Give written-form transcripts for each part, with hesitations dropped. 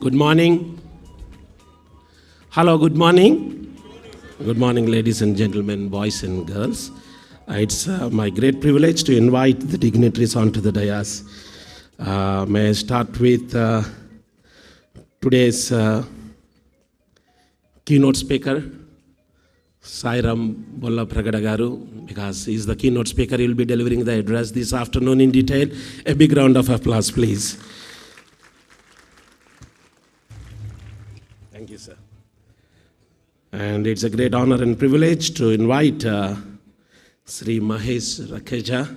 Good morning. Hello, good morning. Good morning, ladies and gentlemen, boys and girls. It's my great privilege to invite the dignitaries onto the dais. May I start with today's keynote speaker, Sairam Bolla Pragada Garu, because he is the keynote speaker. He will be delivering the address this afternoon in detail. A big round of applause, please. Thank you, sir. And it's a great honor and privilege to invite Sri Mahesh Rakeja.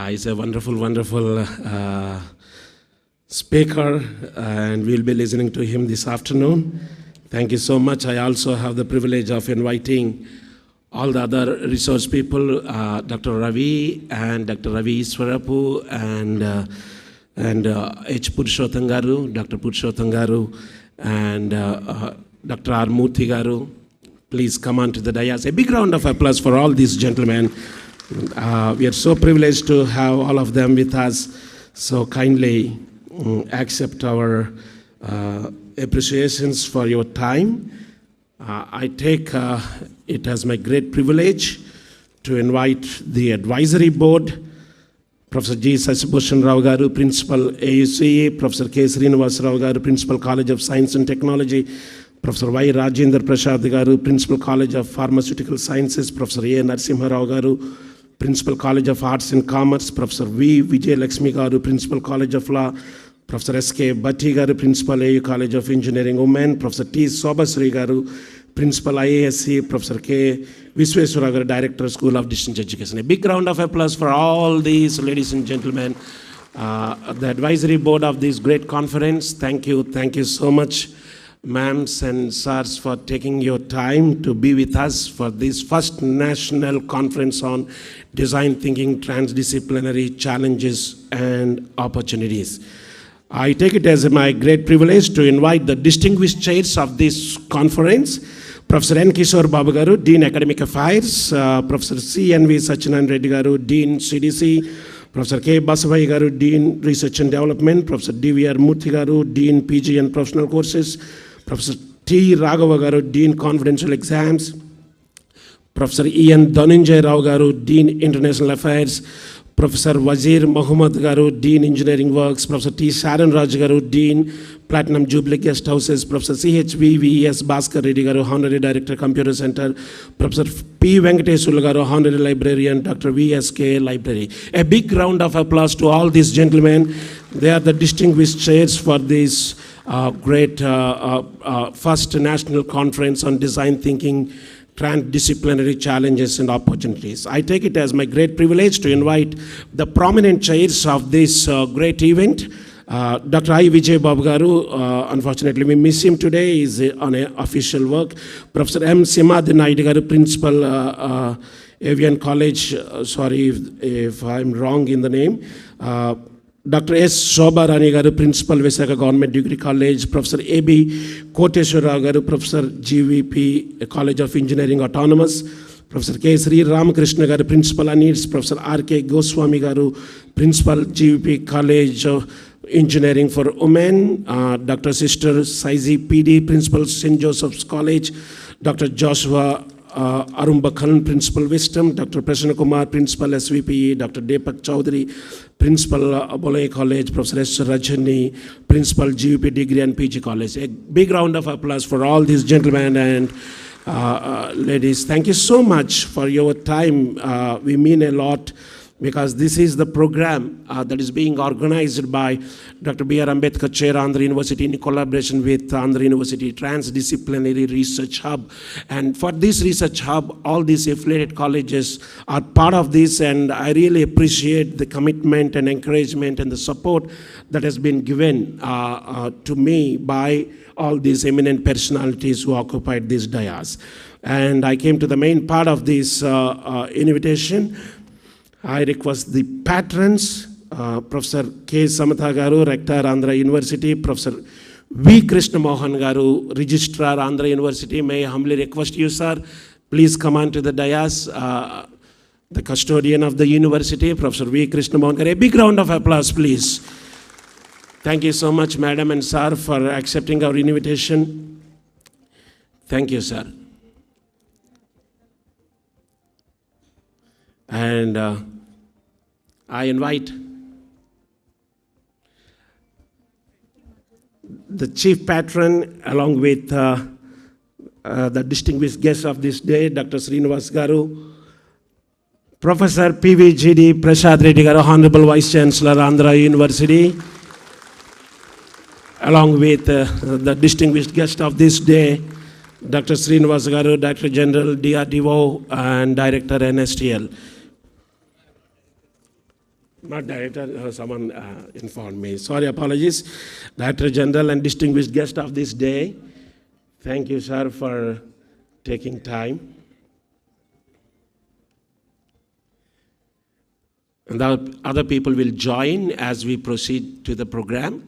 He's a wonderful speaker, and we'll be listening to him this afternoon. Thank you so much. I also have the privilege of inviting all the other resource people, Dr. Ravi and Dr. Ravi Iswarapu and H. Purushottam Garu, Dr. Purushottam Garu, and Dr. R. Murthy Garu. Please come on to the dais. A big round of applause for all these gentlemen. We are so privileged to have all of them with us. So kindly accept our appreciations for your time. I take it as my great privilege to invite the advisory board, Professor G. Sasibhushan Rao Garu, Principal AUCE, Professor K. Srinivas Rao Garu, Principal College of Science and Technology, Professor Y. Rajendra Prasad Garu, Principal College of Pharmaceutical Sciences, Professor A. Narasimha Rao Garu, Principal College of Arts and Commerce, Professor V. Vijay Lakshmi Garu, Principal College of Law, Professor S.K. Bhatti Garu, Principal AU College of Engineering Women, Professor T. Sobasri Garu, Principal IASC, Professor K. Visweswara Garu, Director, School of Distance Education. A big round of applause for all these ladies and gentlemen, the advisory board of this great conference. Thank you so much, ma'ams and sirs, for taking your time to be with us for this first national conference on design thinking, transdisciplinary challenges and opportunities. I take it as my great privilege to invite the distinguished chairs of this conference, Professor N. Kishore Babu Garu, Dean Academic Affairs, Professor C. N. V. Satyanarayana Reddy Garu, Dean CDC, Professor K. Basavai Garu, Dean Research and Development, Professor D. V. R. Murthy Garu, Dean PG and Professional Courses, Professor T. Raghava Garu, Dean Confidential Exams, Professor E. N. Dhananjay Rao Garu, Dean International Affairs, Professor Wazir Muhammad Garu, Dean Engineering Works, Professor T. Sharan Raj Garu, Dean Platinum Jubilee Guest Houses, Professor C.H.V. V.S. Bhaskar Reddy Garu, Honorary Director, Computer Center, Professor P. Venkateswara Garu, Honorary Librarian, Dr. V.S.K. Library. A big round of applause to all these gentlemen. They are the distinguished chairs for this great first national conference on design thinking, transdisciplinary challenges and opportunities. I take it as my great privilege to invite the prominent chairs of this great event. Dr. I. Vijay Babu Garu, unfortunately we miss him today, is on official work. Professor M. Simadhi Naidu Garu, Principal Avian College, sorry if I'm wrong in the name. Dr. S. Shobha Rani Garu, Principal Visakha Government Degree College, Professor A.B. Koteshwara Garu, Professor GVP College of Engineering Autonomous, Professor K. Sri Ramakrishna Garu, Principal ANEEDS, Professor R.K. Goswami Garu, Principal GVP College of Engineering for Women, Dr. Sister Saizi PD, Principal St. Joseph's College, Dr. Joshua Arumbakhan, Principal Wisdom, Dr. Prasanna Kumar, Principal SVPE, Dr. Deepak Chaudhary, Principal Bolay College, Professor S. Rajani, Principal GUP Degree and PG College. A big round of applause for all these gentlemen and ladies. Thank you so much for your time. We mean a lot, because this is the program that is being organized by Dr. B.R. Ambedkar Chair, Andhra University, in collaboration with Andhra University Trans-Disciplinary Research Hub. And for this research hub, all these affiliated colleges are part of this, and I really appreciate the commitment and encouragement and the support that has been given to me by all these eminent personalities who occupied this dais. And I came to the main part of this invitation. I request the patrons, Professor K. Samatha Garu, Rector, Andhra University, Professor V. Krishna Mohan Garu, Registrar, Andhra University. May I humbly request you, sir, please come on to the dais. The custodian of the university, Professor V. Krishna Mohan Garu. A big round of applause, please. Thank you so much, Madam and Sir, for accepting our invitation. Thank you, sir. And I invite the chief patron along with the distinguished guest of this day, Dr. Srinivas Garu, Professor PVGD Prasad Reddy Garu, Honorable Vice Chancellor, Andhra University, along with the distinguished guest of this day, Dr. Srinivas Garu, Director General, DRDO, and Director, NSTL. Not Director, someone informed me. Sorry, apologies. Director General and distinguished guest of this day, thank you, sir, for taking time. And the other people will join as we proceed to the program.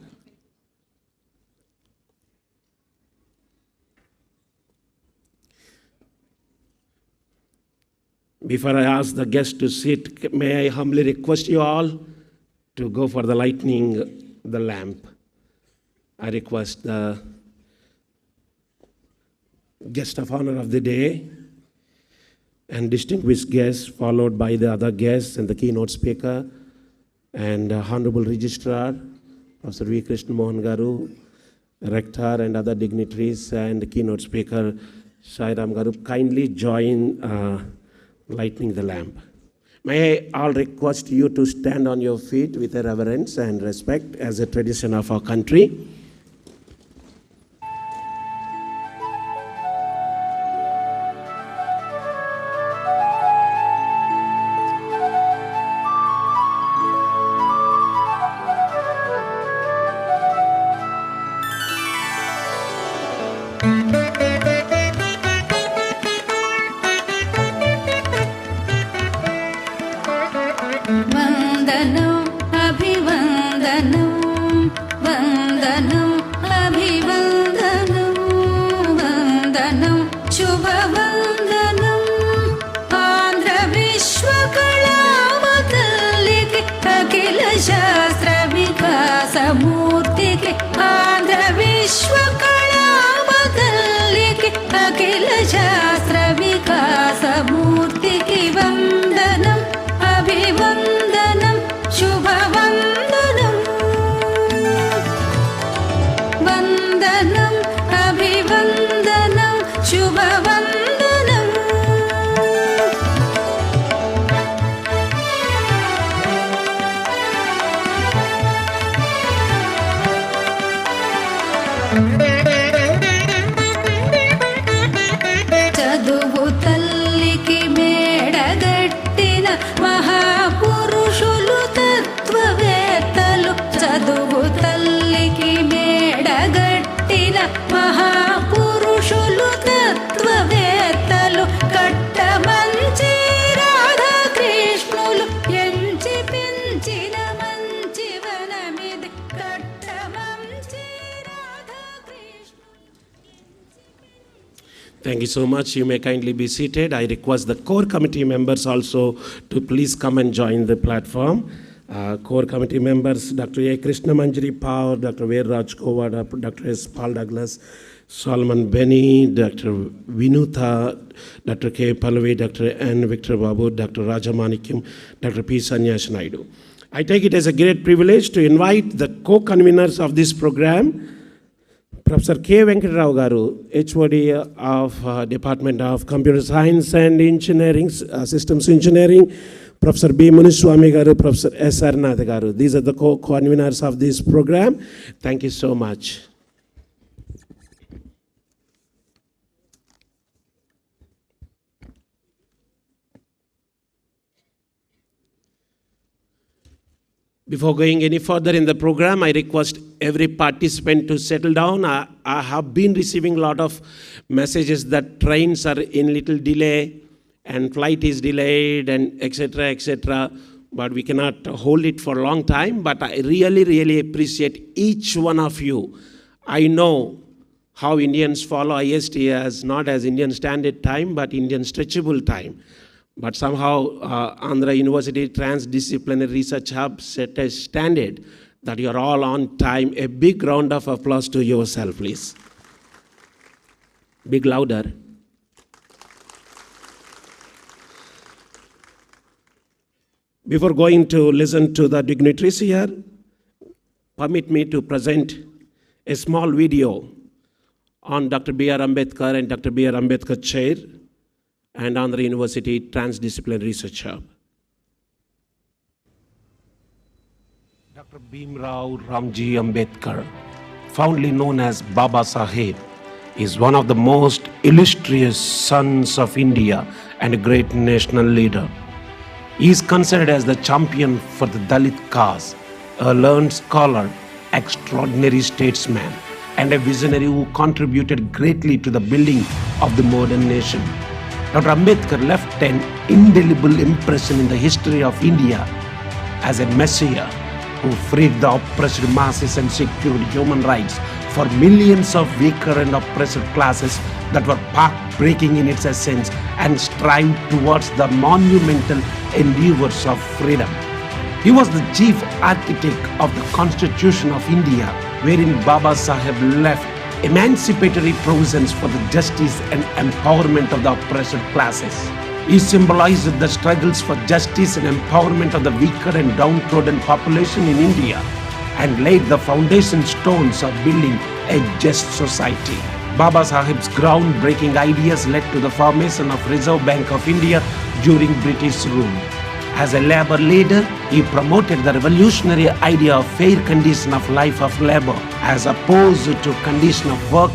Before I ask the guests to sit, may I humbly request you all to go for the lighting the lamp. I request the guest of honor of the day and distinguished guests, followed by the other guests and the keynote speaker and Honorable Registrar, Professor V. Krishna Mohan Garu, Rector and other dignitaries, and the keynote speaker, Shairam Garu, kindly join lighting the lamp. May I all request you to stand on your feet with a reverence and respect as a tradition of our country. Thank you so much. You may kindly be seated. I request the core committee members also to please come and join the platform. Core committee members, Dr. A. Krishna Manjari Power, Dr. Veer Raj Kovada, Dr. S. Paul Douglas, Solomon Benny, Dr. Vinutha, Dr. K. Pallavi, Dr. N. Victor Babu, Dr. Rajamanikyam, Dr. P. Sanyash Naidu. I take it as a great privilege to invite the co-conveners of this program, Professor K. Venkatrao Garu, HOD of Department of Computer Science and Engineering, Systems Engineering, Professor B. Muniswamy Garu, Professor S. Arnath Garu. These are the co-conveners of this program. Thank you so much. Before going any further in the program, I request every participant to settle down. I have been receiving a lot of messages that trains are in little delay and flight is delayed and etc. But we cannot hold it for a long time. But I really appreciate each one of you. I know how Indians follow IST as not as Indian Standard Time, but Indian Stretchable Time. But somehow Andhra University Trans-Disciplinary Research Hub set a standard that you're all on time. A big round of applause to yourself, please. Big louder. Before going to listen to the dignitaries here, permit me to present a small video on Dr. B.R. Ambedkar and Dr. B.R. Ambedkar Chair and Andhra University Trans-Disciplinary Research Hub. Dr. Bhimrao Ramji Ambedkar, fondly known as Baba Saheb, is one of the most illustrious sons of India and a great national leader. He is considered as the champion for the Dalit cause, a learned scholar, extraordinary statesman, and a visionary who contributed greatly to the building of the modern nation. Dr. Ambedkar left an indelible impression in the history of India as a messiah who freed the oppressed masses and secured human rights for millions of weaker and oppressed classes that were path-breaking in its essence and strived towards the monumental endeavors of freedom. He was the chief architect of the Constitution of India, wherein Baba Saheb left emancipatory provisions for the justice and empowerment of the oppressed classes. He symbolized the struggles for justice and empowerment of the weaker and downtrodden population in India and laid the foundation stones of building a just society. Baba Saheb's groundbreaking ideas led to the formation of Reserve Bank of India during British rule. As a labor leader, he promoted the revolutionary idea of fair condition of life of labor as opposed to condition of work,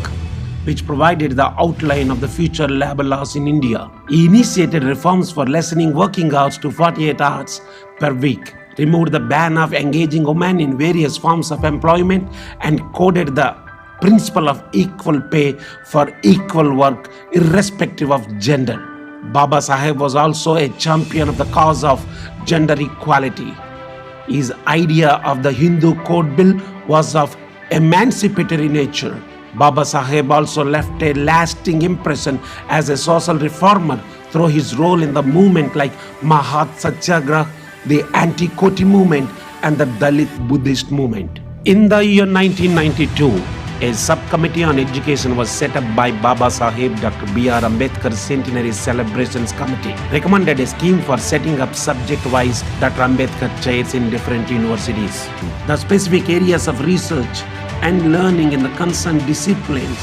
which provided the outline of the future labor laws in India. He initiated reforms for lessening working hours to 48 hours per week, removed the ban of engaging women in various forms of employment, and coded the principle of equal pay for equal work irrespective of gender. Baba Saheb was also a champion of the cause of gender equality. His idea of the Hindu Code Bill was of emancipatory nature. Baba Saheb also left a lasting impression as a social reformer through his role in the movement like Mahat Satyagraha, the anti-Koti movement, and the Dalit Buddhist movement. In the year 1992, a subcommittee on education was set up by Baba Saheb. Dr. B.R. Ambedkar Centenary Celebrations Committee recommended a scheme for setting up subject-wise Dr. Ambedkar chairs in different universities. The specific areas of research and learning in the concerned disciplines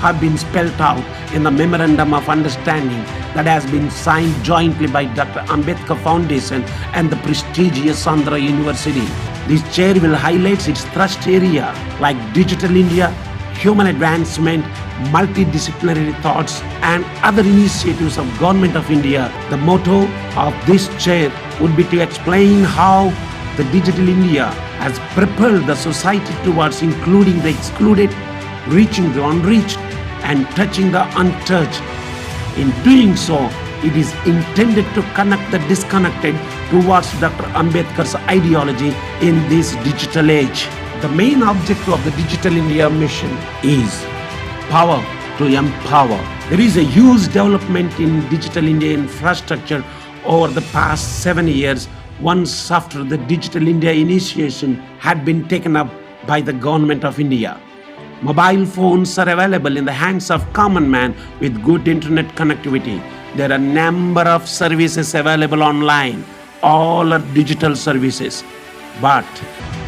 have been spelled out in the Memorandum of Understanding that has been signed jointly by Dr. Ambedkar Foundation and the prestigious Andhra University. This chair will highlight its thrust area like digital India, human advancement, multidisciplinary thoughts, and other initiatives of Government of India. The motto of this chair would be to explain how the digital India has propelled the society towards including the excluded, reaching the unreached, and touching the untouched. In doing so, it is intended to connect the disconnected towards Dr. Ambedkar's ideology in this digital age. The main objective of the Digital India mission is power to empower. There is a huge development in Digital India infrastructure over the past 7 years, once after the Digital India initiation had been taken up by the Government of India. Mobile phones are available in the hands of common man with good internet connectivity. There are a number of services available online. All are digital services. But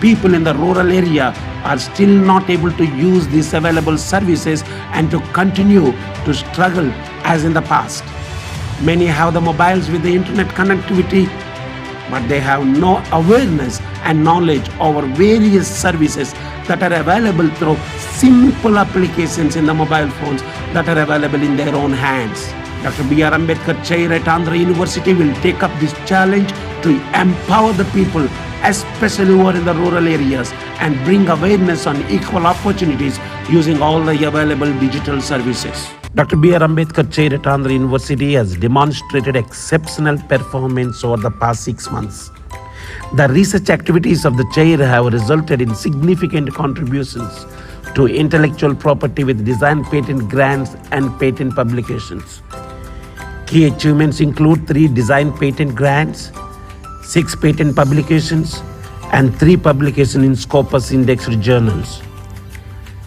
people in the rural area are still not able to use these available services and to continue to struggle as in the past. Many have the mobiles with the internet connectivity, but they have no awareness and knowledge over various services that are available through simple applications in the mobile phones that are available in their own hands. Dr. B.R. Ambedkar Chair at Andhra University will take up this challenge to empower the people, especially who are in the rural areas, and bring awareness on equal opportunities using all the available digital services. Dr. B.R. Ambedkar Chair at Andhra University has demonstrated exceptional performance over the past 6 months. The research activities of the chair have resulted in significant contributions to intellectual property with design patent grants and patent publications. Key achievements include 3 design patent grants, 6 patent publications, and 3 publications in Scopus indexed journals.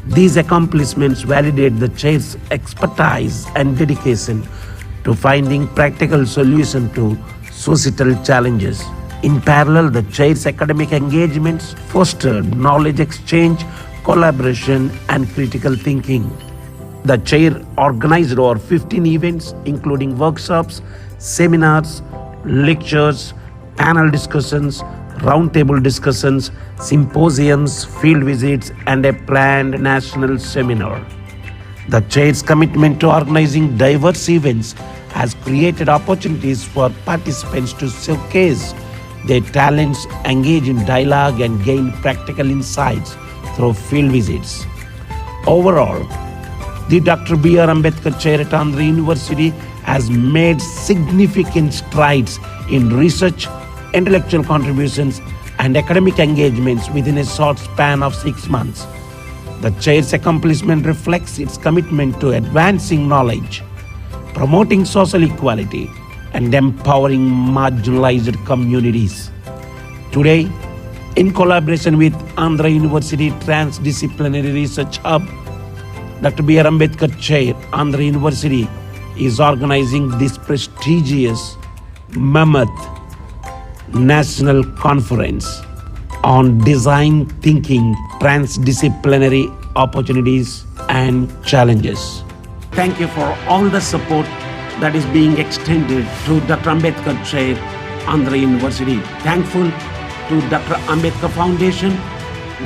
These accomplishments validate the chair's expertise and dedication to finding practical solutions to societal challenges. In parallel, the chair's academic engagements fostered knowledge exchange, collaboration, and critical thinking. The chair organized over 15 events, including workshops, seminars, lectures, panel discussions, roundtable discussions, symposiums, field visits, and a planned national seminar. The chair's commitment to organizing diverse events has created opportunities for participants to showcase their talents, engage in dialogue, and gain practical insights through field visits. Overall, the Dr. B.R. Ambedkar Chair at Andhra University has made significant strides in research, intellectual contributions, and academic engagements within a short span of 6 months. The chair's accomplishment reflects its commitment to advancing knowledge, promoting social equality, and empowering marginalized communities. Today, in collaboration with Andhra University Trans-Disciplinary Research Hub, Dr. B.R. Ambedkar Chair, Andhra University, is organizing this prestigious mammoth national conference on design thinking, transdisciplinary opportunities and challenges. Thank you for all the support that is being extended to Dr. Ambedkar Chair, Andhra University. Thankful to Dr. Ambedkar Foundation,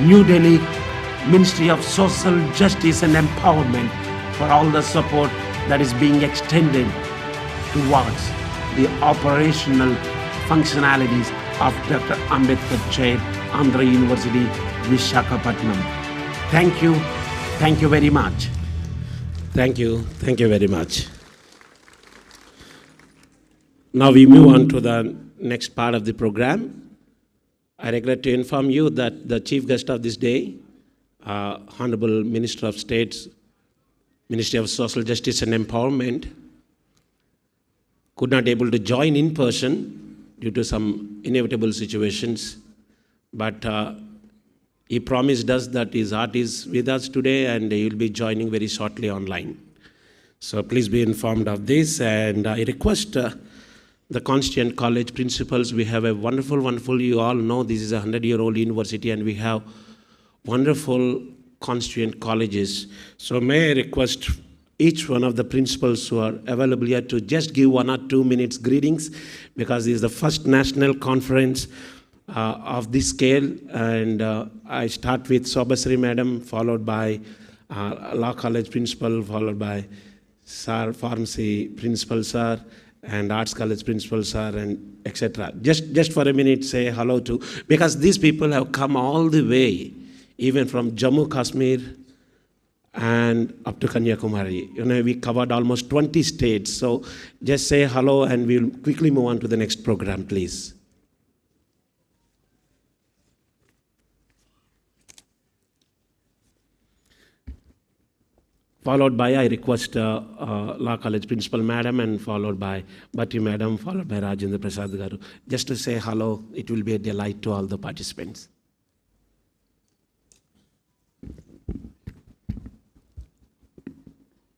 New Delhi, Ministry of Social Justice and Empowerment for all the support that is being extended towards the operational functionalities of Dr. Ambedkar Chair, Andhra University, Visakhapatnam. Thank you. Thank you very much. Thank you. Thank you very much. Now we move on to the next part of the program. I regret to inform you that the chief guest of this day, Honorable Minister of State's Ministry of Social Justice and Empowerment, could not able to join in person due to some inevitable situations, but he promised us that his heart is with us today and he will be joining very shortly online. So please be informed of this, and I request the Constituent College principals. We have a wonderful, you all know this is a 100-year-old university and we have wonderful constituent colleges. So may I request each one of the principals who are available here to just give 1 or 2 minutes greetings, because this is the first national conference of this scale. And I start with Sobasri Madam, followed by Law College Principal, followed by Sir Pharmacy Principal Sir, and Arts College Principal Sir, and etc. Just for a minute say hello to, because these people have come all the way, even from Jammu Kashmir and up to Kanyakumari. You know, we covered almost 20 states. So just say hello and we'll quickly move on to the next program, please. Followed by, I request Law College Principal Madam, and followed by Bhatti Madam, followed by Rajendra Prasad Garu. Just to say hello, it will be a delight to all the participants.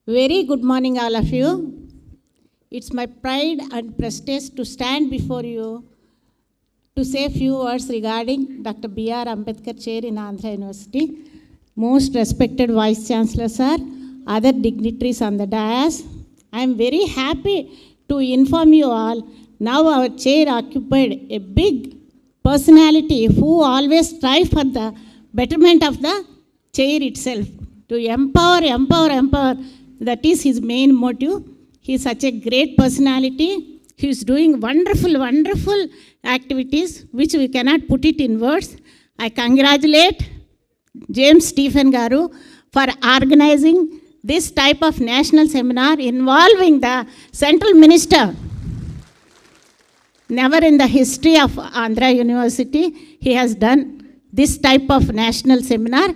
Very good morning, all of you. It's my pride and prestige to stand before you to say a few words regarding Dr. B.R. Ambedkar Chair in Andhra University. Most respected Vice Chancellor Sir, other dignitaries on the dais, I am very happy to inform you all, now our chair occupied a big personality who always strive for the betterment of the chair itself, to empower. That is his main motive. He is such a great personality. He is doing wonderful activities which we cannot put it in words. I congratulate James Stephen Garu for organizing this type of national seminar involving the central minister. Never in the history of Andhra University he has done this type of national seminar.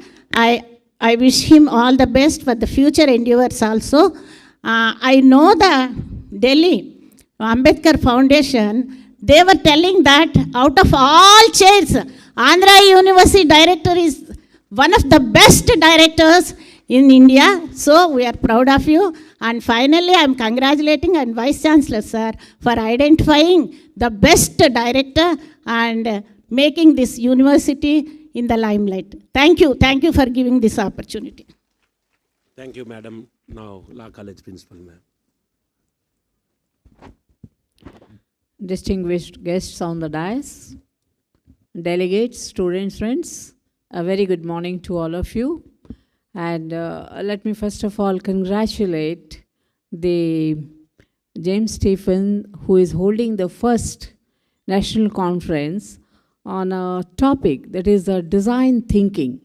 I wish him all the best for the future endeavors also. I know the Delhi Ambedkar Foundation, they were telling that out of all chairs, Andhra University director is one of the best directors in India. So we are proud of you. And finally, I am congratulating and Vice Chancellor, sir, for identifying the best director and making this university in the limelight. Thank you. Thank you for giving this opportunity. Thank you, madam. Now, Law College Principal, ma'am. Distinguished guests on the dais, delegates, students, friends, a very good morning to all of you. And let me first of all congratulate the James Stephen, who is holding the first national conference on a topic that is design thinking.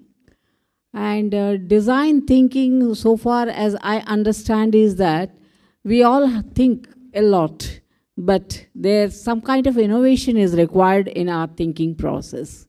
And design thinking, so far as I understand, is that we all think a lot, but there's some kind of innovation is required in our thinking process.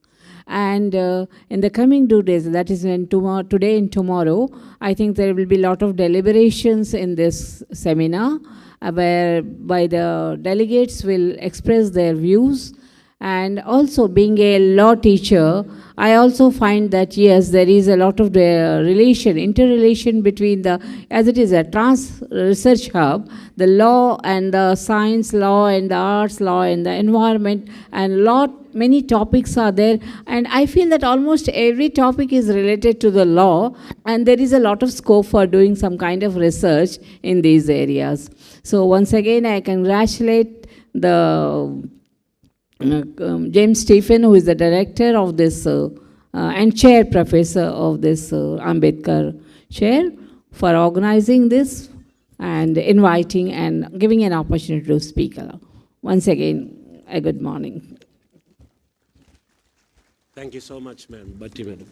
And in the coming 2 days, that is when today and tomorrow, I think there will be a lot of deliberations in this seminar, whereby the delegates will express their views. And also, being a law teacher, I also find that yes, there is a lot of interrelation between the, as it is a trans research hub, the law and the science, law and the arts, law and the environment, and many topics are there. And I feel that almost every topic is related to the law, and there is a lot of scope for doing some kind of research in these areas. So once again, I congratulate the James Stephen, who is the director of this and chair professor of this Ambedkar chair, for organizing this and inviting and giving an opportunity to speak. Once again, a good morning. Thank you so much, ma'am. Bhatti, madam.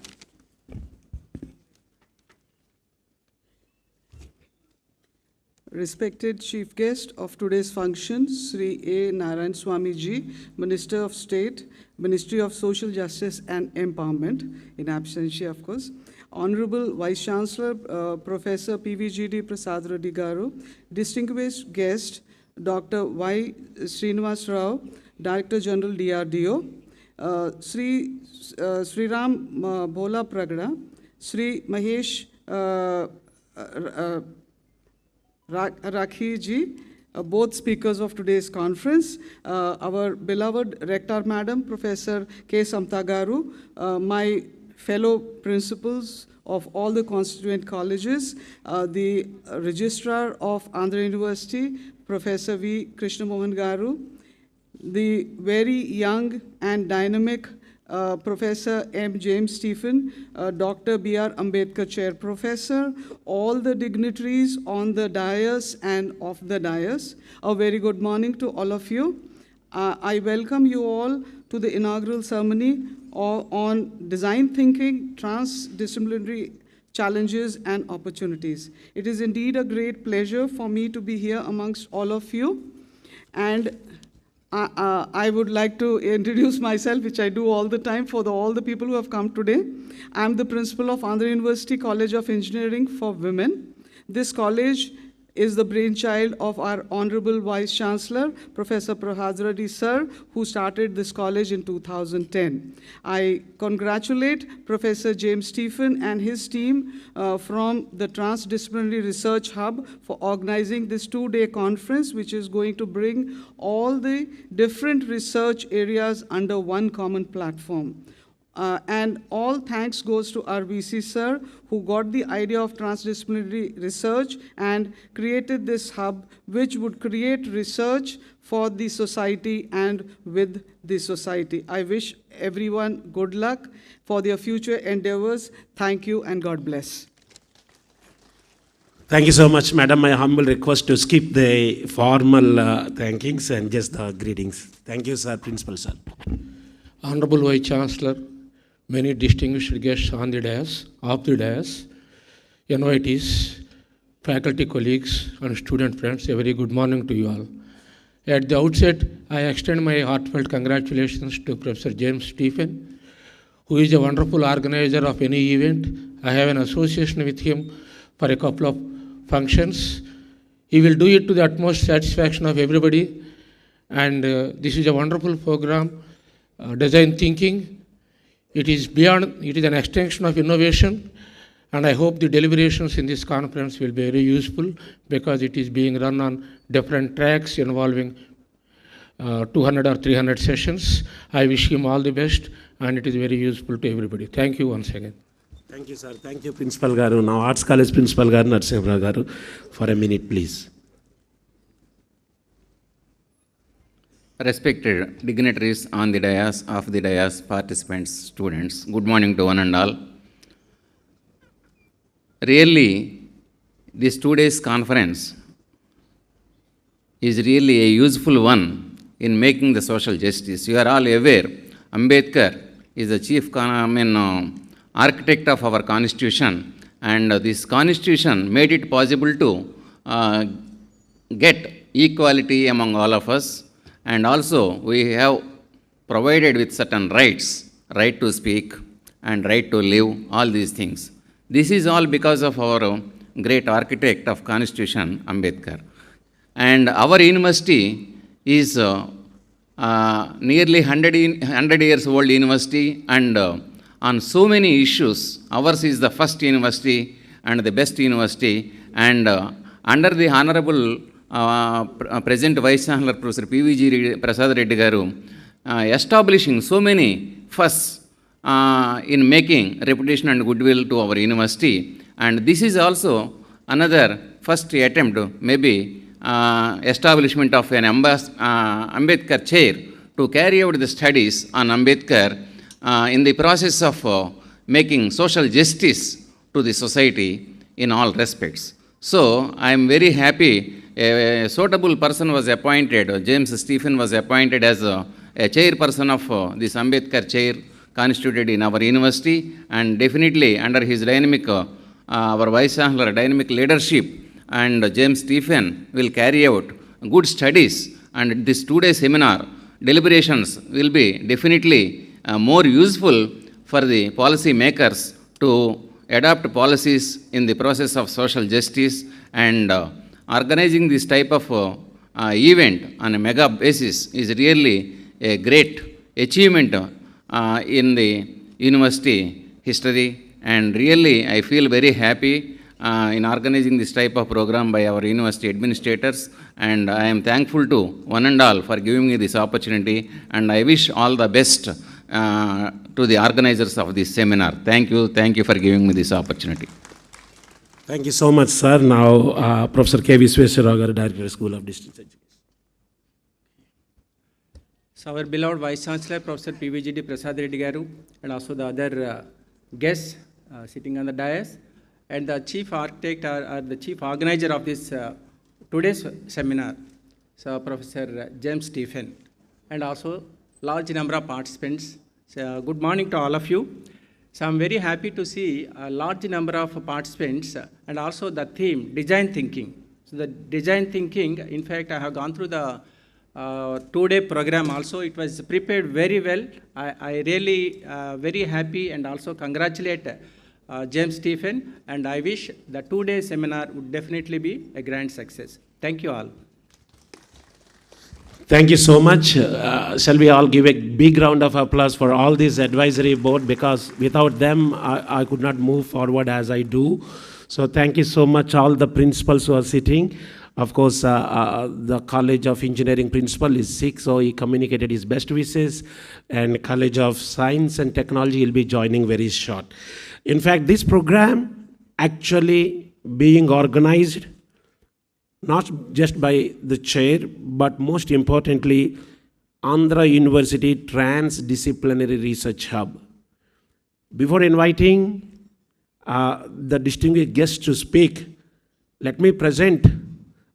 Respected chief guest of today's function, Sri A. Narayan Swami Ji, Minister of State, Ministry of Social Justice and Empowerment, in absentia, of course. Honorable Vice Chancellor, Professor PVGD Prasad Reddy Garu, distinguished guest, Dr. Y. Srinivas Rao, Director General DRDO, Sri Ram Bhola Pragada, Sri Mahesh Rakhi ji, both speakers of today's conference, our beloved Rector Madam, Professor K. Samta Garu, my fellow principals of all the constituent colleges, the Registrar of Andhra University, Professor V. Krishna Mohan Garu, the very young and dynamic Professor M. James Stephen, Dr. B.R. Ambedkar Chair Professor, all the dignitaries on the dais and off the dais. A very good morning to all of you. I welcome you all to the inaugural ceremony on design thinking, trans-disciplinary challenges and opportunities. It is indeed a great pleasure for me to be here amongst all of you. And I would like to introduce myself, which I do all the time for all the people who have come today. I'm the principal of Andhra University College of Engineering for Women. This college is the brainchild of our Honorable Vice Chancellor, Professor Prasad Reddy Sir, who started this college in 2010. I congratulate Professor James Stephen and his team from the Trans-Disciplinary Research Hub for organizing this 2-day conference, which is going to bring all the different research areas under one common platform. And all thanks goes to RBC sir, who got the idea of transdisciplinary research and created this hub, which would create research for the society and with the society. I wish everyone good luck for their future endeavors. Thank you and God bless. Thank you so much, madam. My humble request to skip the formal thankings and just the greetings. Thank you, sir, principal sir. Honorable Vice Chancellor, many distinguished guests on the dais, off the dais, invitees, faculty colleagues, and student friends, a very good morning to you all. At the outset, I extend my heartfelt congratulations to Professor James Stephen, who is a wonderful organizer of any event. I have an association with him for a couple of functions. He will do it to the utmost satisfaction of everybody. And this is a wonderful program, design thinking. It is beyond, it is an extension of innovation, and I hope the deliberations in this conference will be very useful because it is being run on different tracks involving 200 or 300 sessions. I wish him all the best, and it is very useful to everybody. Thank you once again. Thank you, sir. Thank you, Principal Garu. Now, Arts College Principal Garu, Narasimha Garu, for a minute, please. Respected dignitaries on the dais, off the dais, participants, students, good morning to one and all. Really, this 2 days conference is really a useful one in making the social justice. You are all aware, Ambedkar is the chief architect of our constitution, and this constitution made it possible to get equality among all of us. And also, we have provided with certain rights, right to speak and right to live, all these things. This is all because of our great architect of Constitution, Ambedkar. And our university is nearly 100 years old university, and on so many issues, ours is the first university and the best university. And under the Honorable Present Vice Chancellor Professor P.V.G. Prasad Reddy Garu, establishing so many firsts in making reputation and goodwill to our university. And this is also another first attempt, maybe establishment of an Ambedkar chair to carry out the studies on Ambedkar in the process of making social justice to the society in all respects. So, I am very happy a suitable person was appointed. James Stephen was appointed as a chairperson of this Ambedkar chair constituted in our university, and definitely under his dynamic, our Vice Chancellor dynamic leadership, and James Stephen will carry out good studies, and this 2 day seminar deliberations will be definitely more useful for the policy makers to adopt policies in the process of social justice. And organizing this type of event on a mega basis is really a great achievement in the university history, and really I feel very happy in organizing this type of program by our university administrators, and I am thankful to one and all for giving me this opportunity, and I wish all the best to the organizers of this seminar. Thank you for giving me this opportunity. Thank you so much, sir. Now, Professor K. Visweswara, Director, School of Distance Education. So, our beloved Vice Chancellor, Professor P.V.G.D. Prasad Reddy Garu, and also the other guests sitting on the dais, and the chief architect or the chief organizer of this today's seminar, so Professor James Stephen, and also large number of participants. So, good morning to all of you. So, I am very happy to see a large number of participants and also the theme, design thinking. So, the design thinking, in fact, I have gone through the 2 day program also. It was prepared very well. I really very happy and also congratulate James Stephen, and I wish the 2 day seminar would definitely be a grand success. Thank you all. Thank you so much. Shall we all give a big round of applause for all this advisory board, because without them, I could not move forward as I do. So thank you so much, all the principals who are sitting. Of course, the College of Engineering principal is sick, so he communicated his best wishes. And College of Science and Technology will be joining very short. In fact, this program actually being organized not just by the chair, but most importantly, Andhra University Trans-Disciplinary Research Hub. Before inviting the distinguished guests to speak, let me present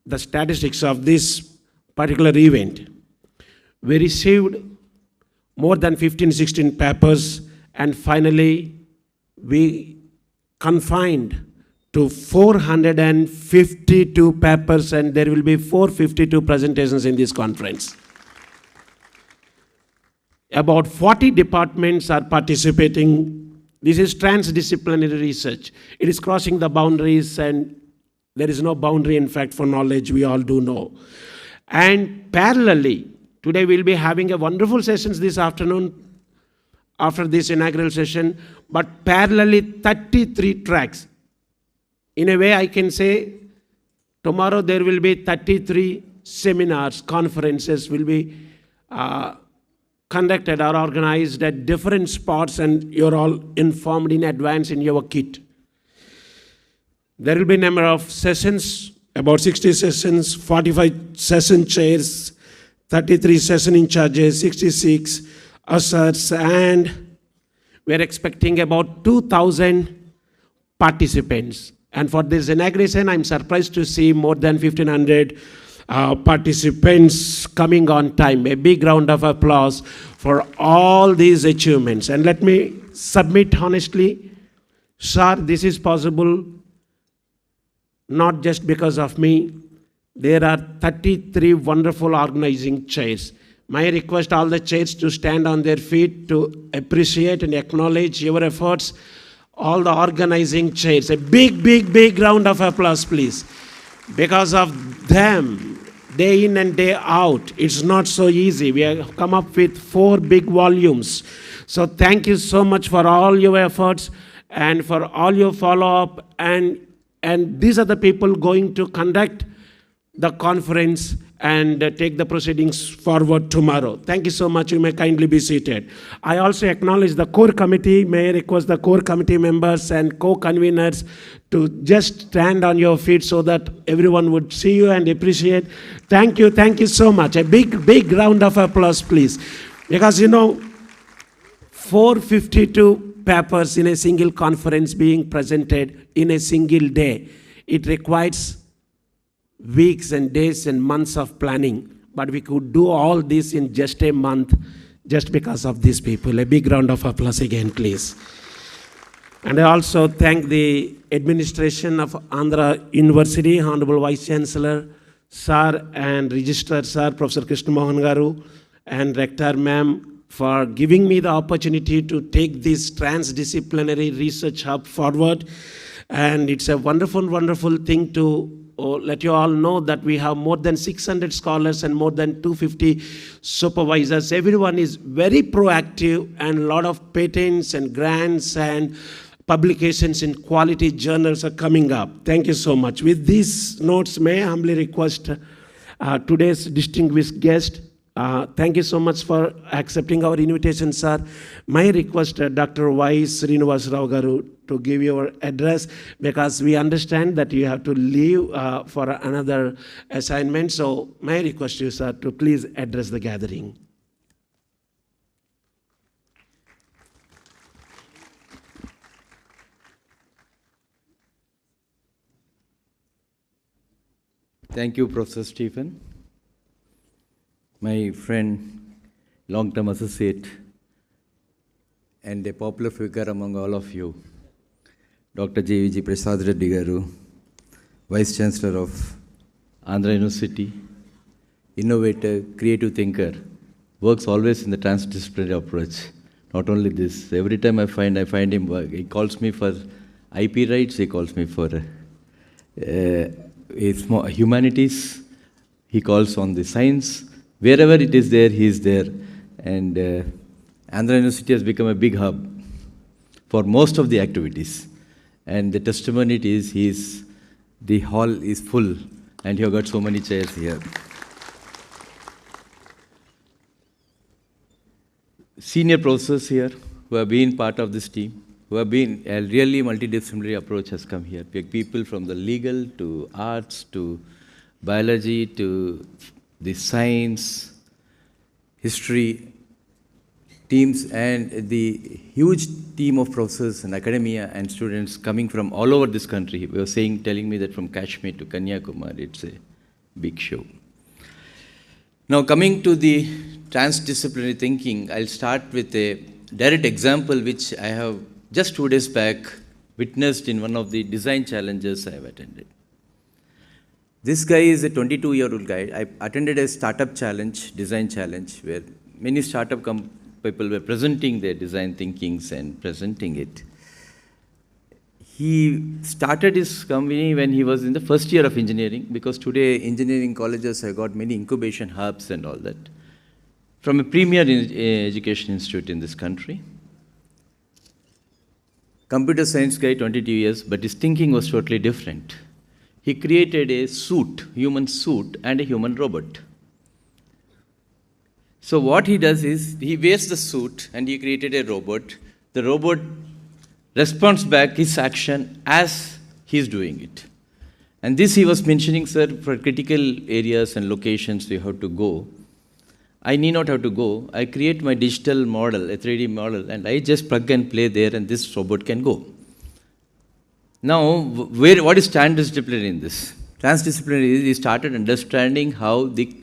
the statistics of this particular event. We received more than 15-16 papers, and finally we confined to 452 papers, and there will be 452 presentations in this conference. About 40 departments are participating. This is transdisciplinary research. It is crossing the boundaries, and there is no boundary, in fact, for knowledge, we all do know. And parallelly, today we'll be having a wonderful sessions this afternoon. after this inaugural session, but parallelly 33 tracks. In a way, I can say tomorrow there will be 33 seminars, conferences will be conducted or organized at different spots, and you're all informed in advance in your kit. There will be a number of sessions, about 60 sessions, 45 session chairs, 33 session in charges, 66 ushers, and we're expecting about 2,000 participants. And for this inauguration, I'm surprised to see more than 1,500 participants coming on time. A big round of applause for all these achievements. And let me submit honestly, sir, this is possible not just because of me. There are 33 wonderful organizing chairs. May I request all the chairs to stand on their feet to appreciate and acknowledge your efforts. All the organizing chairs. A big, big, big round of applause, please. Because of them, day in and day out, it's not so easy. We have come up with 4 big volumes. So thank you so much for all your efforts and for all your follow-up. And these are the people going to conduct the conference and take the proceedings forward tomorrow. Thank you so much. You may kindly be seated. I also acknowledge the core committee. May I request the core committee members and co-conveners to just stand on your feet so that everyone would see you and appreciate. Thank you so much. A big, big round of applause, please. Because 452 papers in a single conference being presented in a single day. It requires weeks and days and months of planning, but we could do all this in just a month just because of these people. A big round of applause again, please. And I also thank the administration of Andhra University, Honorable Vice Chancellor, Sir, and Registrar Sir, Professor Krishna Mohan Garu, and Rector Ma'am, for giving me the opportunity to take this Trans-Disciplinary Research Hub forward. And it's a wonderful, wonderful thing to let you all know that we have more than 600 scholars and more than 250 supervisors. Everyone is very proactive, and a lot of patents and grants and publications in quality journals are coming up. Thank you so much. With these notes, may I humbly request today's distinguished guest. Thank you so much for accepting our invitation, sir. May I request Dr. Y. Srinivas Rao Garu to give your address, because we understand that you have to leave for another assignment. So may I request you, sir, to please address the gathering. Thank you, Professor Stephen. My friend, long-term associate, and a popular figure among all of you, Dr. J.V.G. Prasad Reddy Garu, Vice Chancellor of Andhra University, innovator, creative thinker, works always in the transdisciplinary approach. Not only this, every time I find him, he calls me for IP rights, he calls me for humanities, he calls on the science. Wherever it is there, he is there. And Andhra University has become a big hub for most of the activities. And the testimony is the hall is full, and you have got so many chairs here. Senior professors here who have been part of this team, who have been a really multidisciplinary approach has come here. We have people from the legal to arts to biology to the science, history teams, and the huge team of professors and academia and students coming from all over this country. We were telling me that from Kashmir to Kanyakumari, it's a big show. Now coming to the transdisciplinary thinking, I'll start with a direct example which I have just 2 days back witnessed in one of the design challenges I have attended. This guy is a 22-year-old guy. I attended a startup challenge, design challenge, where many startup people were presenting their design thinkings and presenting it. He started his company when he was in the first year of engineering, because today engineering colleges have got many incubation hubs and all that, from a premier education institute in this country. computer science guy, 22 years, but his thinking was totally different. He created a suit, human suit, and a human robot. So what he does is, he wears the suit and he created a robot. The robot responds back his action as he's doing it. And this he was mentioning, sir, for critical areas and locations we have to go. I need not have to go. I create my digital model, a 3D model, and I just plug and play there and this robot can go. Now, what is transdisciplinary in this? Transdisciplinary is he started understanding how the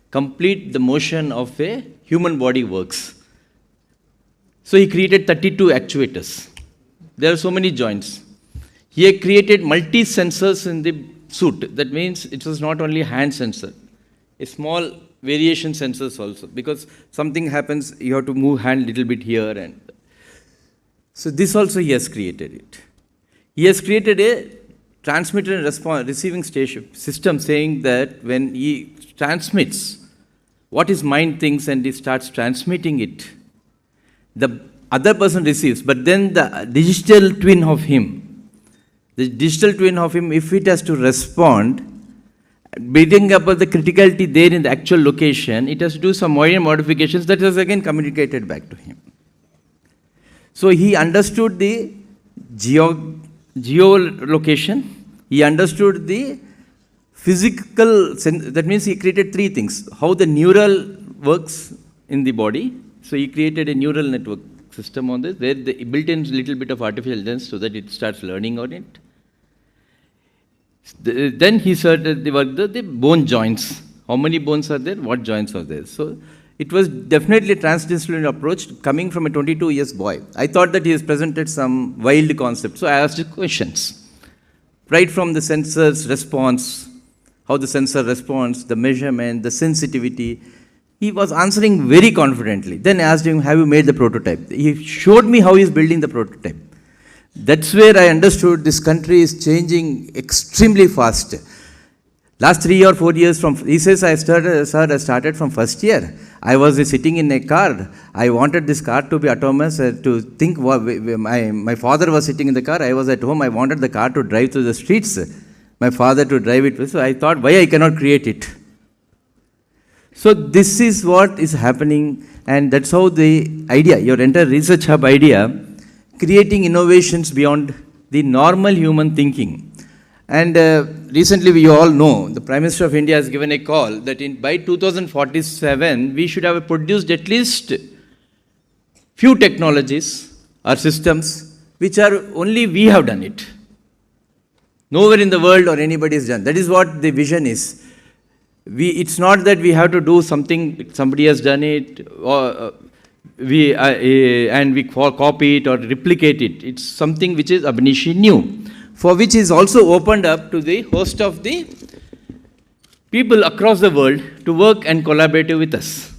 complete the motion of a human body works. So he created 32 actuators. There are so many joints. He created multi-sensors in the suit. That means it was not only hand sensor, a small variation sensors also. Because something happens, you have to move hand little bit here. And so this also he has created it. He has created a transmitter and receiving station system saying that when he transmits what his mind thinks and he starts transmitting it, the other person receives, but then the digital twin of him, if it has to respond, building up of the criticality there in the actual location, it has to do some minor modifications that is again communicated back to him. So he understood the geolocation, he understood the physical, that means he created three things. How the neural works in the body. So he created a neural network system on this, where he built in a little bit of artificial intelligence so that it starts learning on it. Then he started the bone joints. How many bones are there? What joints are there? So it was definitely a transdisciplinary approach coming from a 22 years boy. I thought that he has presented some wild concept. So I asked him questions. Right from the sensor's response, how the sensor responds, the measurement, the sensitivity. He was answering very confidently. Then I asked him, have you made the prototype? He showed me how he is building the prototype. That's where I understood this country is changing extremely fast. Last 3 or 4 years he says, I started from first year. I was sitting in a car. I wanted this car to be autonomous, to think, my father was sitting in the car. I was at home. I wanted the car to drive through the streets. My father to drive it. So I thought, why I cannot create it? So this is what is happening, and that's how the idea, your entire research hub idea, creating innovations beyond the normal human thinking. And recently, we all know, the Prime Minister of India has given a call that by 2047, we should have produced at least few technologies or systems which are only we have done it. Nowhere in the world or anybody has done. That is what the vision is. It's not that we have to do something, somebody has done it, or we copy it or replicate it. It's something which is ab initio new, for which is also opened up to the host of the people across the world to work and collaborate with us.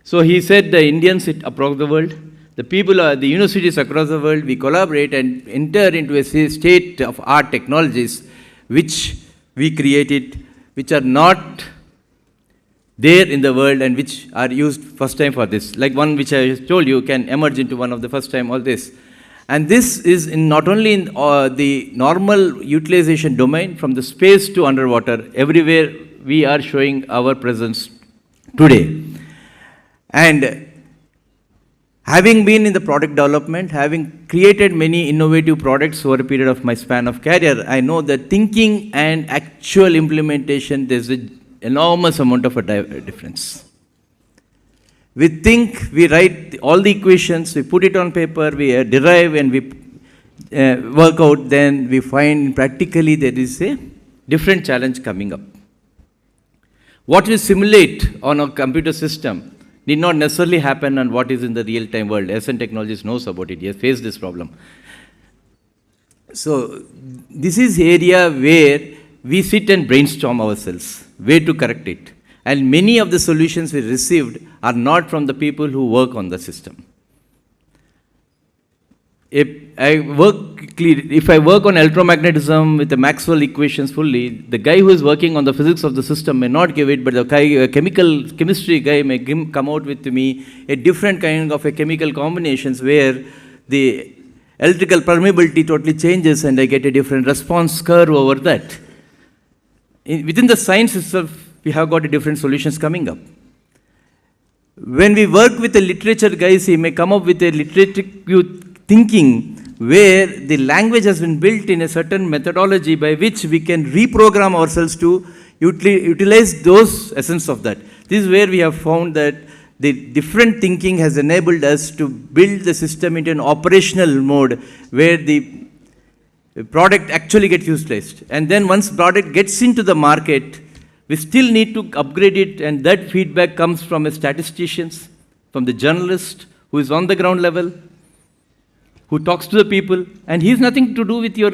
So he said the Indians sit across the world, the people, the universities across the world, we collaborate and enter into a state of art technologies which we created, which are not there in the world and which are used first time for this. Like one which I told you can emerge into one of the first time all this. And this is not only in the normal utilization domain, from the space to underwater, everywhere we are showing our presence today. And having been in the product development, having created many innovative products over a period of my span of career, I know that thinking and actual implementation, there's an enormous amount of a difference. We think, we write all the equations, we put it on paper, we derive and we work out, then we find practically there is a different challenge coming up. What we simulate on a computer system did not necessarily happen on what is in the real-time world. SN Technologies knows about it. He has faced this problem. So this is area where we sit and brainstorm ourselves, where to correct it. And many of the solutions we received are not from the people who work on the system. If I work on electromagnetism with the Maxwell equations fully, the guy who is working on the physics of the system may not give it, but the chemistry guy may come out with me a different kind of a chemical combinations where the electrical permeability totally changes and I get a different response curve over that. Within the science itself, we have got different solutions coming up. When we work with the literature guys, he may come up with a literature thinking where the language has been built in a certain methodology by which we can reprogram ourselves to utilize those essence of that. This is where we have found that the different thinking has enabled us to build the system into an operational mode where the product actually gets utilized. And then once product gets into the market, we still need to upgrade it, and that feedback comes from a statisticians, from the journalist who is on the ground level, who talks to the people, and he has nothing to do with your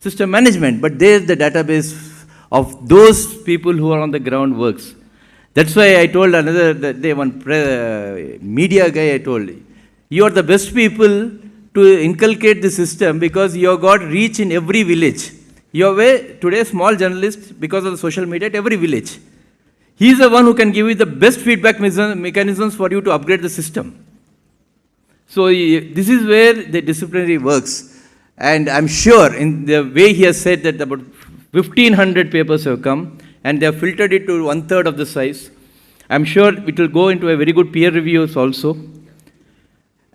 system management, but there's the database of those people who are on the ground works. That's why I told another day, one media guy, I told, you are the best people to inculcate the system because you have got reach in every village. You are today a small journalist because of the social media at every village. He is the one who can give you the best feedback mechanisms for you to upgrade the system. So this is where the disciplinary works. And I'm sure in the way he has said that about 1,500 papers have come and they have filtered it to 1/3 of the size. I'm sure it will go into a very good peer reviews also.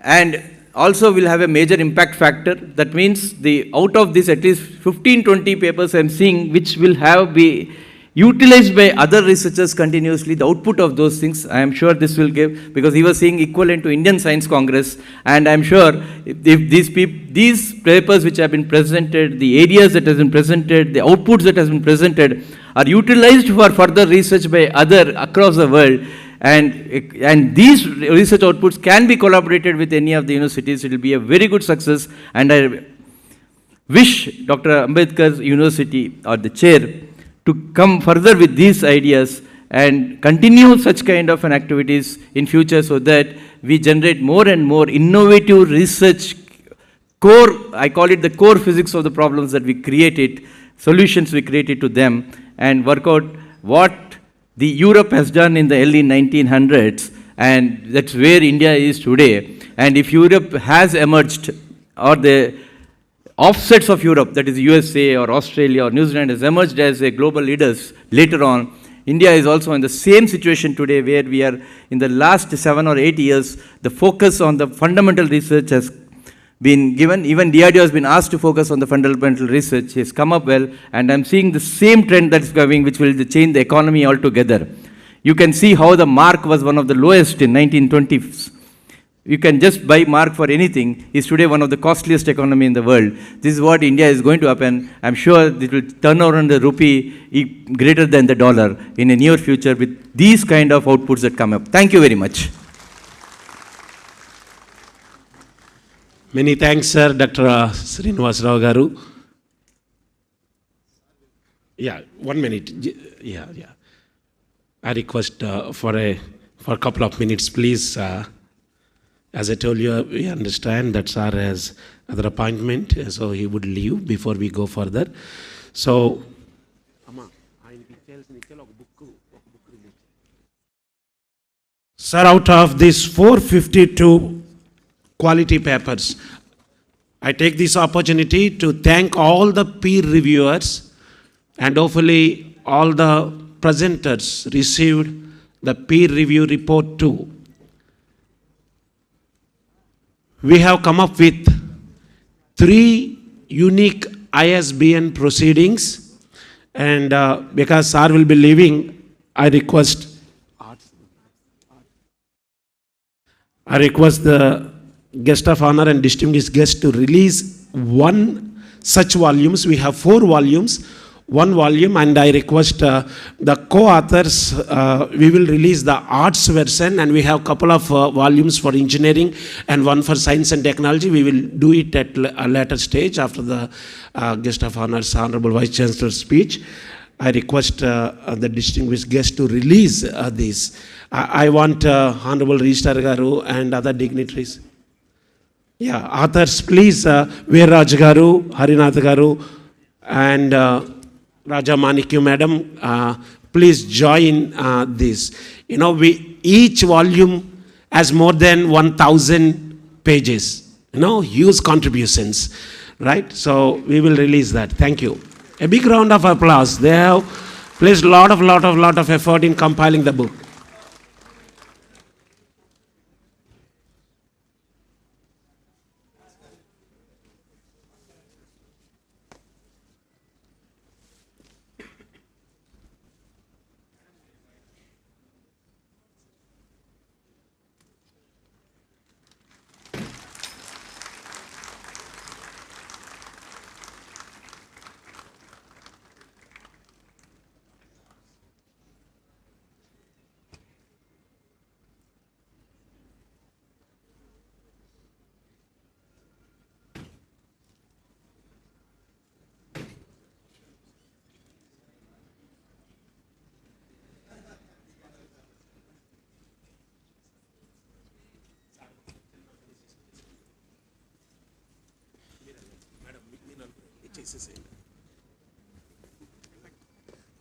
And also will have a major impact factor. That means out of this at least 15-20 papers I'm seeing which will be utilized by other researchers continuously, the output of those things, I am sure this will give, because he was saying equivalent to Indian Science Congress, and I'm sure if these papers which have been presented, the areas that has been presented, the outputs that has been presented are utilized for further research by other across the world, and these research outputs can be collaborated with any of the universities. It will be a very good success, and I wish Dr. Ambedkar's University or the chair to come further with these ideas and continue such kind of an activities in future so that we generate more and more innovative research core, I call it the core physics of the problems that we created, solutions we created to them, and work out what the Europe has done in the early 1900s, and that's where India is today. And if Europe has emerged, or the offsets of Europe, that is USA or Australia or New Zealand, has emerged as a global leaders later on, India is also in the same situation today where we are in the last 7 or 8 years, the focus on the fundamental research has been given. Even DRDO has been asked to focus on the fundamental research. It has come up well, and I'm seeing the same trend that's going, which will change the economy altogether. You can see how the mark was one of the lowest in 1920s. You can just buy mark for anything. It's today one of the costliest economy in the world. This is what India is going to happen. I'm sure it will turn around the rupee greater than the dollar in the near future with these kind of outputs that come up. Thank you very much. Many thanks, sir, Dr. Srinivas Rao Garu. Yeah, 1 minute. Yeah. I request for a couple of minutes, please. As I told you, we understand that sir has other appointment, so he would leave before we go further. So, sir, out of these 452 quality papers, I take this opportunity to thank all the peer reviewers, and hopefully all the presenters received the peer review report too. We have come up with 3 unique ISBN proceedings, and because sir will be leaving, I request the guest of honor and distinguished guest to release 1 such volumes. We have 4 volumes, 1 volume, and I request the co-authors, we will release the arts version, and we have a couple of volumes for engineering and 1 for science and technology. We will do it at a later stage after the guest of honor's Honorable Vice Chancellor's speech. I request the distinguished guest to release these. I want Honorable Registrar Garu and other dignitaries. Yeah, authors, please, Veerraj Garu, Harinath Garu, and Raja Manikyu Madam, please join this. Each volume has more than 1,000 pages. huge contributions, right? So we will release that. Thank you. A big round of applause. They have placed a lot of effort in compiling the book.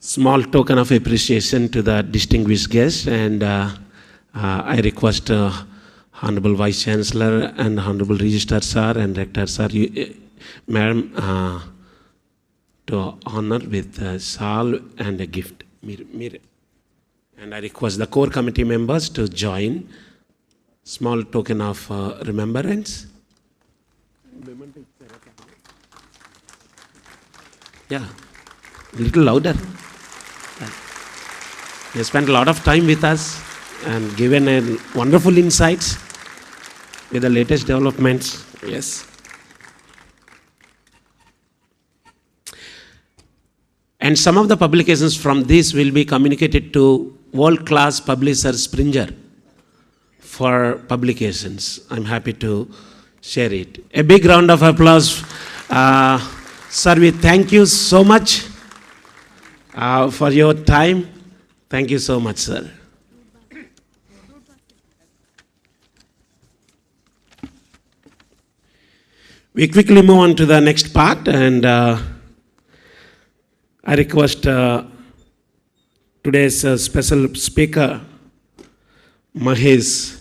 Small token of appreciation to the distinguished guest, and I request Honorable Vice Chancellor and Honorable Registrar Sir and Rector Sir, Madam, to honor with a shawl and a gift. And I request the core committee members to join. Small token of remembrance. Yeah, a little louder. They spent a lot of time with us and given a wonderful insights with the latest developments. Yes. And some of the publications from this will be communicated to world-class publisher Springer for publications. I'm happy to share it. A big round of applause. Sir, we thank you so much for your time. Thank you so much, sir. We quickly move on to the next part, and I request today's special speaker, Mahesh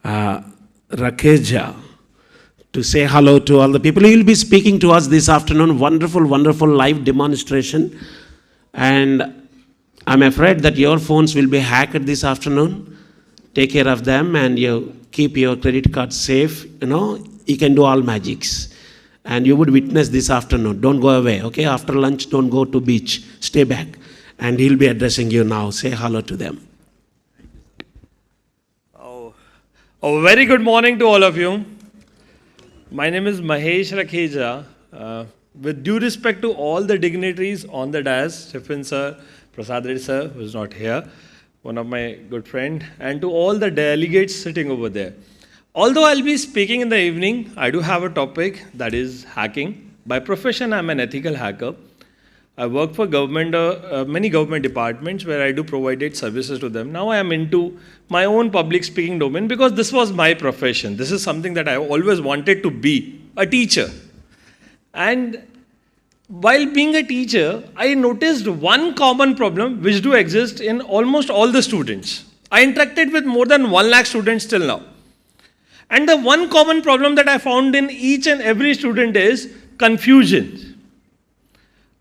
Rakheja, to say hello to all the people. He will be speaking to us this afternoon. Wonderful, wonderful live demonstration. And I'm afraid that your phones will be hacked this afternoon. Take care of them, and you keep your credit card safe. He can do all magics. And you would witness this afternoon. Don't go away, okay? After lunch, don't go to beach. Stay back. And he'll be addressing you now. Say hello to them. Oh, very good morning to all of you. My name is Mahesh Rakheja. With due respect to all the dignitaries on the dais, Stephen sir, Prasad Reddy sir, who is not here, one of my good friend, and to all the delegates sitting over there. Although I'll be speaking in the evening, I do have a topic that is hacking. By profession, I'm an ethical hacker. I work for many government departments where I do provide services to them. Now I am into my own public speaking domain because this was my profession. This is something that I always wanted to be, a teacher. And while being a teacher, I noticed one common problem which do exist in almost all the students. I interacted with more than 1 lakh students till now. And the one common problem that I found in each and every student is confusion.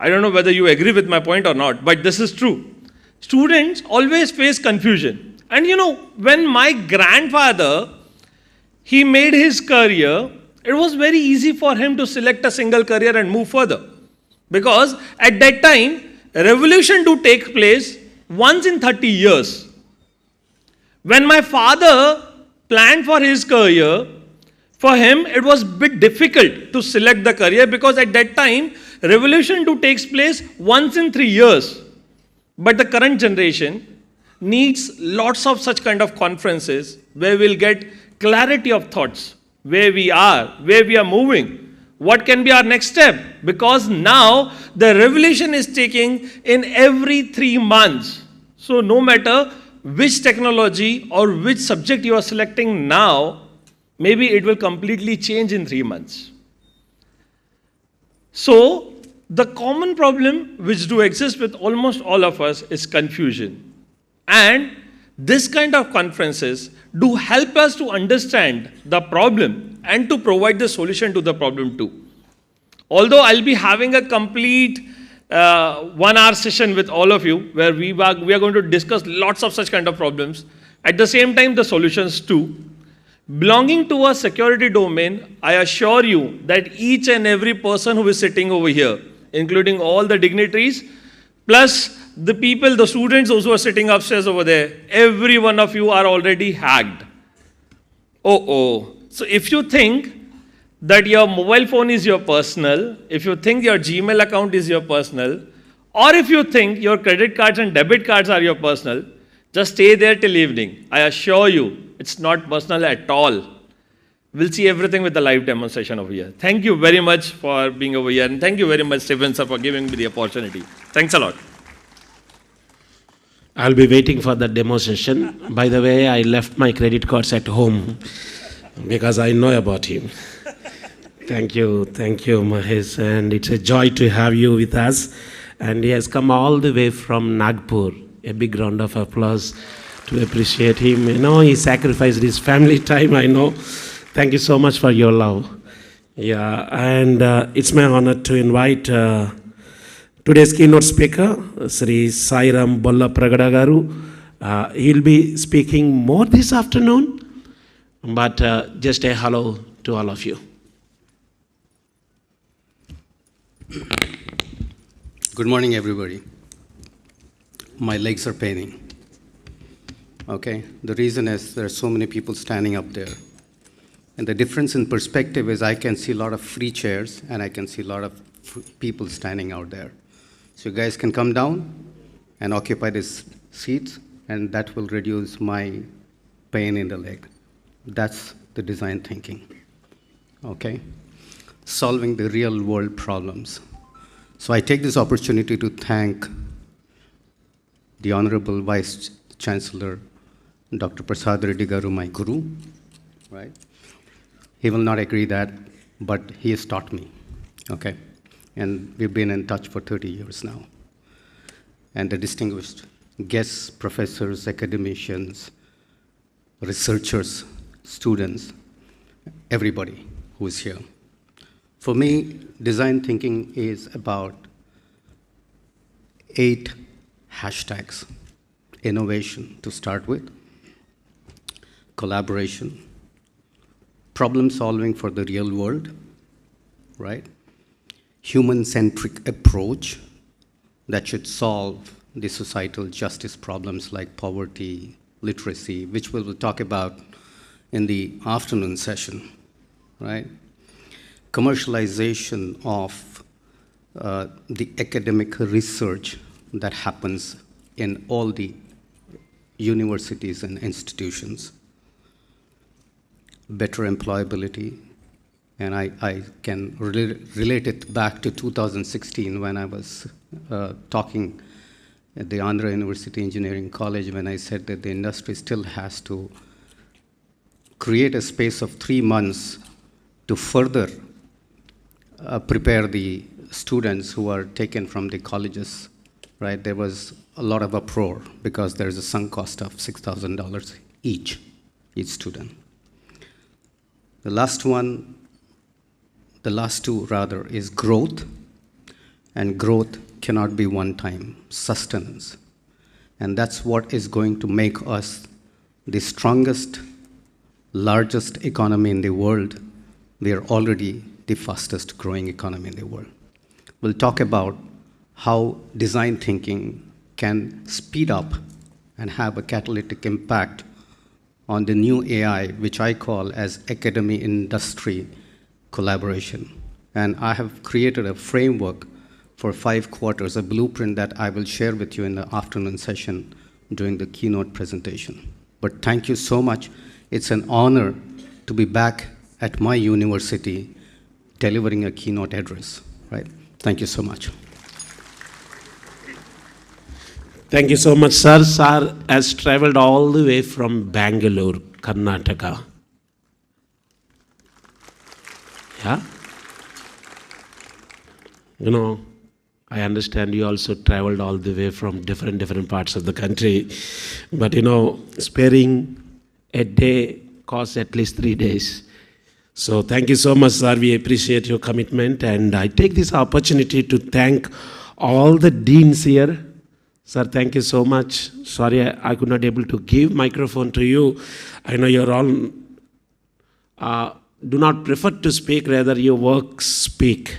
I don't know whether you agree with my point or not, but this is true. Students always face confusion. And when my grandfather, he made his career, it was very easy for him to select a single career and move further. Because at that time, a revolution do take place once in 30 years. When my father planned for his career, for him it was a bit difficult to select the career because at that time, revolution do takes place once in 3 years. But the current generation needs lots of such kind of conferences where we'll get clarity of thoughts, where we are moving, what can be our next step, because now the revolution is taking in every 3 months. So no matter which technology or which subject you are selecting now, maybe it will completely change in 3 months. So the common problem which do exist with almost all of us is confusion. And this kind of conferences do help us to understand the problem and to provide the solution to the problem too. Although I'll be having a complete 1 hour session with all of you where we are going to discuss lots of such kind of problems, at the same time the solutions too. Belonging to a security domain, I assure you that each and every person who is sitting over here, including all the dignitaries, plus the people, the students also are sitting upstairs over there, every one of you are already hacked. So if you think that your mobile phone is your personal, if you think your Gmail account is your personal, or if you think your credit cards and debit cards are your personal, just stay there till evening. I assure you, it's not personal at all. We'll see everything with the live demonstration over here. Thank you very much for being over here, and thank you very much, Stephen sir, for giving me the opportunity. Thanks a lot. I'll be waiting for the demo session. By the way, I left my credit cards at home because I know about him. Thank you, Mahesh, and it's a joy to have you with us. And he has come all the way from Nagpur. A big round of applause to appreciate him. You know, he sacrificed his family time, I know. Thank you so much for your love. Yeah, and it's my honor to invite today's keynote speaker, Sri Sairam Bolla Pragada Garu. He'll be speaking more this afternoon, but just a hello to all of you. Good morning, everybody. My legs are paining. Okay, the reason is there are so many people standing up there. And the difference in perspective is I can see a lot of free chairs and I can see a lot of people standing out there. So you guys can come down and occupy these seats, and that will reduce my pain in the leg. That's the design thinking. Okay? Solving the real world problems. So I take this opportunity to thank the Honorable Vice Chancellor, Dr. Prasad Reddy Garu, my guru, right? He will not agree that, but he has taught me, okay? And we've been in touch for 30 years now. And the distinguished guests, professors, academicians, researchers, students, everybody who is here. For me, design thinking is about 8 hashtags. Innovation, to start with. Collaboration. Problem solving for the real world, right? Human-centric approach that should solve the societal justice problems like poverty, literacy, which we will talk about in the afternoon session, right? Commercialization of the academic research that happens in all the universities and institutions. Better employability, and I can relate it back to 2016 when I was talking at the Andhra University Engineering College when I said that the industry still has to create a space of 3 months to further prepare the students who are taken from the colleges, right? There was a lot of uproar because there's a sunk cost of $6,000 each student. The last two rather, is growth, and growth cannot be one time, sustenance. And that's what is going to make us the strongest, largest economy in the world. We are already the fastest growing economy in the world. We'll talk about how design thinking can speed up and have a catalytic impact on the new AI, which I call as academy-industry collaboration. And I have created a framework for 5 quarters, a blueprint that I will share with you in the afternoon session during the keynote presentation. But thank you so much. It's an honor to be back at my university delivering a keynote address, right? Thank you so much. Thank you so much, sir. Sir has traveled all the way from Bangalore, Karnataka. Yeah? You know, I understand you also traveled all the way from different parts of the country. But you know, sparing a day costs at least 3 days. So thank you so much, sir. We appreciate your commitment, and I take this opportunity to thank all the deans here. Sir, thank you so much. Sorry, I could not able to give microphone to you. I know you're all do not prefer to speak, rather your work speak.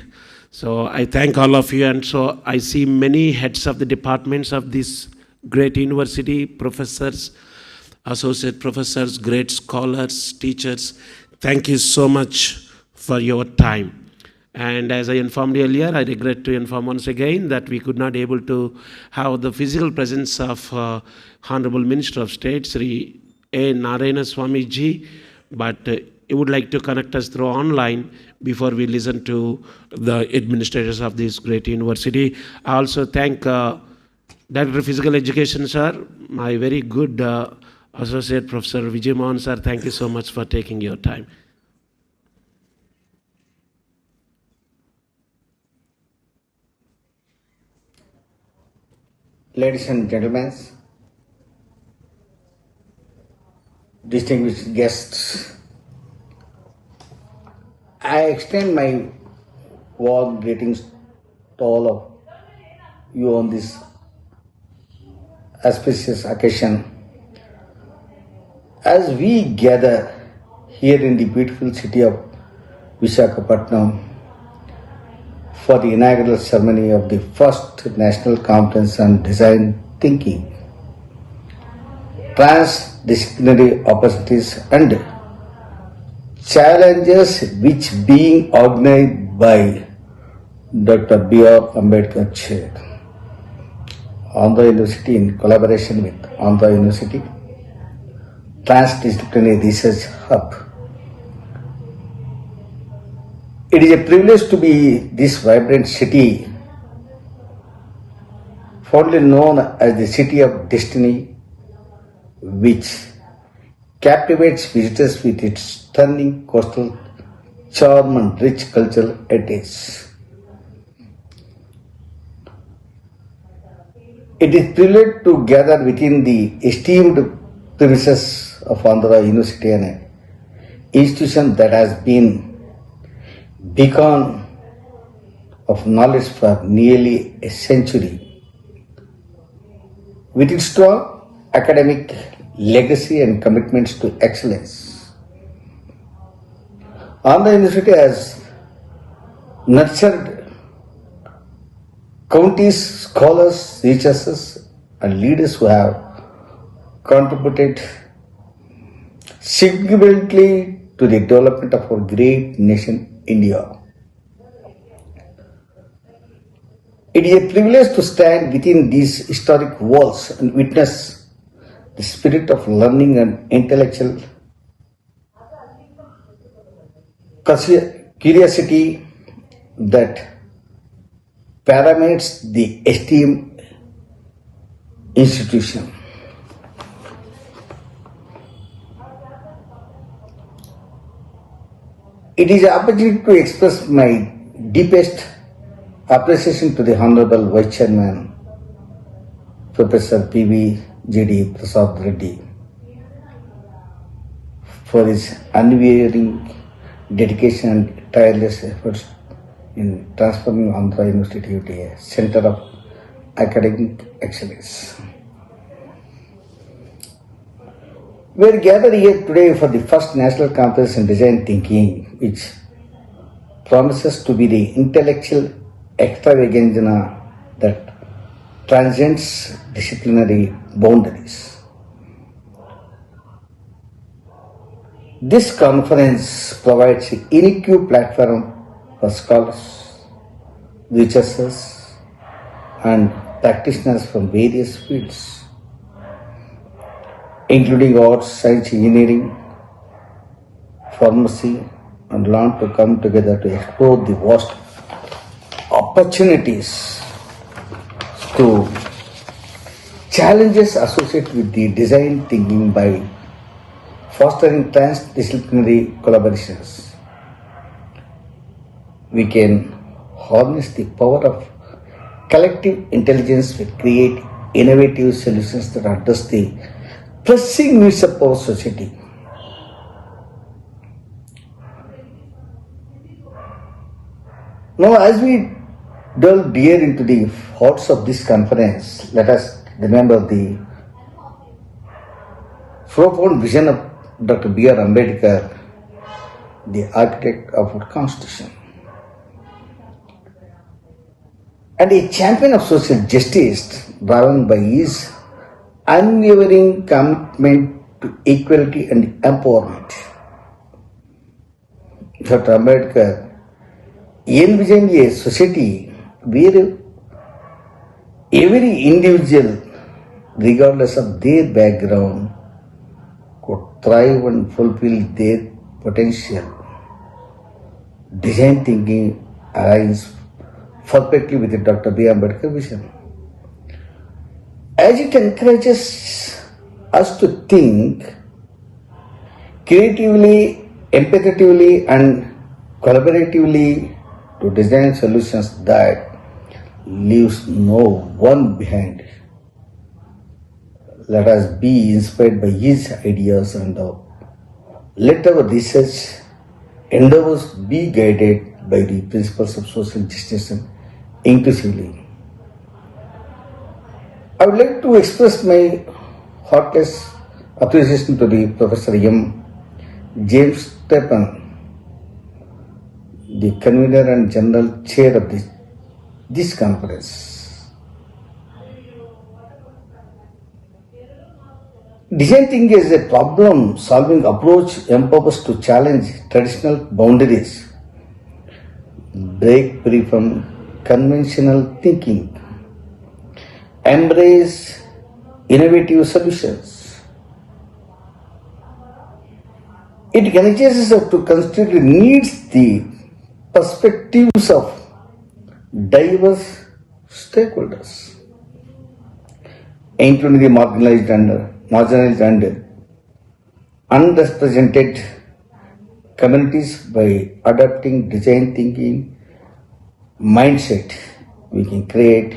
So I thank all of you, and so I see many heads of the departments of this great university, professors, associate professors, great scholars, teachers. Thank you so much for your time. And as I informed earlier, I regret to inform once again that we could not able to have the physical presence of Honorable Minister of State, Sri A. Narayana Swami ji, but he would like to connect us through online before we listen to the administrators of this great university. I also thank Director of Physical Education, sir, my very good Associate Professor Vijay Mohan, sir. Thank you so much for taking your time. Ladies and gentlemen, distinguished guests, I extend my warm greetings to all of you on this auspicious occasion. As we gather here in the beautiful city of Visakhapatnam for the inaugural ceremony of the first National Conference on Design Thinking, Trans-Disciplinary Opportunities and Challenges, which being organized by Dr. B.R. Ambedkar Chair, Andhra University in collaboration with Andhra University, Trans-Disciplinary Research Hub. It is a privilege to be this vibrant city, fondly known as the City of Destiny, which captivates visitors with its stunning coastal charm and rich cultural heritage. It is privileged to gather within the esteemed premises of Andhra University, an institution that has been beacon of knowledge for nearly a century. With its strong academic legacy and commitments to excellence, Andhra University has nurtured countless scholars, researchers, and leaders who have contributed significantly to the development of our great nation, India. It is a privilege to stand within these historic walls and witness the spirit of learning and intellectual curiosity that permeates the esteemed institution. It is an opportunity to express my deepest appreciation to the Honorable Vice Chairman, Professor P.V.G.D. Prasad Reddy, for his unwavering dedication and tireless efforts in transforming Andhra University into a center of academic excellence. We are gathered here today for the first National Conference on Design Thinking, which promises to be the intellectual extravaganza that transcends disciplinary boundaries. This conference provides a unique platform for scholars, researchers, and practitioners from various fields, including arts, science, engineering, pharmacy, and learn to come together to explore the vast opportunities to challenges associated with the design thinking by fostering transdisciplinary collaborations. We can harness the power of collective intelligence to create innovative solutions that address the pressing needs of our society. Now, as we delve deep into the hearts of this conference, let us remember the profound vision of Dr. B.R. Ambedkar, the architect of our Constitution, and a champion of social justice driven by his unwavering commitment to equality and empowerment. Dr. Ambedkar envisioned a society where every individual, regardless of their background, could thrive and fulfill their potential. Design thinking aligns perfectly with Dr. B. Ambedkar vision, as it encourages us to think creatively, empathetically, and collaboratively to design solutions that leaves no one behind. Let us be inspired by his ideas and let our research endeavors be guided by the principles of social justice and inclusively. I would like to express my heartiest appreciation to the Professor M. James Stephen, the convener and general chair of this conference. Design thinking is a problem-solving approach empowers to challenge traditional boundaries, break free from conventional thinking, embrace innovative solutions. It energizes us to constantly needs the perspectives of diverse stakeholders, including the marginalized and unrepresented communities. By adopting design thinking mindset, we can create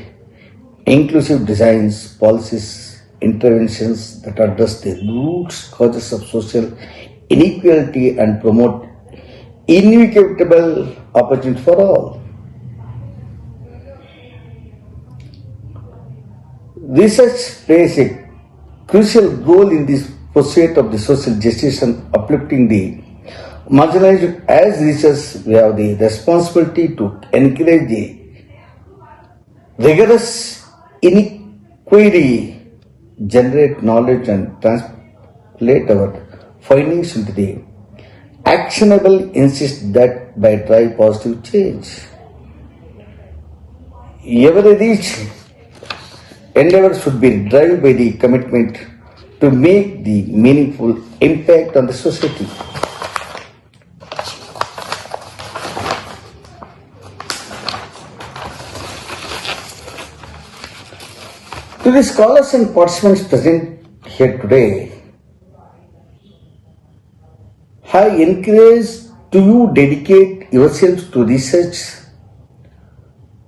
inclusive designs, policies, interventions that address the root causes of social inequality and promote inequitable opportunity for all. Research plays a crucial role in this pursuit of the social justice and uplifting the marginalized. As researchers, we have the responsibility to encourage the rigorous inquiry, generate knowledge, and translate our findings into the actionable insist that by drive positive change. Every reach endeavor should be driven by the commitment to make the meaningful impact on the society. To the scholars and participants present here today, I encourage to you dedicate yourselves to research.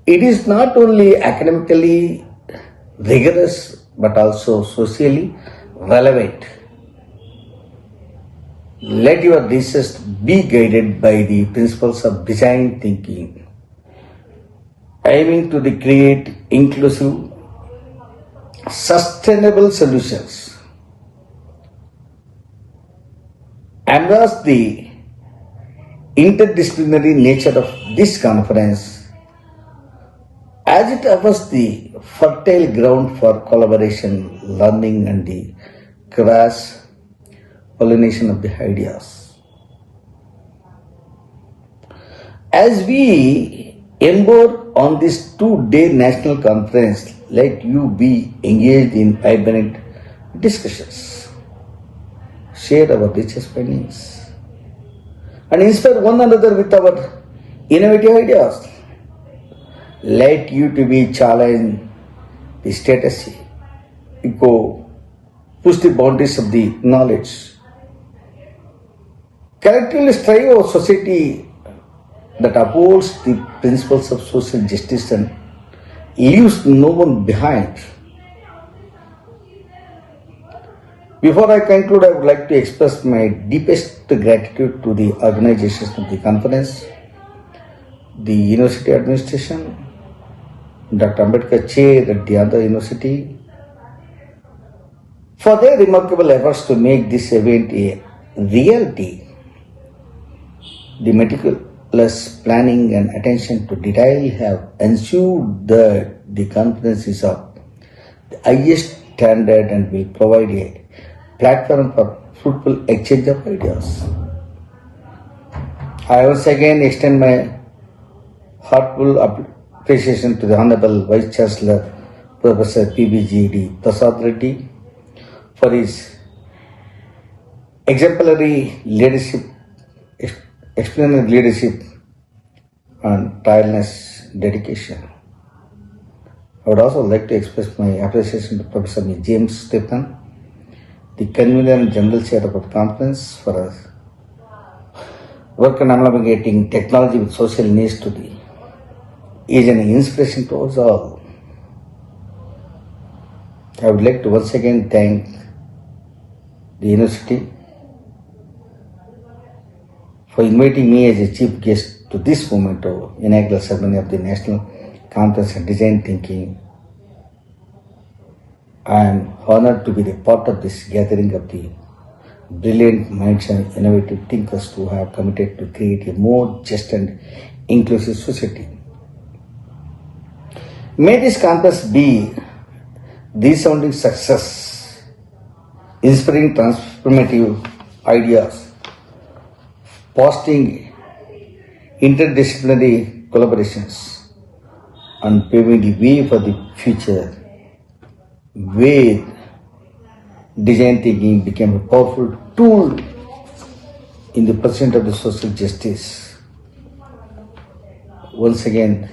It is not only academically rigorous but also socially relevant. Let your research be guided by the principles of design thinking, aiming to create inclusive, sustainable solutions. Embrace the interdisciplinary nature of this conference, as it offers the fertile ground for collaboration, learning, and the cross pollination of the ideas. As we embark on this 2-day national conference, let you be engaged in vibrant discussions, share our richest findings, and inspire one another with our innovative ideas. Let you to be challenge the status quo, push the boundaries of the knowledge. Collectively strive our society that upholds the principles of social justice and leaves no one behind. Before I conclude, I would like to express my deepest gratitude to the organizers of the conference, the university administration, Dr. Ambedkar Chair at the Andhra University, for their remarkable efforts to make this event a reality. The meticulous planning and attention to detail have ensured that the conference is of the highest standard and will provide a platform for fruitful exchange of ideas. I once again extend my heartfelt appreciation to the Honorable Vice Chancellor, Professor PBGD Prasad Reddy, for his exemplary leadership, extraordinary leadership and tireless dedication. I would also like to express my appreciation to Professor James Stephen, the convener and general chair of our conference, for us work on amalgamating technology with social needs to the is an inspiration to us all. I would like to once again thank the university for inviting me as a chief guest to this memento inaugural ceremony of the National Conference on Design Thinking. I am honored to be the part of this gathering of the brilliant minds and innovative thinkers who have committed to create a more just and inclusive society. May this conference be the resounding success, inspiring transformative ideas, fostering interdisciplinary collaborations, and paving the way for the future, where design thinking became a powerful tool in the pursuit of the social justice. Once again,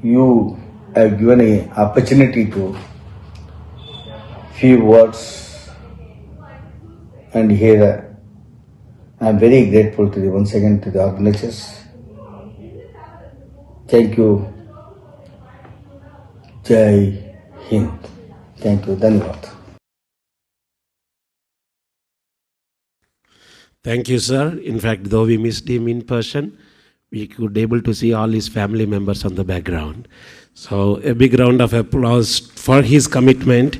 you have given an opportunity to few words, and here I am very grateful to the once again to the organizers. Thank you. Jai Hind. Thank you. Dhanyavad. Thank you, sir. In fact, though we missed him in person, we could able to see all his family members on the background. So a big round of applause for his commitment.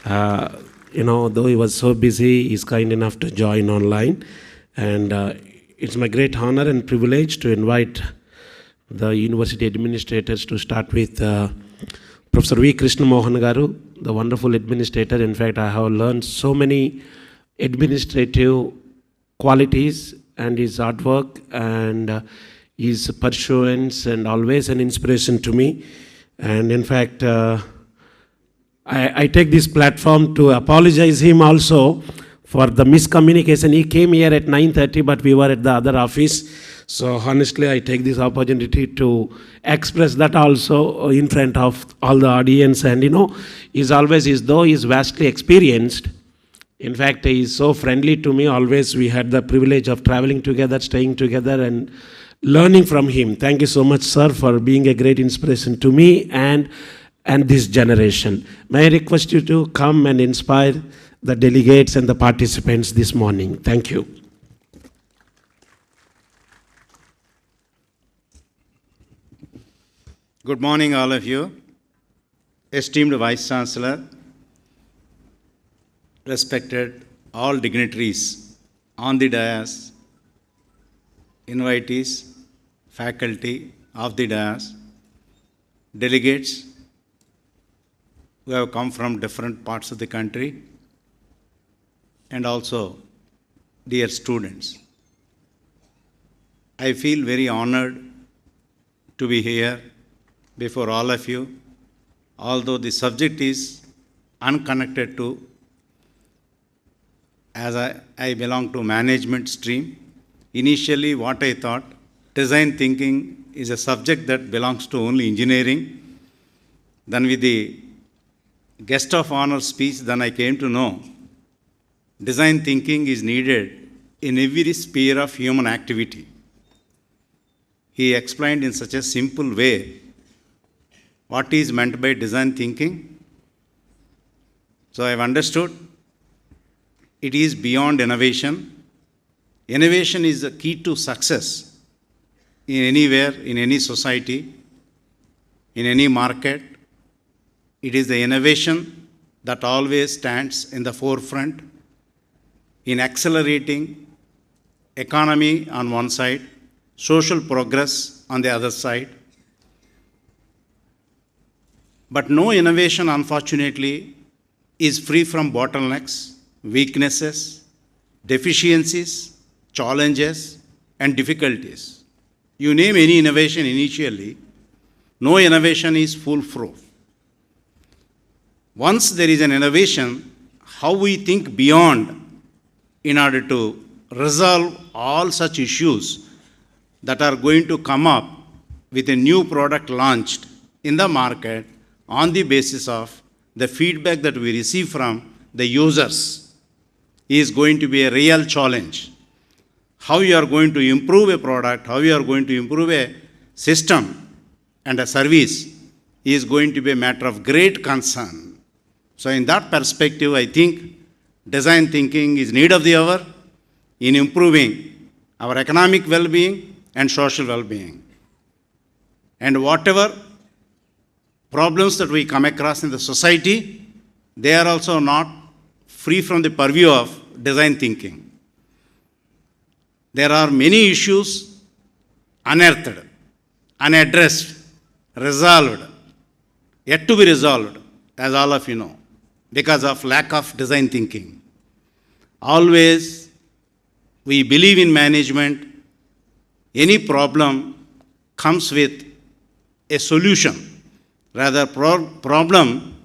Though he was so busy, he's kind enough to join online. And it's my great honor and privilege to invite the university administrators to start with Professor V. Krishna Mohan Garu, the wonderful administrator. In fact, I have learned so many administrative qualities and his artwork and his pursuance, and always an inspiration to me. And in fact, I take this platform to apologize him also for the miscommunication. He came here at 9:30, but we were at the other office. So honestly, I take this opportunity to express that also in front of all the audience. And he's always, though he's vastly experienced, in fact, he is so friendly to me. Always we had the privilege of traveling together, staying together, and learning from him. Thank you so much, sir, for being a great inspiration to me and this generation. May I request you to come and inspire the delegates and the participants this morning. Thank you. Good morning, all of you. Esteemed Vice Chancellor, respected all dignitaries on the dais, invitees, faculty of the dais, delegates who have come from different parts of the country, and also dear students. I feel very honored to be here before all of you, although the subject is unconnected to, as I belong to management stream. Initially what I thought, design thinking is a subject that belongs to only engineering. Then with the guest of honor speech, then I came to know design thinking is needed in every sphere of human activity. He explained in such a simple way what is meant by design thinking. So I have understood it is beyond innovation. Innovation is the key to success in anywhere, in any society, in any market. It is the innovation that always stands in the forefront in accelerating economy on one side, social progress on the other side. But no innovation, unfortunately, is free from bottlenecks, weaknesses, deficiencies, challenges, and difficulties. You name any innovation initially, no innovation is foolproof. Once there is an innovation, how we think beyond in order to resolve all such issues that are going to come up with a new product launched in the market on the basis of the feedback that we receive from the users is going to be a real challenge. How you are going to improve a product, how you are going to improve a system and a service is going to be a matter of great concern. So in that perspective, I think design thinking is need of the hour in improving our economic well-being and social well-being. And whatever problems that we come across in the society, they are also not free from the purview of design thinking. There are many issues unearthed, unaddressed, resolved, yet to be resolved, as all of you know, because of lack of design thinking. Always, we believe in management, any problem comes with a solution. Rather, problem,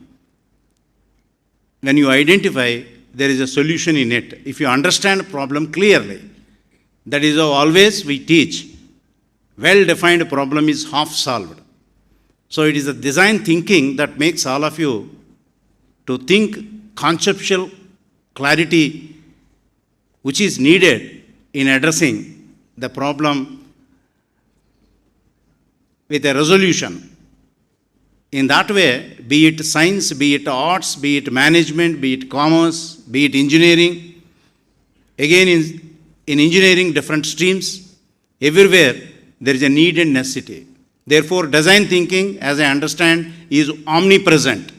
when you identify, there is a solution in it. If you understand problem clearly, that is how always we teach. Well-defined problem is half solved. So it is a design thinking that makes all of you to think conceptual clarity which is needed in addressing the problem with a resolution. In that way, be it science, be it arts, be it management, be it commerce, be it engineering, again in engineering different streams, everywhere there is a need and necessity. Therefore, design thinking, as I understand, is omnipresent.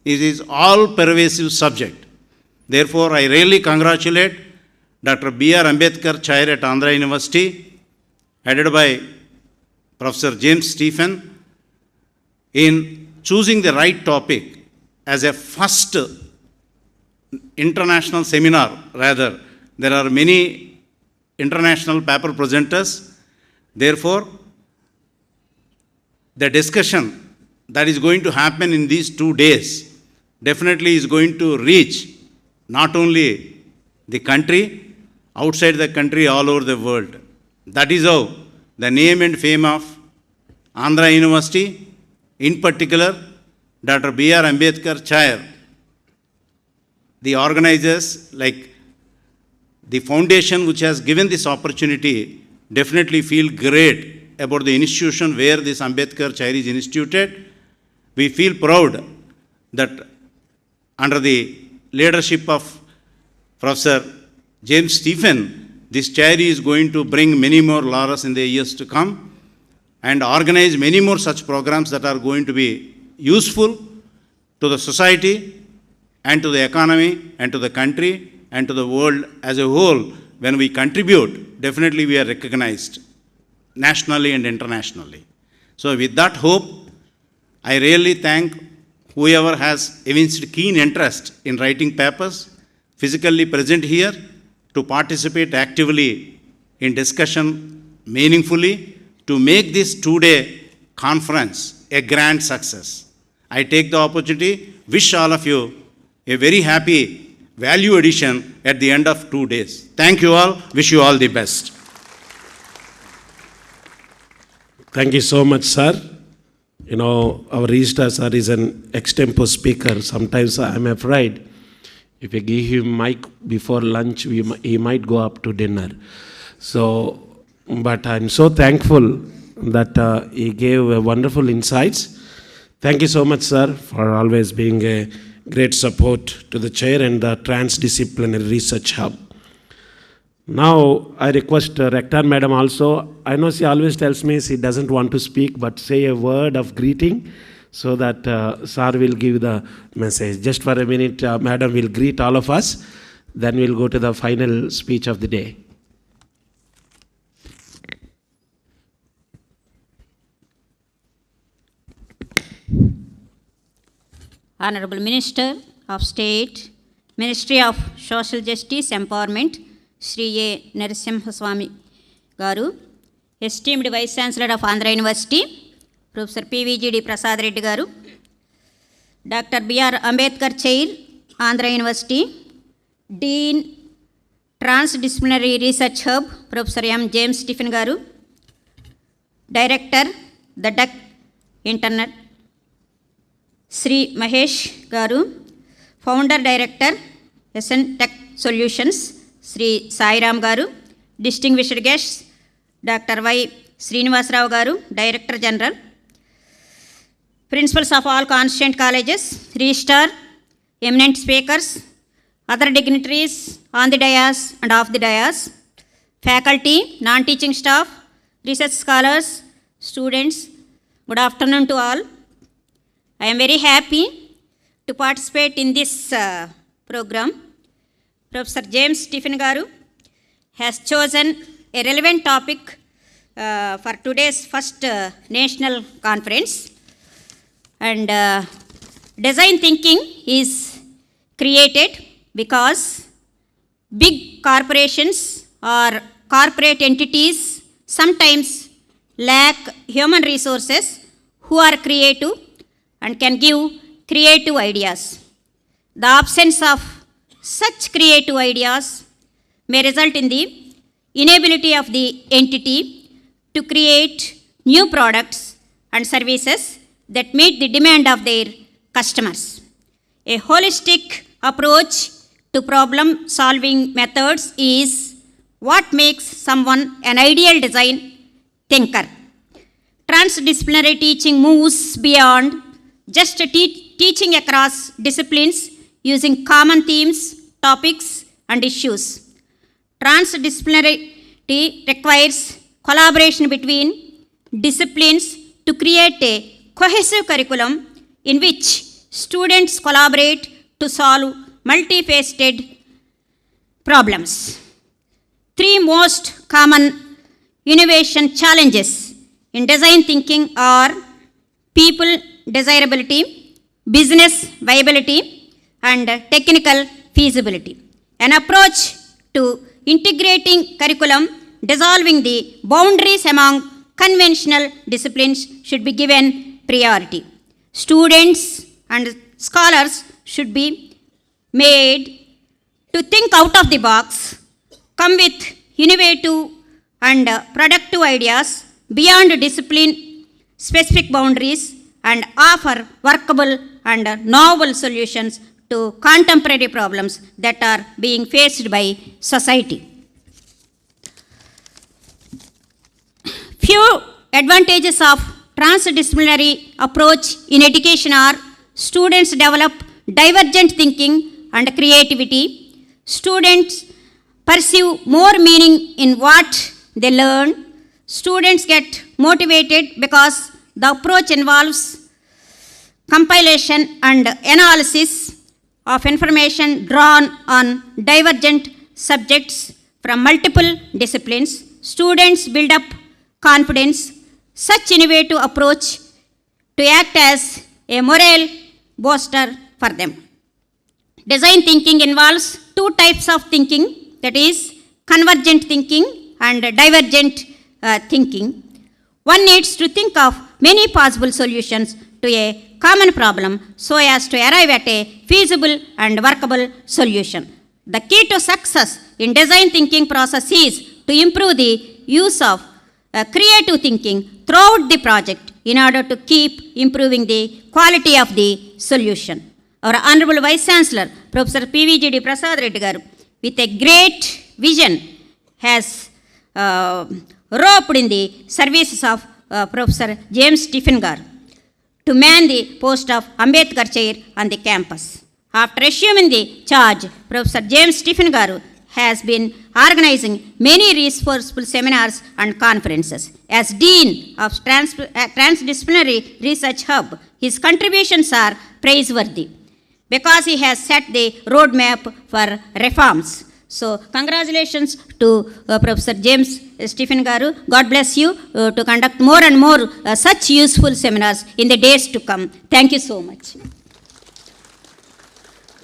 It is all-pervasive subject. Therefore, I really congratulate Dr. B.R. Ambedkar Chair at Andhra University, headed by Professor James Stephen, in choosing the right topic as a first international seminar. Rather, there are many international paper presenters. Therefore, the discussion that is going to happen in these 2 days definitely is going to reach not only the country, outside the country, all over the world. That is how the name and fame of Andhra University, in particular, Dr. B.R. Ambedkar Chair, the organizers like the foundation which has given this opportunity definitely feel great about the institution where this Ambedkar Chair is instituted. We feel proud that under the leadership of Professor James Stephen, this chair is going to bring many more laurels in the years to come and organize many more such programs that are going to be useful to the society and to the economy and to the country and to the world as a whole. When we contribute, definitely we are recognized nationally and internationally. So with that hope, I really thank whoever has evinced keen interest in writing papers, physically present here, to participate actively in discussion meaningfully, to make this 2-day conference a grand success. I take the opportunity, wish all of you a very happy value addition at the end of 2 days. Thank you all, wish you all the best. Thank you so much, sir. You know, our registrar sir is an extempo speaker. Sometimes I'm afraid if you give him mic before lunch, he might go up to dinner. So, but I'm so thankful that he gave wonderful insights. Thank you so much, sir, for always being a great support to the chair and the Trans-Disciplinary Research Hub. Now, I request Rector Madam also. I know she always tells me she doesn't want to speak, but say a word of greeting so that Sir will give the message. Just for a minute, Madam will greet all of us. Then we'll go to the final speech of the day. Honorable Minister of State, Ministry of Social Justice Empowerment, Shri A. Narasimhaswamy Garu, esteemed Vice Chancellor of Andhra University, Professor PVGD Prasad Reddy Garu, Dr. B.R. Ambedkar Chair, Andhra University, Dean, Trans-Disciplinary Research Hub, Professor M. James Stephen Garu, Director, the Duck Internet, Sri Mahesh Garu, Founder Director, SN Tech Solutions, Sri Sairam Garu, distinguished guests, Dr. Y. Srinivas Rao Garu, Director General, principals of all constituent colleges, registrar, eminent speakers, other dignitaries on the dais and off the dais, faculty, non-teaching staff, research scholars, students, good afternoon to all. I am very happy to participate in this program. Professor James Stephen Garu has chosen a relevant topic for today's first national conference. And design thinking is created because big corporations or corporate entities sometimes lack human resources who are creative and can give creative ideas. The absence of such creative ideas may result in the inability of the entity to create new products and services that meet the demand of their customers. A holistic approach to problem solving methods is what makes someone an ideal design thinker. Transdisciplinary teaching moves beyond just teaching across disciplines using common themes, topics, and issues. Transdisciplinarity requires collaboration between disciplines to create a cohesive curriculum in which students collaborate to solve multifaceted problems. Three most common innovation challenges in design thinking are people desirability, business viability, and technical feasibility. An approach to integrating curriculum, dissolving the boundaries among conventional disciplines should be given priority. Students and scholars should be made to think out of the box, come with innovative and productive ideas beyond discipline specific boundaries, and offer workable and novel solutions to contemporary problems that are being faced by society. Few advantages of transdisciplinary approach in education are: students develop divergent thinking and creativity, students perceive more meaning in what they learn, students get motivated because the approach involves compilation and analysis of information drawn on divergent subjects from multiple disciplines. Students build up confidence. Such innovative approach to act as a morale booster for them. Design thinking involves two types of thinking, that is convergent thinking and divergent thinking. One needs to think of many possible solutions to a common problem so as to arrive at a feasible and workable solution. The key to success in design thinking process is to improve the use of creative thinking throughout the project in order to keep improving the quality of the solution. Our Honorable Vice Chancellor, Professor PVGD Prasad Reddy Garu, with a great vision, has roped in the services of Professor James Stephen Garu to man the post of Ambedkar Chair on the campus. After assuming the charge, Professor James Stephen Garu has been organizing many resourceful seminars and conferences. As Dean of Trans-Disciplinary Research Hub, his contributions are praiseworthy because he has set the roadmap for reforms. So, congratulations to Professor James Stephen Garu. God bless you to conduct more and more such useful seminars in the days to come. Thank you so much.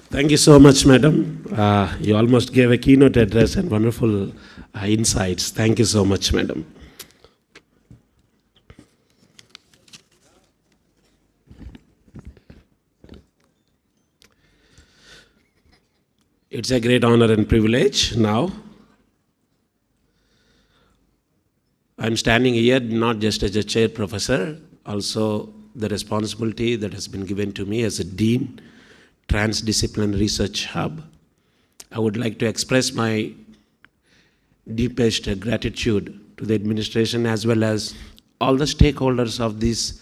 Thank you so much, madam. You almost gave a keynote address and wonderful insights. Thank you so much, madam. It's a great honor and privilege now. I'm standing here not just as a chair professor, also the responsibility that has been given to me as a dean, Trans-Disciplinary Research Hub. I would like to express my deepest gratitude to the administration as well as all the stakeholders of this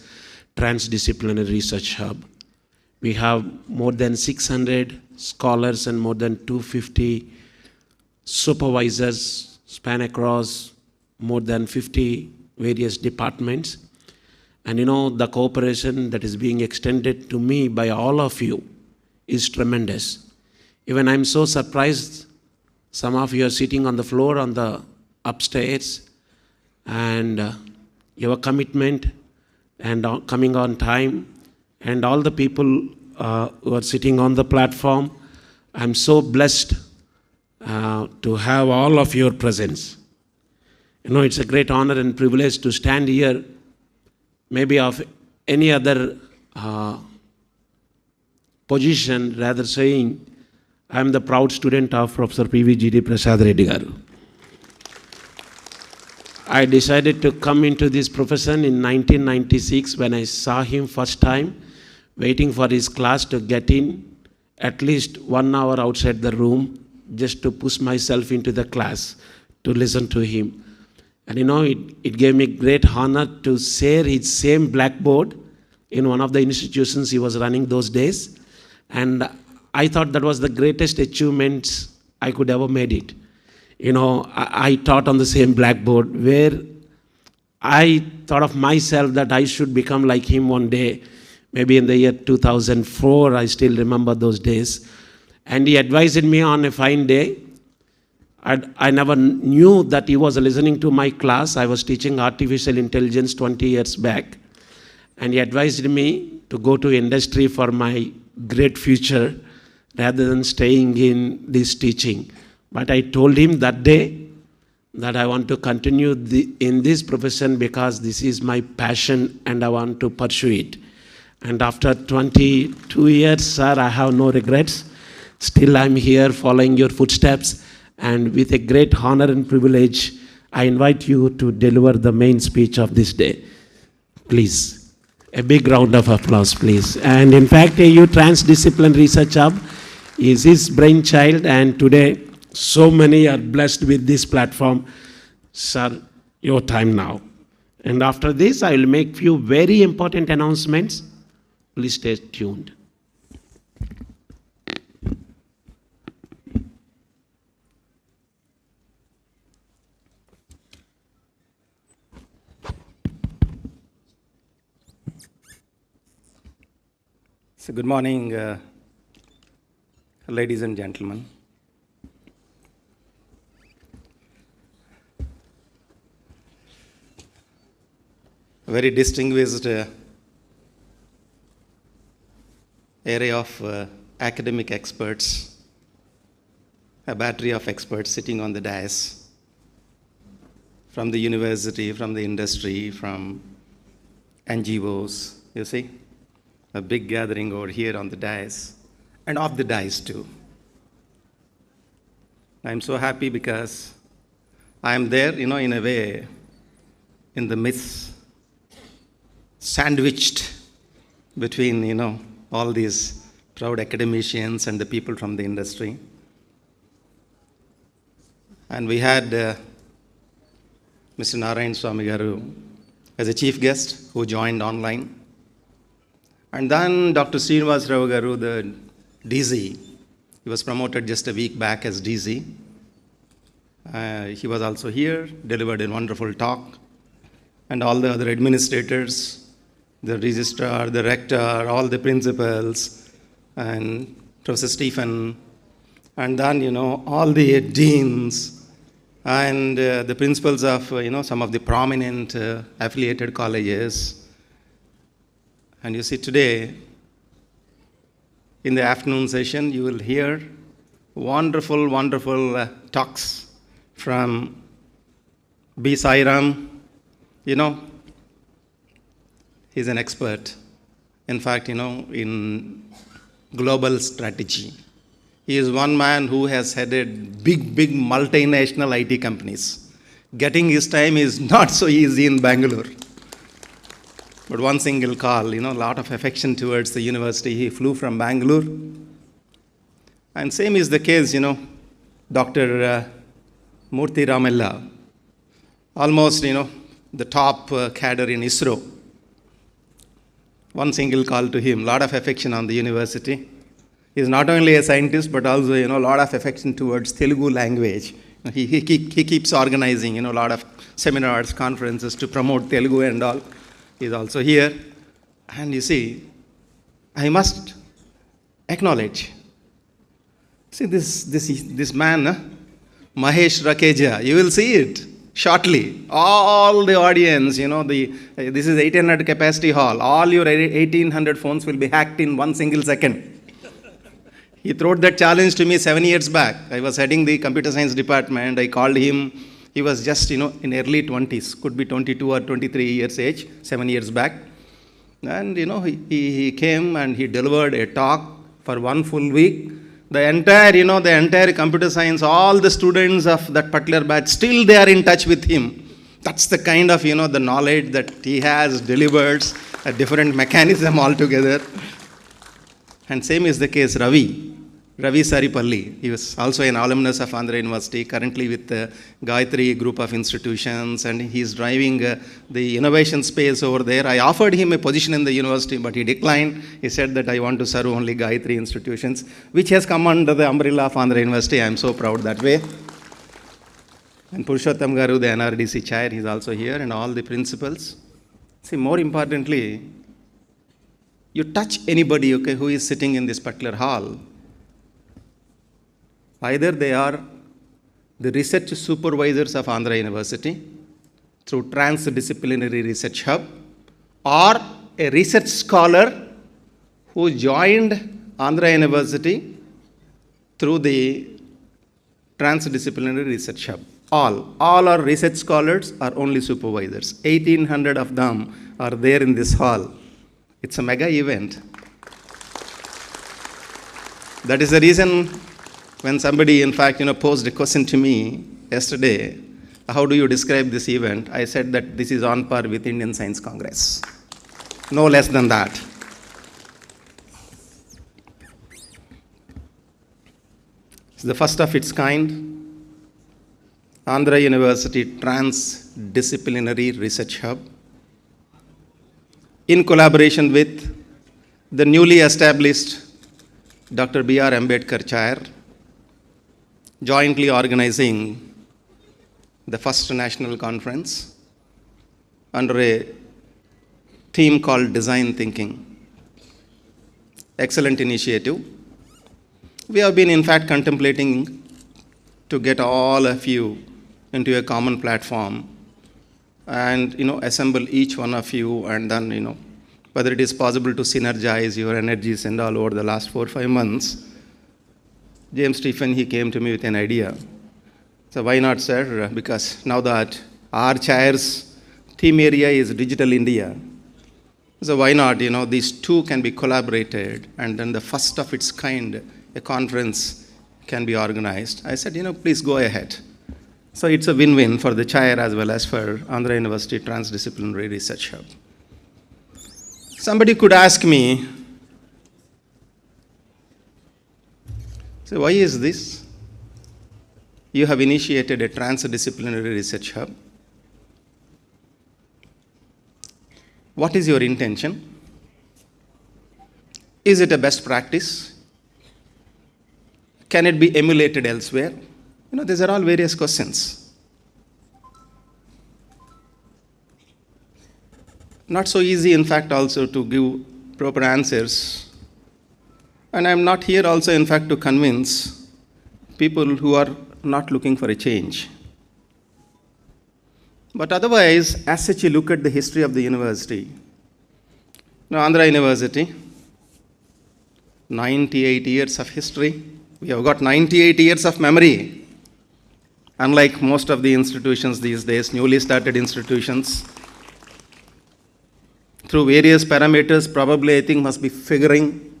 Trans-Disciplinary Research Hub. We have more than 600 scholars and more than 250 supervisors span across more than 50 various departments. And the cooperation that is being extended to me by all of you is tremendous. Even I'm so surprised, some of you are sitting on the floor on the upstairs, and your commitment and coming on time, and all the people who are sitting on the platform. I'm so blessed to have all of your presence. It's a great honor and privilege to stand here, maybe of any other position, rather saying, I'm the proud student of Professor PVGD Prasad Reddy Garu. I decided to come into this profession in 1996 when I saw him first time, waiting for his class to get in, at least 1 hour outside the room, just to push myself into the class to listen to him. And it gave me great honor to share his same blackboard in one of the institutions he was running those days. And I thought that was the greatest achievement I could ever made it. I taught on the same blackboard where I thought of myself that I should become like him one day. Maybe in the year 2004, I still remember those days. And he advised me on a fine day. I never knew that he was listening to my class. I was teaching artificial intelligence 20 years back. And he advised me to go to industry for my great future rather than staying in this teaching. But I told him that day that I want to continue in this profession because this is my passion and I want to pursue it. And after 22 years, sir, I have no regrets. Still I'm here following your footsteps. And with a great honor and privilege, I invite you to deliver the main speech of this day. Please, a big round of applause, please. And in fact, AU Trans-Disciplinary Research Hub is his brainchild, and today so many are blessed with this platform. Sir, your time now. And after this, I will make few very important announcements. Please stay tuned. So good morning, ladies and gentlemen. A very distinguished area of academic experts, a battery of experts sitting on the dais from the university, from the industry, from NGOs, you see? A big gathering over here on the dais, and off the dais too. I'm so happy because I'm there, in a way, in the midst, sandwiched between, all these proud academicians and the people from the industry. And we had Mr. Narayan Swami Garu as a chief guest who joined online. And then Dr. Srinivas Rao Garu, the DZ, he was promoted just a week back as DZ. He was also here, delivered a wonderful talk. And all the other administrators, the registrar, the rector, all the principals, and Professor Stephen, and then, all the deans, and the principals of, some of the prominent affiliated colleges. And you see today, in the afternoon session, you will hear wonderful, wonderful talks from B. Sairam. He's an expert, in fact, in global strategy. He is one man who has headed big, big multinational IT companies. Getting his time is not so easy in Bangalore. But one single call, a lot of affection towards the university. He flew from Bangalore. And same is the case, Dr. Murthy Ramella, almost, the top cadre in ISRO. One single call to him, lot of affection on the university. He's not only a scientist, but also, a lot of affection towards Telugu language. He keeps organizing, a lot of seminars, conferences to promote Telugu and all. He's also here. And you see, I must acknowledge. See, this man, Mahesh Rakeja, you will see it shortly. All the audience, this is 1800 capacity hall. All your 1800 phones will be hacked in 1 single second. He threw that challenge to me 7 years back. I was heading the computer science department. I called him. He was just, in early 20s, could be 22 or 23 years age, 7 years back. And, he came and he delivered a talk for 1 full week. The entire computer science, all the students of that particular batch, still they are in touch with him. That's the kind of, the knowledge that he has, delivers a different mechanism altogether. And same is the case Ravi Saripalli. He was also an alumnus of Andhra University, currently with the Gayatri group of institutions, and he's driving the innovation space over there. I offered him a position in the university, but he declined. He said that I want to serve only Gayatri institutions, which has come under the umbrella of Andhra University. I am so proud that way. And Purushottam Garu, the NRDC chair, he's also here, and all the principals. See, more importantly, you touch anybody, who is sitting in this particular hall, either they are the research supervisors of Andhra University through Trans-Disciplinary Research Hub, or a research scholar who joined Andhra University through the Trans-Disciplinary Research Hub. All are research scholars or only supervisors. 1800 of them are there in this hall. It's a mega event. That is the reason when somebody, in fact, posed a question to me yesterday, how do you describe this event? I said that this is on par with Indian Science Congress. No less than that. It's the first of its kind. Andhra University Trans-Disciplinary Research Hub, in collaboration with the newly established Dr. B.R. Ambedkar Chair, jointly organizing the first national conference under a theme called Design Thinking. Excellent initiative. We have been, in fact, contemplating to get all of you into a common platform and, assemble each one of you, and then, whether it is possible to synergize your energies and all over the last 4 or 5 months. James Stephen, he came to me with an idea. So why not, sir? Because now that our chair's theme area is Digital India, so why not, these two can be collaborated, and then the first of its kind, a conference can be organized. I said, please go ahead. So it's a win-win for the chair as well as for Andhra University Trans-Disciplinary Research Hub. Somebody could ask me, so why is this? You have initiated a Trans-Disciplinary Research Hub. What is your intention? Is it a best practice? Can it be emulated elsewhere? These are all various questions. Not so easy, in fact, also to give proper answers. And I'm not here also, in fact, to convince people who are not looking for a change. But otherwise, as such, you look at the history of the university. Now, Andhra University, 98 years of history. We have got 98 years of memory. Unlike most of the institutions these days, newly started institutions, through various parameters, probably I think must be figuring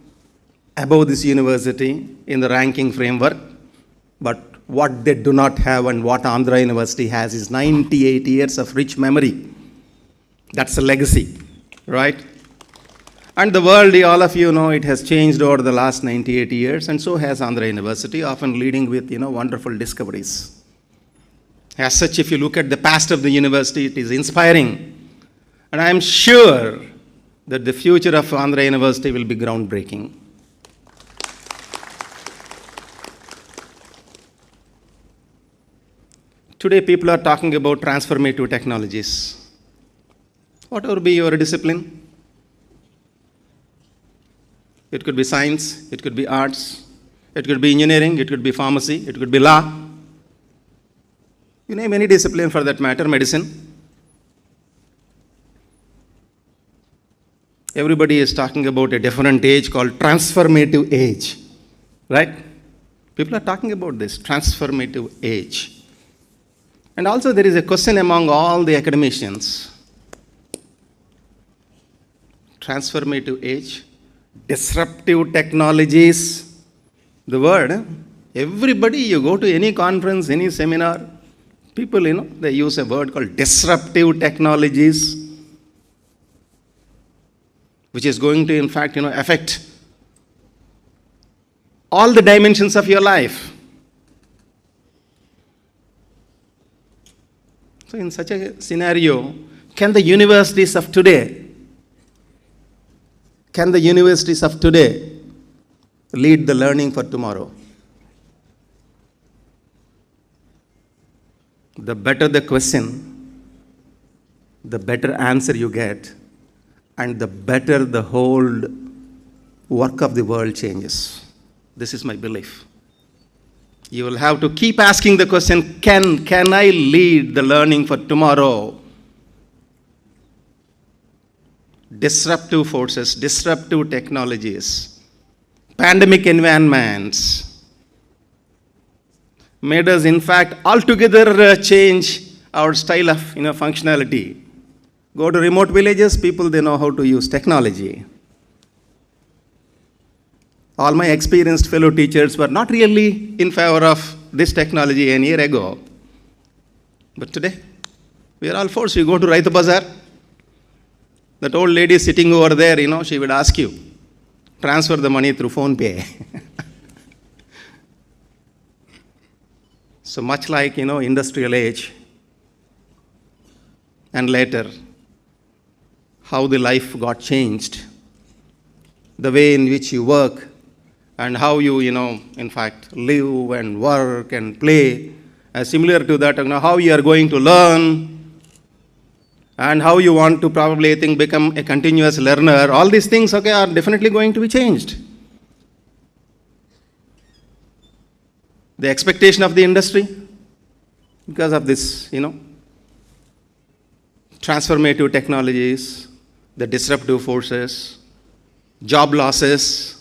above this university in the ranking framework. But what they do not have and what Andhra University has is 98 years of rich memory. That's a legacy, right? And the world, all of you know, it has changed over the last 98 years, and so has Andhra University, often leading with, wonderful discoveries. As such, if you look at the past of the university, it is inspiring. And I am sure that the future of Andhra University will be groundbreaking. Today, people are talking about transformative technologies. Whatever be your discipline, it could be science, it could be arts, it could be engineering, it could be pharmacy, it could be law. You name any discipline for that matter, medicine. Everybody is talking about a different age called transformative age, right? People are talking about this, transformative age. And also there is a question among all the academicians. Transformative age, disruptive technologies, the word, everybody, you go to any conference, any seminar, people, they use a word called disruptive technologies, which is going to, in fact, affect all the dimensions of your life. So in such a scenario, can the universities of today lead the learning for tomorrow? The better the question, the better answer you get, and the better the whole work of the world changes. This is my belief. You will have to keep asking the question, can I lead the learning for tomorrow? Disruptive forces, disruptive technologies, pandemic environments made us, in fact, altogether change our style of functionality. Go to remote villages, people, they know how to use technology. All my experienced fellow teachers were not really in favor of this technology a year ago. But today, we are all forced. You go to Raita Bazaar, that old lady sitting over there, she would ask you, transfer the money through phone pay. So much like, industrial age, and later, how the life got changed, the way in which you work, and how you, in fact, live and work and play, similar to that, how you are going to learn, and how you want to probably, I think, become a continuous learner, all these things, are definitely going to be changed. The expectation of the industry, because of this, transformative technologies, the disruptive forces, job losses.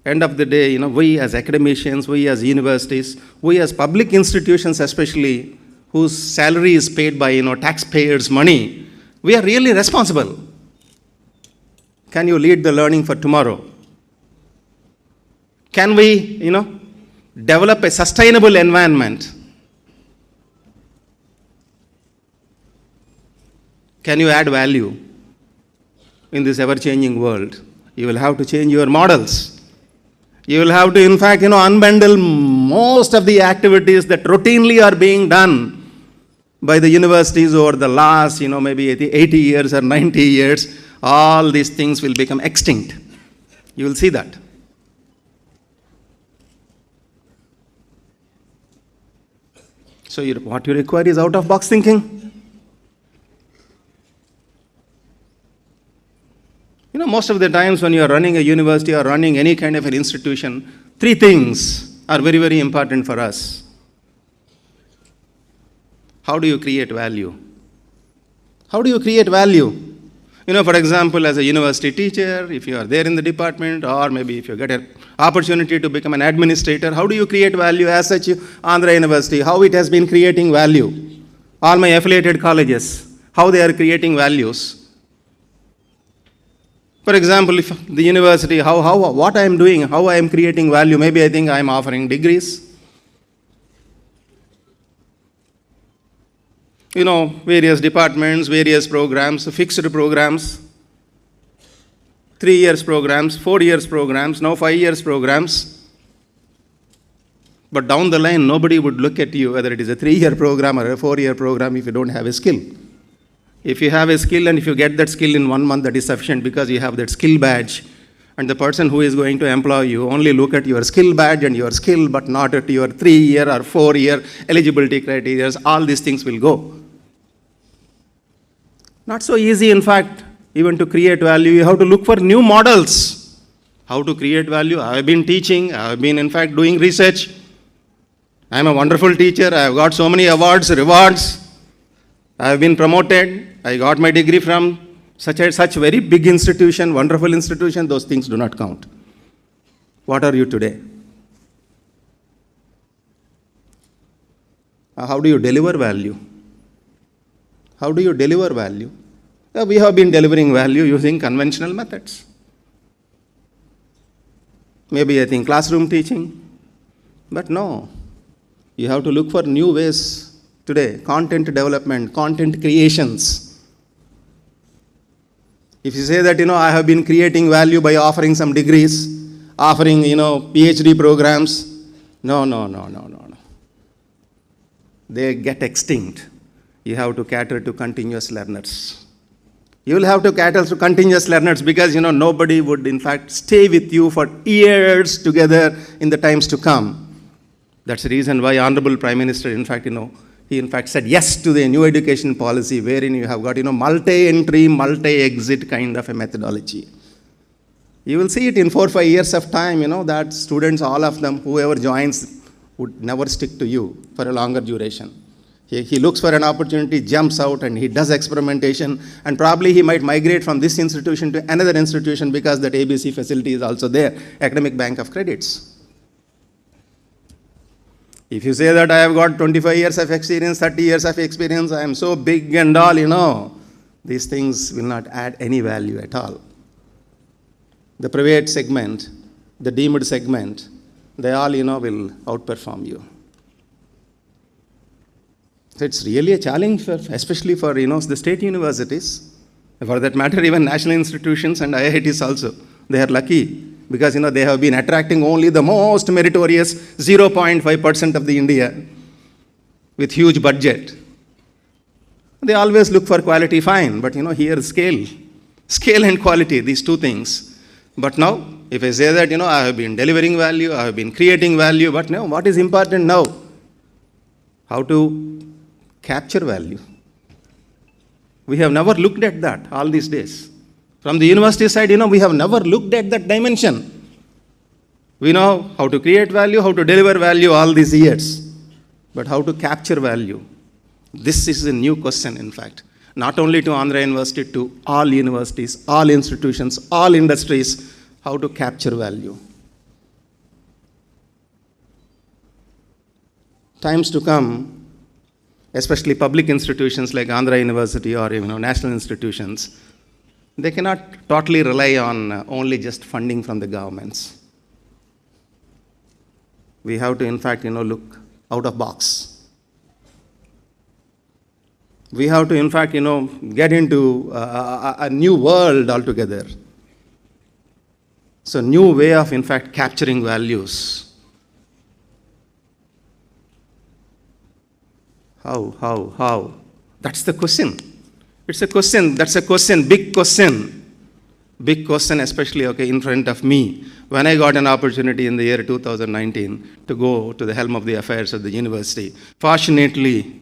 End of the day, we as academicians, we as universities, we as public institutions especially, whose salary is paid by, taxpayers' money, we are really responsible. Can you lead the learning for tomorrow? Can we, develop a sustainable environment? Can you add value in this ever-changing world? You will have to change your models. You will have to, in fact, unbundle most of the activities that routinely are being done by the universities over the last, maybe 80 years or 90 years. All these things will become extinct. You will see that. So what you require is out-of-box thinking. You know, most of the times when you are running a university or running any kind of an institution, three things are very, very important for us. How do you create value? How do you create value? You know, for example, as a university teacher, if you are there in the department, or maybe if you get an opportunity to become an administrator, how do you create value? As such, Andhra University, how it has been creating value. All my affiliated colleges, how they are creating values. For example, if the university, what I am doing, how I am creating value, maybe I think I am offering degrees. You know, various departments, various programs, fixed programs, 3 years programs, 4 years programs, now 5 years programs. But down the line, nobody would look at you, whether it is a 3-year program or a 4-year program, if you don't have a skill. If you have a skill and if you get that skill in 1 month, that is sufficient because you have that skill badge. And the person who is going to employ you only look at your skill badge and your skill, but not at your 3-year or 4-year eligibility criteria. All these things will go. Not so easy, in fact, even to create value. You have to look for new models. How to create value? I have been teaching. I have been, in fact, doing research. I am a wonderful teacher. I have got so many awards, rewards. I have been promoted. I got my degree from such very big institution, wonderful institution. Those things do not count. What are you today? How do you deliver value? How do you deliver value? We have been delivering value using conventional methods. Maybe I think classroom teaching, but no. You have to look for new ways today. Content development, content creations. If you say that, I have been creating value by offering some degrees, offering, PhD programs, no. They get extinct. You have to cater to continuous learners. You will have to cater to continuous learners because, nobody would, in fact, stay with you for years together in the times to come. That's the reason why Honorable Prime Minister, in fact, he in fact said yes to the new education policy wherein you have got, multi-entry, multi-exit kind of a methodology. You will see it in 4 or 5 years of time, that students, all of them, whoever joins, would never stick to you for a longer duration. He looks for an opportunity, jumps out, and he does experimentation, and probably he might migrate from this institution to another institution because that ABC facility is also there, Academic Bank of Credits. If you say that I have got 25 years of experience, 30 years of experience, I am so big and all, these things will not add any value at all. The private segment, the deemed segment, they all, will outperform you. So it's really a challenge, especially for, the state universities. For that matter, even national institutions and IITs also. They are lucky because, they have been attracting only the most meritorious 0.5% of the India with huge budget. They always look for quality, fine, but, here scale and quality, these two things. But now, if I say that, I have been delivering value, I have been creating value, but now, what is important now? How to capture value. We have never looked at that all these days. From the university side, we have never looked at that dimension. We know how to create value, how to deliver value all these years. But how to capture value? This is a new question, in fact. Not only to Andhra University, to all universities, all institutions, all industries, how to capture value. Times to come, especially public institutions like Andhra University or national institutions, they cannot totally rely on only just funding from the governments. We have to, in fact, look out of box. We have to, in fact, get into a new world altogether. So, new way of, in fact, capturing values. How? That's the question. It's a question, that's a question, big question. Big question, especially, in front of me. when I got an opportunity in the year 2019 to go to the helm of the affairs of the university. Fortunately,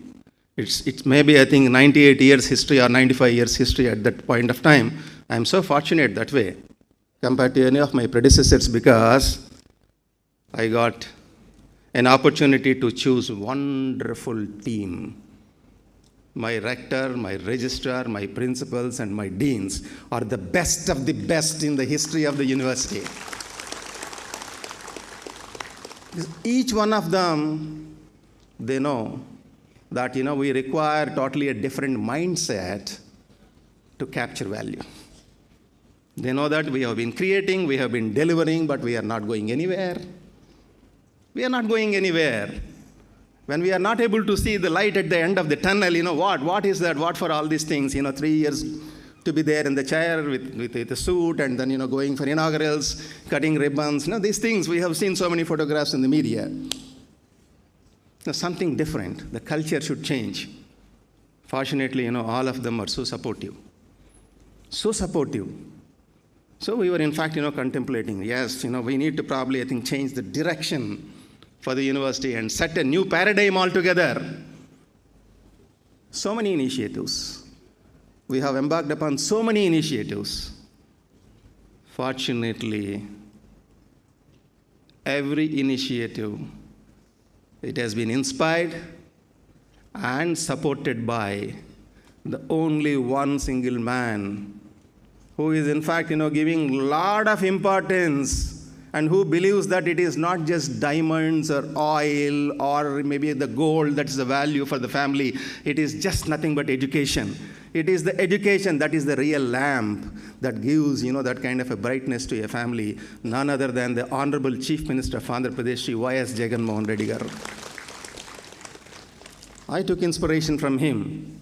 it's maybe, I think, 98 years history or 95 years history at that point of time. I'm so fortunate that way compared to any of my predecessors, because I got an opportunity to choose wonderful team. My rector, my registrar, my principals, and my deans are the best of the best in the history of the university. Each one of them, they know that, we require totally a different mindset to capture value. They know that we have been creating, we have been delivering, but we are not going anywhere. We are not going anywhere. When we are not able to see the light at the end of the tunnel, what is that? What for all these things? 3 years to be there in the chair with a suit, and then, going for inaugurals, cutting ribbons. These things, we have seen so many photographs in the media. Something different. The culture should change. Fortunately, all of them are so supportive. So supportive. So we were, in fact, contemplating, yes, we need to probably, I think, change the direction for the university and set a new paradigm altogether. So many initiatives. We have embarked upon so many initiatives. Fortunately, every initiative, it has been inspired and supported by the only one single man who is, in fact, giving a lot of importance, and who believes that it is not just diamonds or oil or maybe the gold that's the value for the family. It is just nothing but education. It is the education that is the real lamp that gives, that kind of a brightness to a family. None other than the Honorable Chief Minister of Andhra Pradesh, Shri Y.S. Jagannath Reddy garu. I took inspiration from him.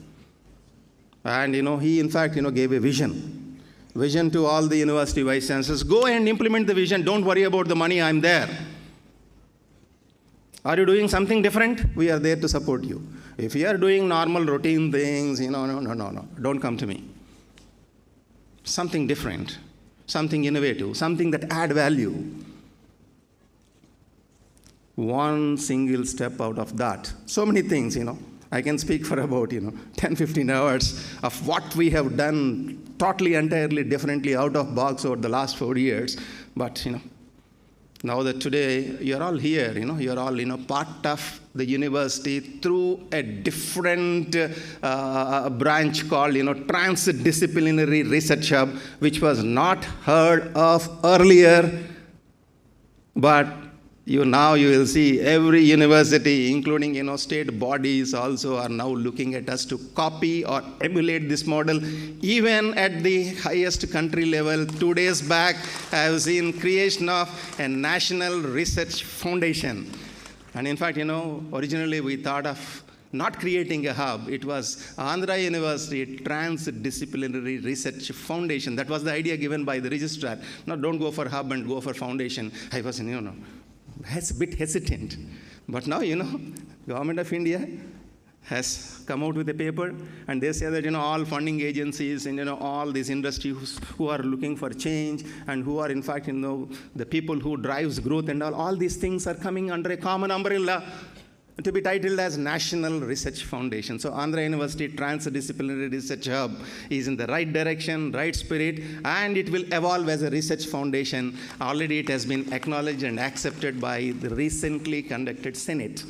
And, he, in fact, gave a vision to all the university vice chancellors. Go and implement the vision. Don't worry about the money. I'm there. Are you doing something different? We are there to support you. If you are doing normal routine things, no. Don't come to me. Something different, something innovative, something that add value. One single step out of that. So many things, I can speak for about, 10, 15 hours of what we have done totally, entirely differently, out of box over the last 4 years. But, now that today you're all here, you're all, part of the university through a different branch called, Trans-Disciplinary Research Hub, which was not heard of earlier. But now you will see every university, including, state bodies also, are now looking at us to copy or emulate this model. Even at the highest country level, 2 days back, I have seen creation of a National Research Foundation. And in fact, originally we thought of not creating a hub. It was Andhra University Trans-Disciplinary Research Foundation. That was the idea given by the registrar. No, don't go for hub and go for foundation. I was, a bit hesitant. But now, Government of India has come out with a paper, and they say that, all funding agencies and, all these industries who are looking for change and who are, in fact, the people who drives growth and all these things are coming under a common umbrella to be titled as National Research Foundation. So Andhra University Trans-Disciplinary Research Hub is in the right direction, right spirit, and it will evolve as a research foundation. Already it has been acknowledged and accepted by the recently conducted Senate.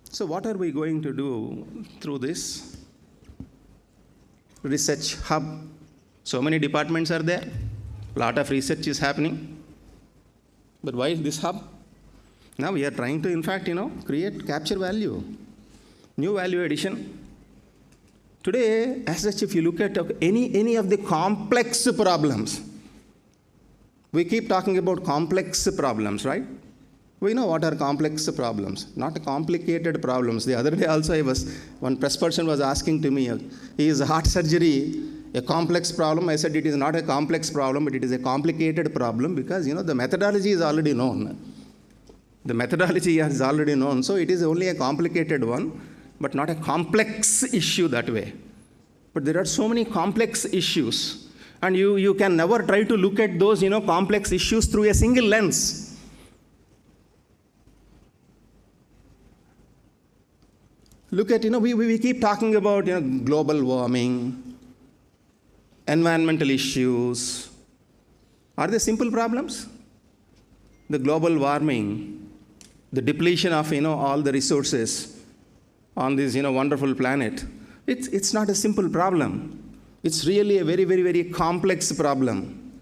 So what are we going to do through this research hub? So many departments are there. A lot of research is happening. But why this hub? Now we are trying to, in fact, capture value, new value addition. Today, as such, if you look at any of the complex problems, we keep talking about complex problems, right? We know what are complex problems, not complicated problems. The other day also, one press person was asking to me, is heart surgery a complex problem? I said it is not a complex problem, but it is a complicated problem because, the methodology is already known. The methodology is already known, so it is only a complicated one, but not a complex issue that way. But there are so many complex issues, And you can never try to look at those, complex issues through a single lens. Look at, we keep talking about, global warming, environmental issues. Are they simple problems? The global warming, the depletion of, all the resources on this, wonderful planet. It's not a simple problem. It's really a very, very, very complex problem.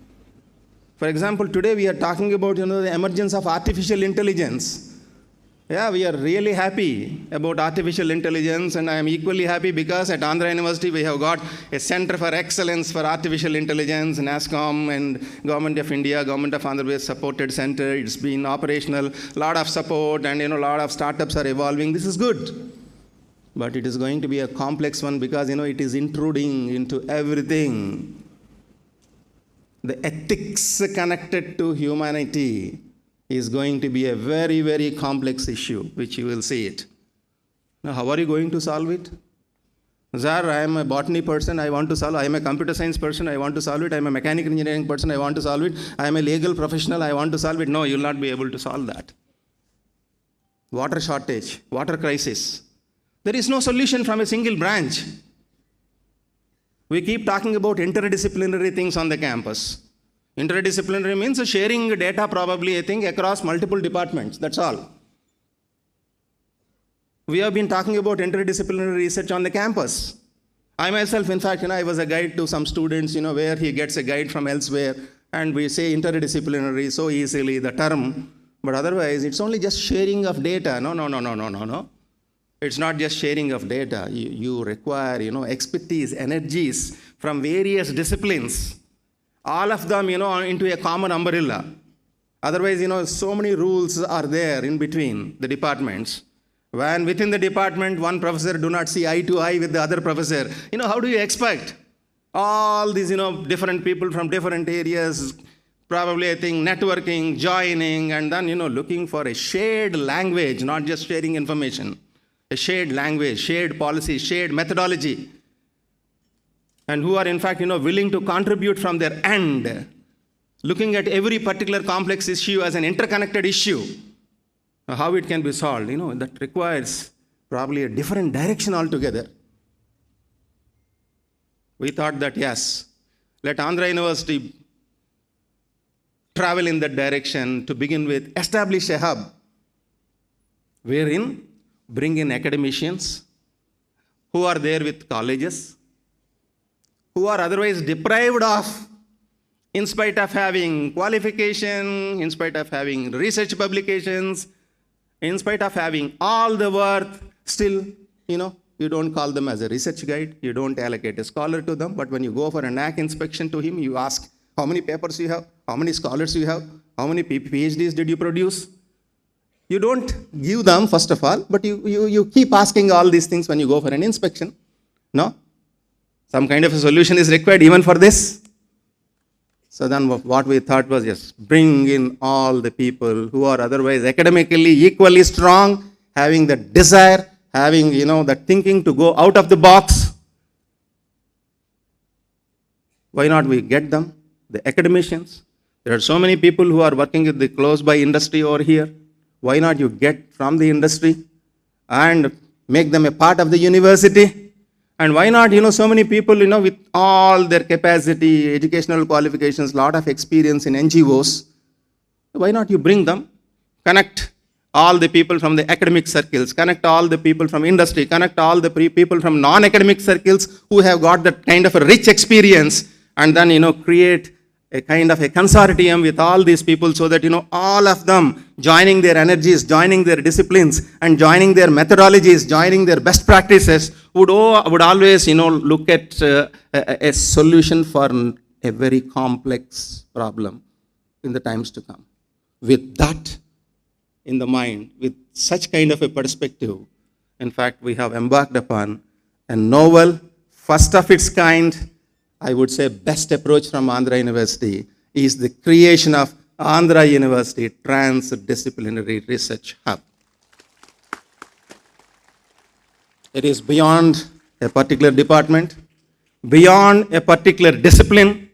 For example, today we are talking about, the emergence of artificial intelligence. Yeah, we are really happy about artificial intelligence, and I am equally happy because at Andhra University we have got a Center for Excellence for Artificial Intelligence, NASCOM, and Government of India, Government of Andhra Pradesh supported center. It's been operational, lot of support, and a lot of startups are evolving. This is good. But it is going to be a complex one because, it is intruding into everything. The ethics connected to humanity is going to be a very, very complex issue, which you will see it. Now, how are you going to solve it? Sir, I am a botany person, I want to solve it. I am a computer science person, I want to solve it. I am a mechanical engineering person, I want to solve it. I am a legal professional, I want to solve it. No, you will not be able to solve that. Water shortage, water crisis. There is no solution from a single branch. We keep talking about interdisciplinary things on the campus. Interdisciplinary means sharing data probably, I think, across multiple departments. That's all. We have been talking about interdisciplinary research on the campus. I myself, in fact, I was a guide to some students, where he gets a guide from elsewhere, and we say interdisciplinary so easily, the term, but otherwise, it's only just sharing of data. No. It's not just sharing of data. You require, expertise, energies from various disciplines. All of them, into a common umbrella. Otherwise, so many rules are there in between the departments. When within the department, one professor do not see eye to eye with the other professor, how do you expect all these, different people from different areas, probably, I think, networking, joining, and then, looking for a shared language, not just sharing information. A shared language, shared policy, shared methodology. And who are, in fact, willing to contribute from their end, looking at every particular complex issue as an interconnected issue, how it can be solved, that requires probably a different direction altogether. We thought that, yes, let Andhra University travel in that direction to begin with, establish a hub wherein bring in academicians who are there with colleges, who are otherwise deprived of, in spite of having qualification, in spite of having research publications, in spite of having all the worth, still, you don't call them as a research guide, you don't allocate a scholar to them, but when you go for a NAC inspection to him, you ask how many papers you have, how many scholars you have, how many PhDs did you produce? You don't give them, first of all, but you keep asking all these things when you go for an inspection. No? Some kind of a solution is required even for this. So then what we thought was, yes, bring in all the people who are otherwise academically equally strong, having the desire, having, the thinking to go out of the box. Why not we get them, the academicians? There are so many people who are working with the close by industry over here. Why not you get from the industry and make them a part of the university? And why not, so many people, with all their capacity, educational qualifications, lot of experience in NGOs, why not you bring them, connect all the people from the academic circles, connect all the people from industry, connect all the people from non-academic circles who have got that kind of a rich experience, and then, create a kind of a consortium with all these people so that, all of them joining their energies, joining their disciplines, and joining their methodologies, joining their best practices, would always, look at a solution for a very complex problem in the times to come. With that in the mind, with such kind of a perspective, in fact, we have embarked upon a novel, first of its kind, I would say best approach from Andhra University is the creation of Andhra University Trans-Disciplinary Research Hub. It is beyond a particular department, beyond a particular discipline.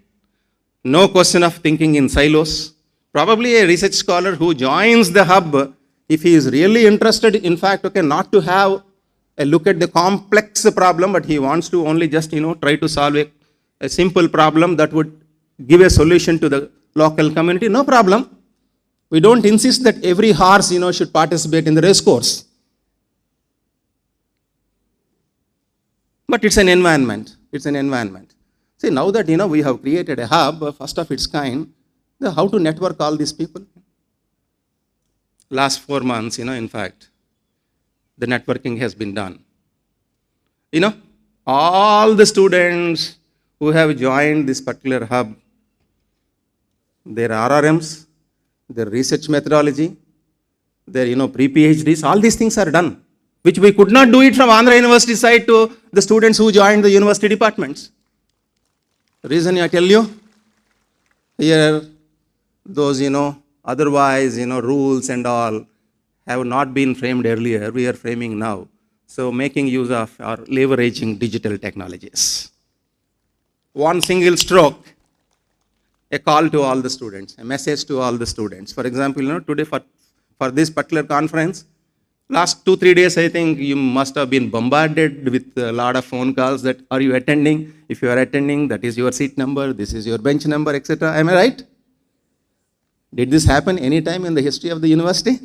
No question of thinking in silos. Probably a research scholar who joins the hub, if he is really interested, in fact, okay, not to have a look at the complex problem, but he wants to only just, try to solve a simple problem that would give a solution to the local community, no problem. We don't insist that every horse, should participate in the race course. But it's an environment. It's an environment. See, now that, we have created a hub, first of its kind, how to network all these people? Last 4 months, in fact, the networking has been done. All the students who have joined this particular hub, their RRMs, their research methodology, their, pre-PhDs, all these things are done, which we could not do it from Andhra University side to the students who joined the university departments. The reason I tell you, here, those, otherwise, rules and all have not been framed earlier, we are framing now. So making use of or leveraging digital technologies. One single stroke, a call to all the students, a message to all the students. For example, today for this particular conference, last 2-3 days, I think you must have been bombarded with a lot of phone calls that, are you attending? If you are attending, that is your seat number, this is your bench number, etc. Am I right? Did this happen any time in the history of the university?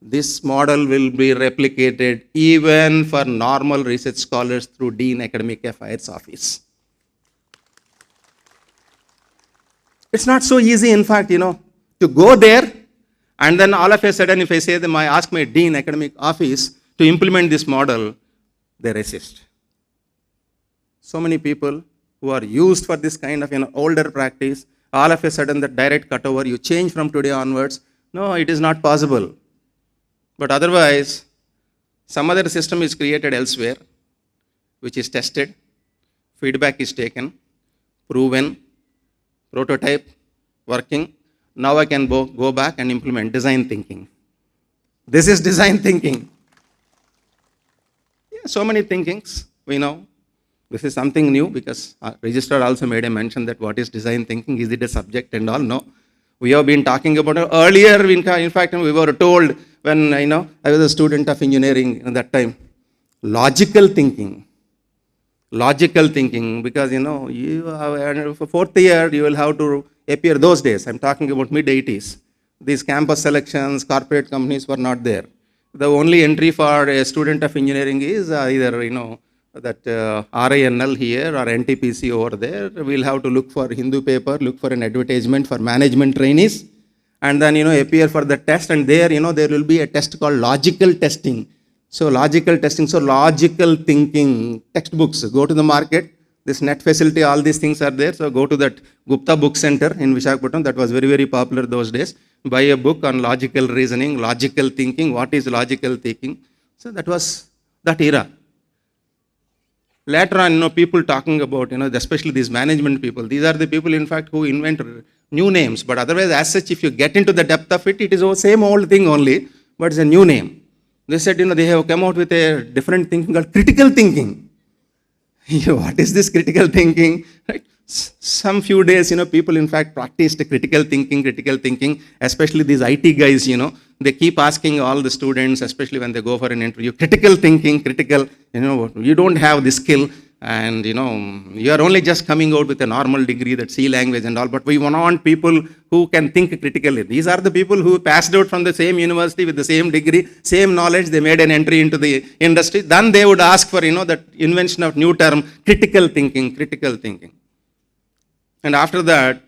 This model will be replicated even for normal research scholars through Dean Academic Affairs Office. It's not so easy, in fact, to go there and then all of a sudden, if I say them, I ask my Dean Academic Office to implement this model, they resist. So many people who are used for this kind of older practice, all of a sudden the direct cutover, you change from today onwards. No, it is not possible. But otherwise, some other system is created elsewhere, which is tested, feedback is taken, proven, prototype, working. Now I can go back and implement design thinking. This is design thinking. Yeah, so many thinkings, we know. This is something new because registrar also made a mention that what is design thinking, is it a subject and all? No. We have been talking about it earlier. In fact, we were told when I was a student of engineering at that time, logical thinking, because you have, for 4th year you will have to appear those days. I'm talking about mid-80s. These campus selections, corporate companies were not there. The only entry for a student of engineering is either that RINL here or NTPC over there. We'll have to look for Hindu paper, look for an advertisement for management trainees, and then appear for the test. And there there will be a test called logical testing. So logical testing, so logical thinking textbooks. Go to the market. This net facility, all these things are there. So go to that Gupta Book Center in Visakhapatnam. That was very, very popular those days. Buy a book on logical reasoning, logical thinking. What is logical thinking? So that was that era. Later on, people talking about, especially these management people. These are the people, in fact, who invent new names. But otherwise, as such, if you get into the depth of it, it is the same old thing only, but it's a new name. They said, they have come out with a different thinking called critical thinking. What is this critical thinking? Right? Some few days, people in fact practiced critical thinking, especially these IT guys, they keep asking all the students, especially when they go for an interview, critical thinking, you don't have this skill and, you are only just coming out with a normal degree, that C language and all, but we want people who can think critically. These are the people who passed out from the same university with the same degree, same knowledge, they made an entry into the industry. Then they would ask for, that invention of new term, critical thinking. And after that,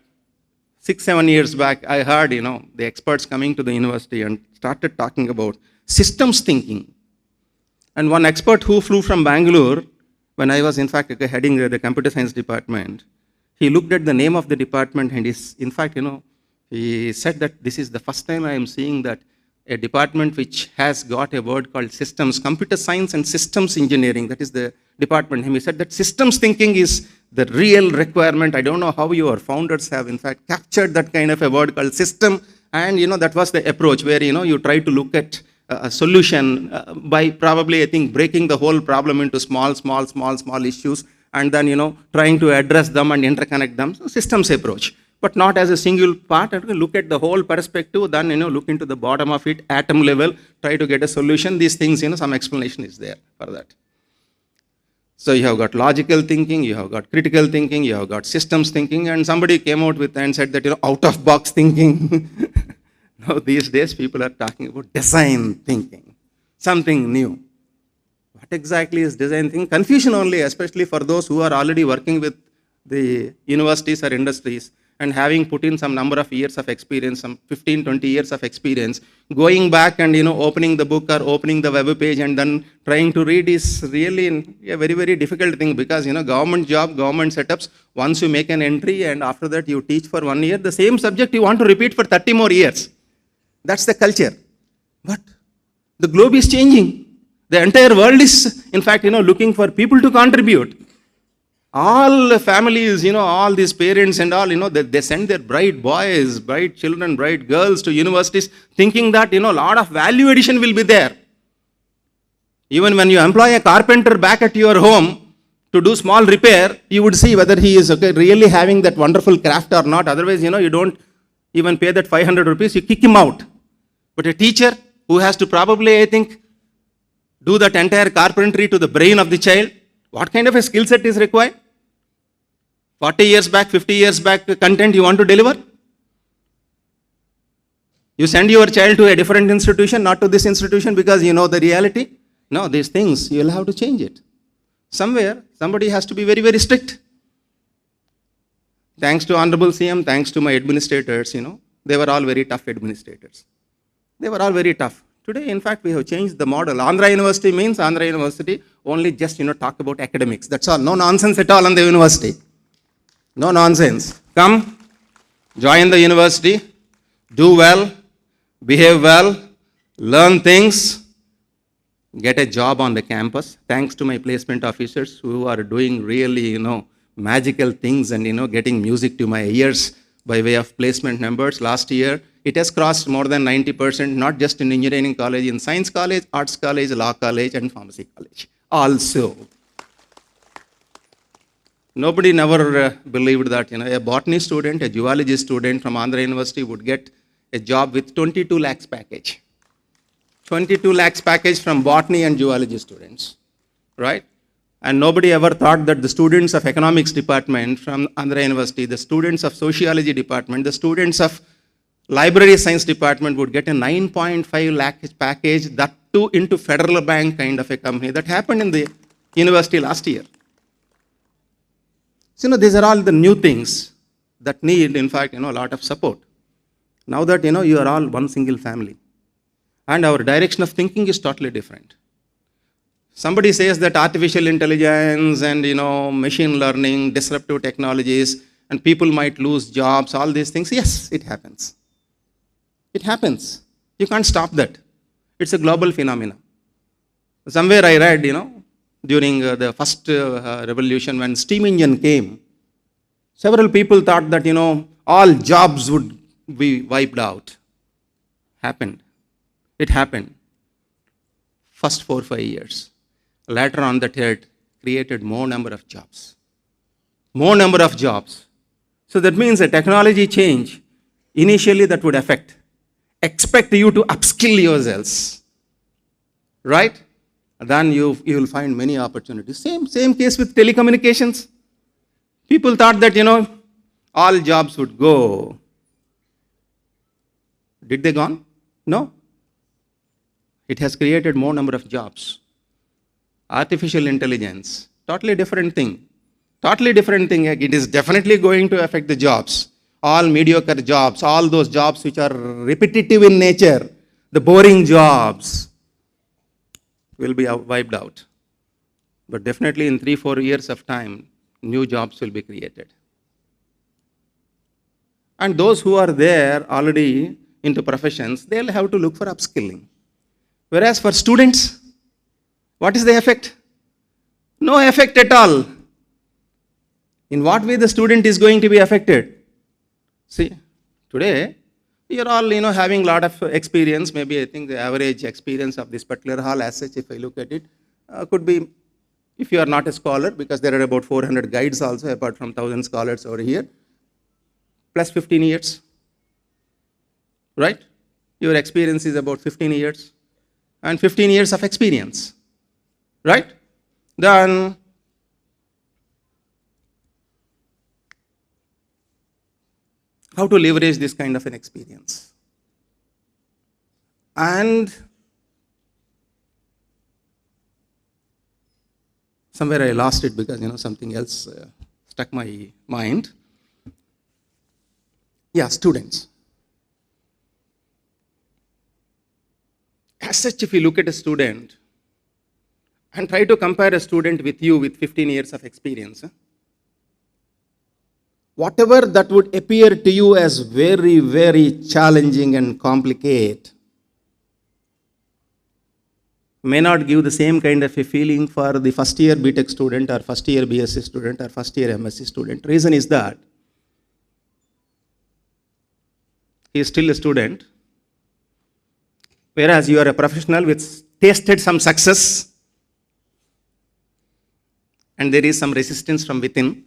6-7 years back, I heard, the experts coming to the university and started talking about systems thinking. And one expert who flew from Bangalore, when I was in fact heading the computer science department, he looked at the name of the department and he said that this is the first time I am seeing that a department which has got a word called systems, computer science and systems engineering, that is the department. And he said that systems thinking is the real requirement. I don't know how your founders have in fact captured that kind of a word called system. And that was the approach where you try to look at a solution by probably, I think, breaking the whole problem into small issues and then, trying to address them and interconnect them. So systems approach, but not as a single part. Look at the whole perspective, then, look into the bottom of it, atom level, try to get a solution. These things, some explanation is there for that. So you have got logical thinking, you have got critical thinking, you have got systems thinking, and somebody came out with and said that, out-of-box thinking. Now, these days, people are talking about design thinking, something new. What exactly is design thinking? Confusion only, especially for those who are already working with the universities or industries and having put in some number of years of experience, some 15, 20 years of experience, going back and, opening the book or opening the web page and then trying to read is really a very, very difficult thing, because, government job, government setups, once you make an entry and after that you teach for 1 year, the same subject you want to repeat for 30 more years. That's the culture. But the globe is changing. The entire world is, in fact, looking for people to contribute. All families, all these parents and all, they send their bright boys, bright children, bright girls to universities thinking that, a lot of value addition will be there. Even when you employ a carpenter back at your home to do small repair, you would see whether he is really having that wonderful craft or not. Otherwise, you don't even pay that 500 rupees, you kick him out. But a teacher who has to probably, I think, do that entire carpentry to the brain of the child, what kind of a skill set is required? 40 years back, 50 years back, content you want to deliver? You send your child to a different institution, not to this institution, because you know the reality? No, these things, you'll have to change it. Somewhere, somebody has to be very, very strict. Thanks to Honorable CM, thanks to my administrators, they were all very tough administrators. They were all very tough. Today, in fact, we have changed the model. Andhra University means Andhra University only just, talk about academics. That's all. No nonsense at all on the university. No nonsense. Come, join the university, do well, behave well, learn things, get a job on the campus. Thanks to my placement officers who are doing really, magical things and, getting music to my ears by way of placement numbers. Last year, it has crossed more than 90%, not just in engineering college, in science college, arts college, law college, and pharmacy college. Also, nobody never believed that, a botany student, a zoology student from Andhra University would get a job with 22 lakhs package. 22 lakhs package from botany and zoology students, right? And nobody ever thought that the students of economics department from Andhra University, the students of sociology department, the students of library science department would get a 9.5 lakh package, that too into Federal Bank kind of a company. That happened in the university last year. So, these are all the new things that need, in fact, a lot of support. Now that, you are all one single family. And our direction of thinking is totally different. Somebody says that artificial intelligence and, machine learning, disruptive technologies, and people might lose jobs, all these things. Yes, it happens. It happens. You can't stop that. It's a global phenomenon. Somewhere I read, during the first revolution when steam engine came, several people thought that, all jobs would be wiped out. Happened. It happened. First 4 or 5 years. Later on, that had created more number of jobs. More number of jobs. So that means a technology change, initially that would expect you to upskill yourselves. Right? Then you will find many opportunities. Same case with telecommunications. People thought that, all jobs would go. Did they gone? No. It has created more number of jobs. Artificial intelligence, totally different thing. Totally different thing. It is definitely going to affect the jobs. All mediocre jobs, all those jobs which are repetitive in nature, the boring jobs will be wiped out. But definitely in 3-4 years of time, new jobs will be created. And those who are there already into professions, they'll have to look for upskilling. Whereas for students, what is the effect? No effect at all. In what way the student is going to be affected? See, today, we are all, having a lot of experience. Maybe I think the average experience of this particular hall as such, if I look at it, could be if you are not a scholar, because there are about 400 guides also, apart from 1,000 scholars over here, plus 15 years, right? Your experience is about 15 years, and 15 years of experience, right? Then, how to leverage this kind of an experience? And somewhere I lost it because, something else struck my mind. Yeah, students. As such, if you look at a student and try to compare a student with you with 15 years of experience, whatever that would appear to you as very, very challenging and complicated may not give the same kind of a feeling for the first year BTech student or first year BSc student or first year MSc student. Reason is that he is still a student, whereas you are a professional which tasted some success and there is some resistance from within.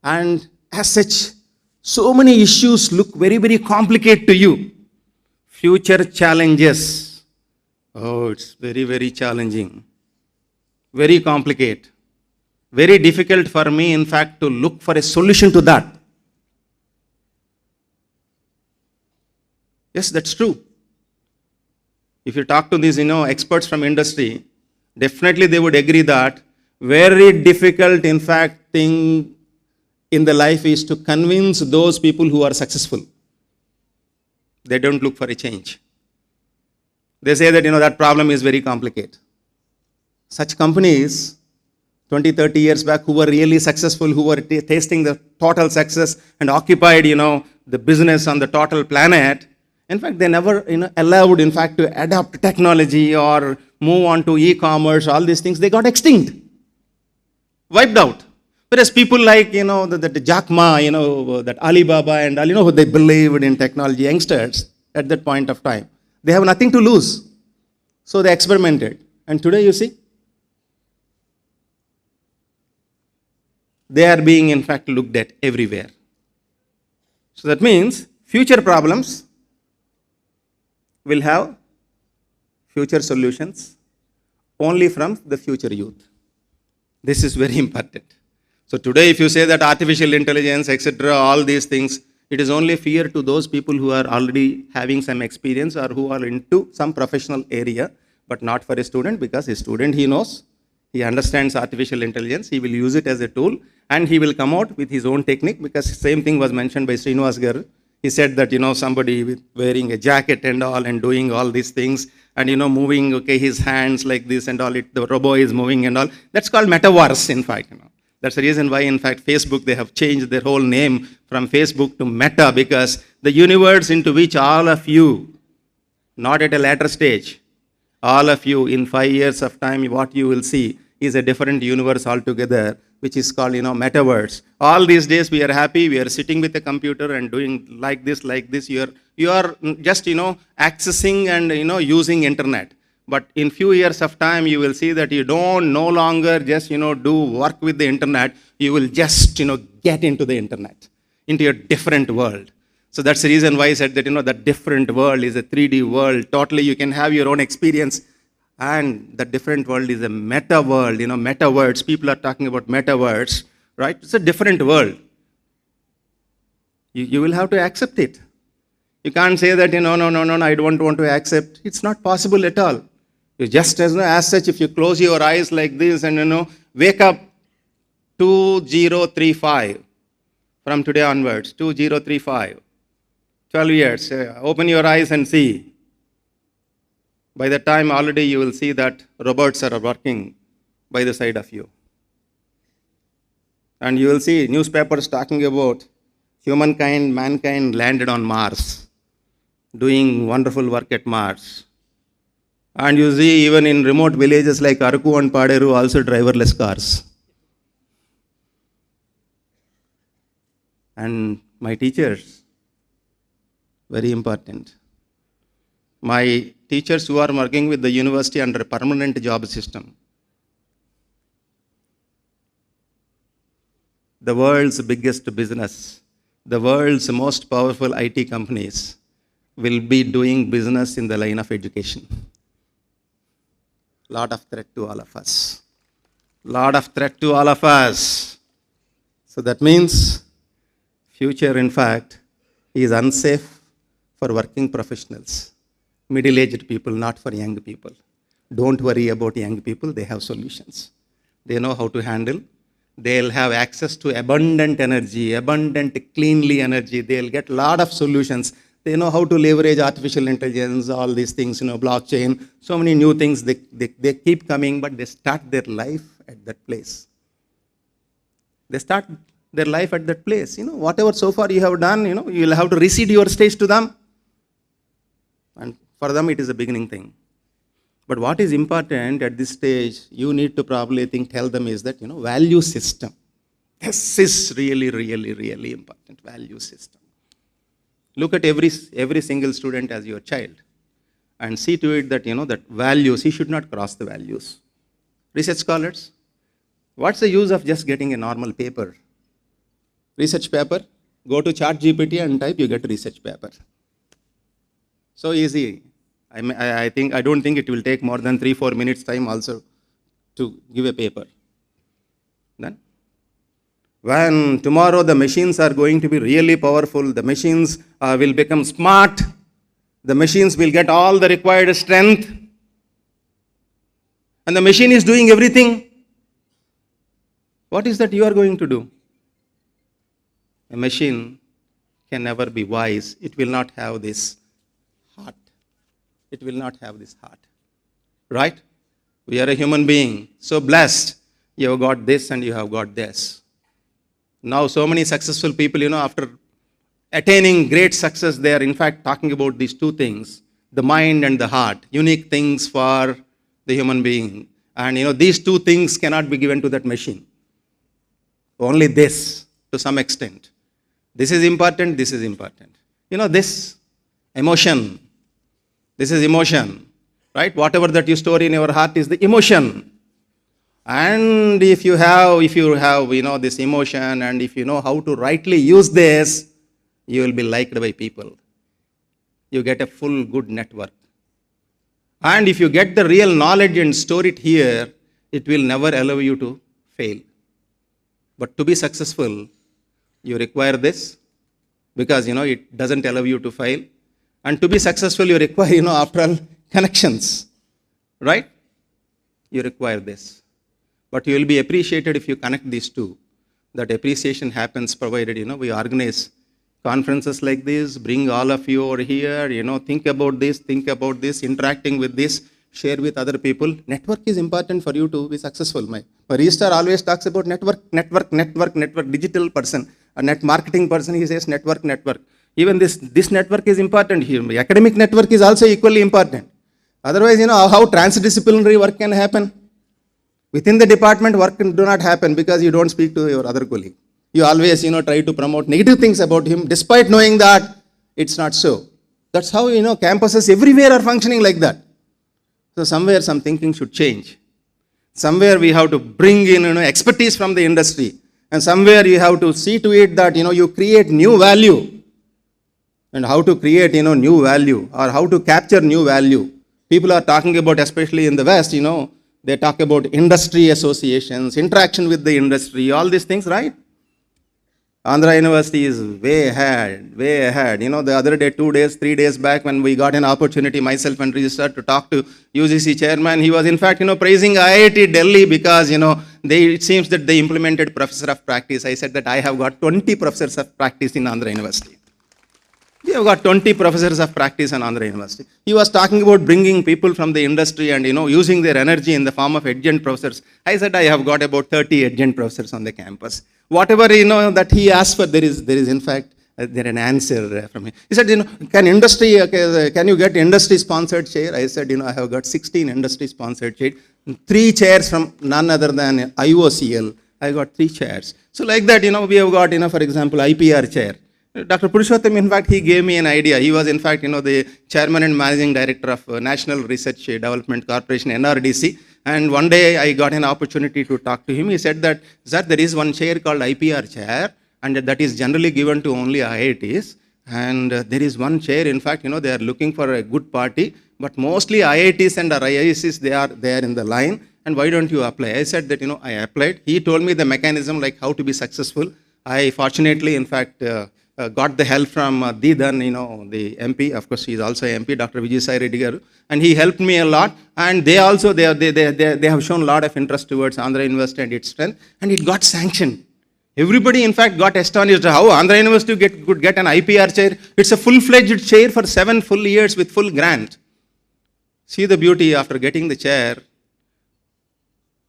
And as such, so many issues look very, very complicated to you. Future challenges. Oh, it's very, very challenging. Very complicated. Very difficult for me, in fact, to look for a solution to that. Yes, that's true. If you talk to these, experts from industry, definitely they would agree that very difficult, in fact, thing in the life is to convince those people who are successful. They don't look for a change. They say that, that problem is very complicated. Such companies, 20, 30 years back, who were really successful, who were tasting the total success and occupied, the business on the total planet, in fact, they never, allowed, in fact, to adapt technology or move on to e-commerce, all these things, they got extinct, wiped out. Whereas people like, the Jack Ma, that Alibaba and all, they believed in technology, youngsters at that point of time. They have nothing to lose. So they experimented. And today, you see, they are being, in fact, looked at everywhere. So that means future problems will have future solutions only from the future youth. This is very important. So today, if you say that artificial intelligence, etc., all these things, it is only fear to those people who are already having some experience or who are into some professional area, but not for a student, because a student, he knows, he understands artificial intelligence, he will use it as a tool, and he will come out with his own technique, because same thing was mentioned by Srinivas Garu. He said that, somebody with wearing a jacket and all and doing all these things and, moving, his hands like this and all, the robot is moving and all. That's called metaverse, in fact. That's the reason why, in fact, Facebook, they have changed their whole name from Facebook to Meta, because the universe into which all of you, not at a later stage, all of you in 5 years of time, what you will see is a different universe altogether, which is called, metaverse. All these days we are happy, we are sitting with a computer and doing like this. You are just, accessing and, using internet. But in few years of time, you will see that you don't no longer just, do work with the internet. You will just, get into the internet, into a different world. So that's the reason why I said that, that different world is a 3D world. Totally, you can have your own experience. And the different world is a meta world, metaverse. People are talking about metaverse, right? It's a different world. You will have to accept it. You can't say that, no, I don't want to accept. It's not possible at all. You just, as such, if you close your eyes like this and, wake up 2035 from today onwards, 2035, 12 years, open your eyes and see. By the time already you will see that robots are working by the side of you. And you will see newspapers talking about mankind landed on Mars, doing wonderful work at Mars. And you see even in remote villages like Araku and Paderu also driverless cars. And my teachers, very important. my teachers who are working with the university under a permanent job system. The world's biggest business, the world's most powerful IT companies will be doing business in the line of education. Lot of threat to all of us. Lot of threat to all of us. So that means future, in fact, is unsafe for working professionals, middle-aged people, not for young people. Don't worry about young people, they have solutions. They know how to handle. They'll have access to abundant energy, abundant cleanly energy. They'll get a lot of solutions. They know how to leverage artificial intelligence, all these things, blockchain, so many new things. They keep coming, but they start their life at that place. They start their life at that place. Whatever so far you have done, you'll have to recede your stage to them. And for them, it is a beginning thing. But what is important at this stage, you need to probably tell them is that, value system. This is really, really, really important, value system. Look at every single student as your child and see to it that, that values, he should not cross the values. Research scholars, what's the use of just getting a normal paper? Research paper, go to ChatGPT and type, you get a research paper. So easy. I don't think it will take more than 3-4 minutes time also to give a paper. Then, when tomorrow the machines are going to be really powerful, the machines will become smart, the machines will get all the required strength, and the machine is doing everything. What is that you are going to do? A machine can never be wise. It will not have this heart. It will not have this heart. Right? We are a human being. So blessed. You have got this and you have got this. Now so many successful people, after attaining great success, they are in fact talking about these two things. The mind and the heart. Unique things for the human being. And these two things cannot be given to that machine. Only this, to some extent. This is important, this is important. This emotion. This is emotion, right? Whatever that you store in your heart is the emotion. And if you have, this emotion, and if you know how to rightly use this, you will be liked by people. You get a full good network. And if you get the real knowledge and store it here, it will never allow you to fail. But to be successful, you require this because, it doesn't allow you to fail. And to be successful, you require, after all, connections, right? You require this. But you will be appreciated if you connect these two. That appreciation happens provided, we organize conferences like this, bring all of you over here, think about this, interacting with this, share with other people. Network is important for you to be successful. My registrar always talks about network, digital person, a net marketing person, he says network. Even this network is important here. The academic network is also equally important. Otherwise, how transdisciplinary work can happen? Within the department, work do not happen because you don't speak to your other colleague. You always, try to promote negative things about him, despite knowing that it's not so. That's how, campuses everywhere are functioning like that. So somewhere some thinking should change. Somewhere we have to bring in, expertise from the industry. And somewhere you have to see to it that, you create new value. And how to create, new value or how to capture new value. People are talking about, especially in the West, they talk about industry associations, interaction with the industry, all these things, right? Andhra University is way ahead. The other day, 2 days, 3 days back, when we got an opportunity, myself and registrar, to talk to UGC chairman, he was in fact, praising IIT Delhi because, it seems that they implemented professor of practice. I said that I have got 20 professors of practice in Andhra University. We have got 20 professors of practice in Andhra University. He was talking about bringing people from the industry and, using their energy in the form of adjunct professors. I said I have got about 30 adjunct professors on the campus. Whatever, that he asked for, there is in fact, an answer from him. He said, can you get industry-sponsored chair? I said, I have got 16 industry-sponsored chairs, 3 chairs from none other than IOCL. I got 3 chairs. So like that, we have got, for example, IPR chair. Dr. Purushottam, in fact, he gave me an idea. He was, in fact, the chairman and managing director of National Research Development Corporation, NRDC. And one day I got an opportunity to talk to him. He said that, sir, there is one chair called IPR chair, and that is generally given to only IITs. And there is one chair, in fact, they are looking for a good party, but mostly IITs and IIScs, they are there in the line. And why don't you apply? I said that, I applied. He told me the mechanism, like how to be successful. I fortunately, in fact, got the help from Didan, the MP. Of course, he is also a MP, Dr. Vijay Reddy garu, and he helped me a lot. And they also, they have shown a lot of interest towards Andhra University and its strength, and it got sanctioned. Everybody, in fact, got astonished how Andhra University could get an IPR chair. It's a full-fledged chair for 7 full years with full grant. See the beauty after getting the chair.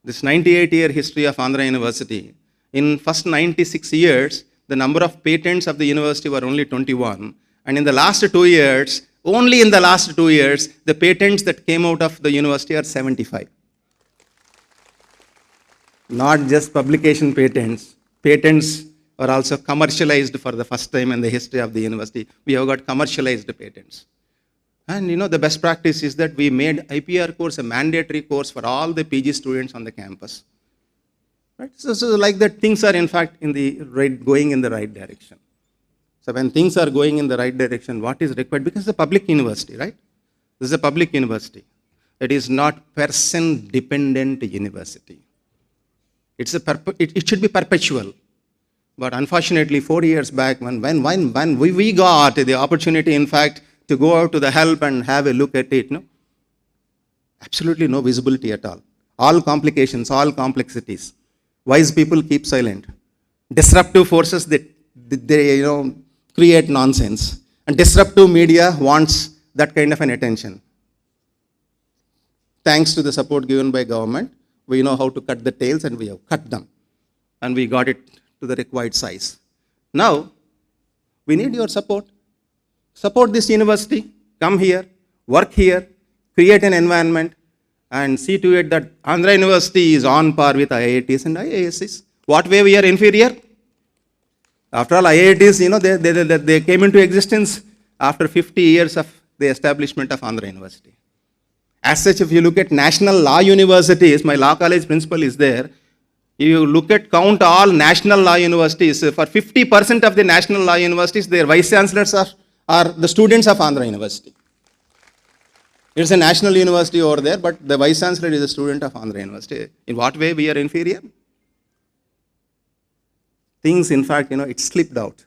This 98-year history of Andhra University. In first 96 years, the number of patents of the university were only 21. And in the last 2 years, only in the last 2 years, the patents that came out of the university are 75. Not just publication patents. Patents are also commercialized for the first time in the history of the university. We have got commercialized patents. And the best practice is that we made IPR course a mandatory course for all the PG students on the campus. Right? So like that, things are in fact going in the right direction. So when things are going in the right direction, what is required? Because it's a public university, right? This is a public university. It is not person-dependent university. It should be perpetual. But unfortunately, 4 years back, when we got the opportunity, in fact, to go out to the help and have a look at it, absolutely no visibility at all. All complications, all complexities. Wise people keep silent. Disruptive forces, they create nonsense. And disruptive media wants that kind of an attention. Thanks to the support given by government, we know how to cut the tails, and we have cut them. And we got it to the required size. Now, we need your support. Support this university. Come here, work here, create an environment, and see to it that Andhra University is on par with IITs and IIScs. What way we are inferior? After all, IITs, they came into existence after 50 years of the establishment of Andhra University. As such, if you look at national law universities, my law college principal is there. You count all national law universities, for 50% of the national law universities, their vice chancellors are the students of Andhra University. It's a national university over there, but the vice chancellor is a student of Andhra University. In what way we are inferior? Things, in fact, it slipped out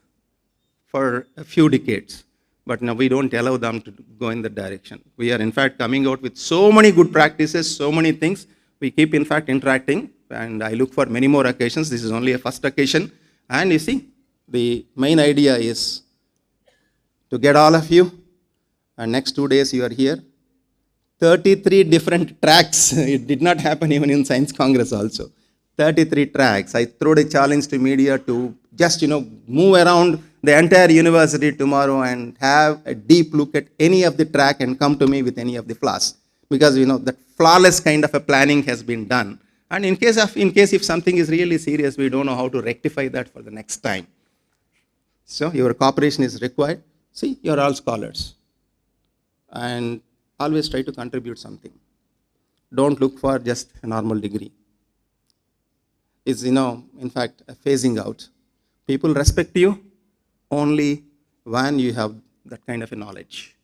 for a few decades. But now we don't allow them to go in that direction. We are, in fact, coming out with so many good practices, so many things. We keep, in fact, interacting, and I look for many more occasions. This is only a first occasion. And you see, the main idea is to get all of you, and next 2 days you are here. 33 different tracks. It did not happen even in Science Congress also. 33 tracks. I throw the challenge to media to just, move around the entire university tomorrow and have a deep look at any of the track and come to me with any of the flaws. Because, that flawless kind of a planning has been done. And in case if something is really serious, we don't know how to rectify that for the next time. So your cooperation is required. See, you're all scholars. And always try to contribute something. Don't look for just a normal degree. It's, in fact, a phasing out. People respect you only when you have that kind of a knowledge.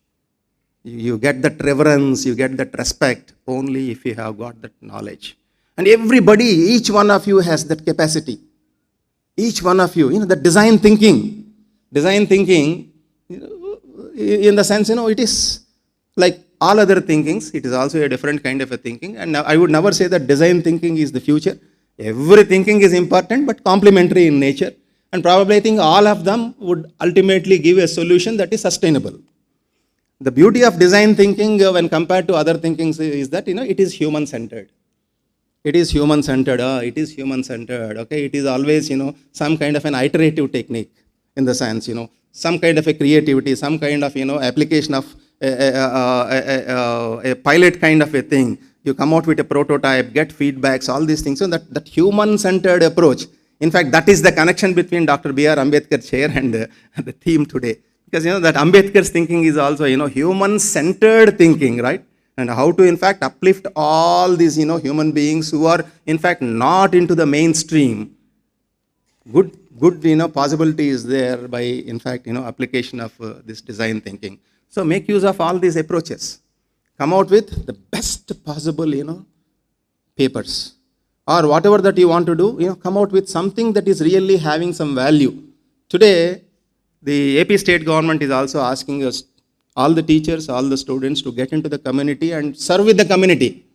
You get that reverence, you get that respect only if you have got that knowledge. And everybody, each one of you has that capacity. Each one of you, the design thinking. Design thinking, in the sense, it is like all other thinkings. It is also a different kind of a thinking. And I would never say that design thinking is the future. Every thinking is important, but complementary in nature. And probably I think all of them would ultimately give a solution that is sustainable. The beauty of design thinking when compared to other thinkings is that, it is human-centered. It is human-centered. It is human-centered. Okay, it is always, some kind of an iterative technique in the sense, some kind of a creativity, some kind of, application of a pilot kind of a thing. You come out with a prototype, get feedbacks, all these things. So that human-centered approach In fact, that is the connection between Dr. B.R. Ambedkar chair and the theme today. Because that Ambedkar's thinking is also, human-centered thinking, right? And how to, in fact, uplift all these, human beings who are, in fact, not into the mainstream. Good, possibility is there by, in fact, application of this design thinking. So make use of all these approaches. Come out with the best possible, papers. Or whatever that you want to do, come out with something that is really having some value. Today, the AP state government is also asking us, all the teachers, all the students to get into the community and serve with the community.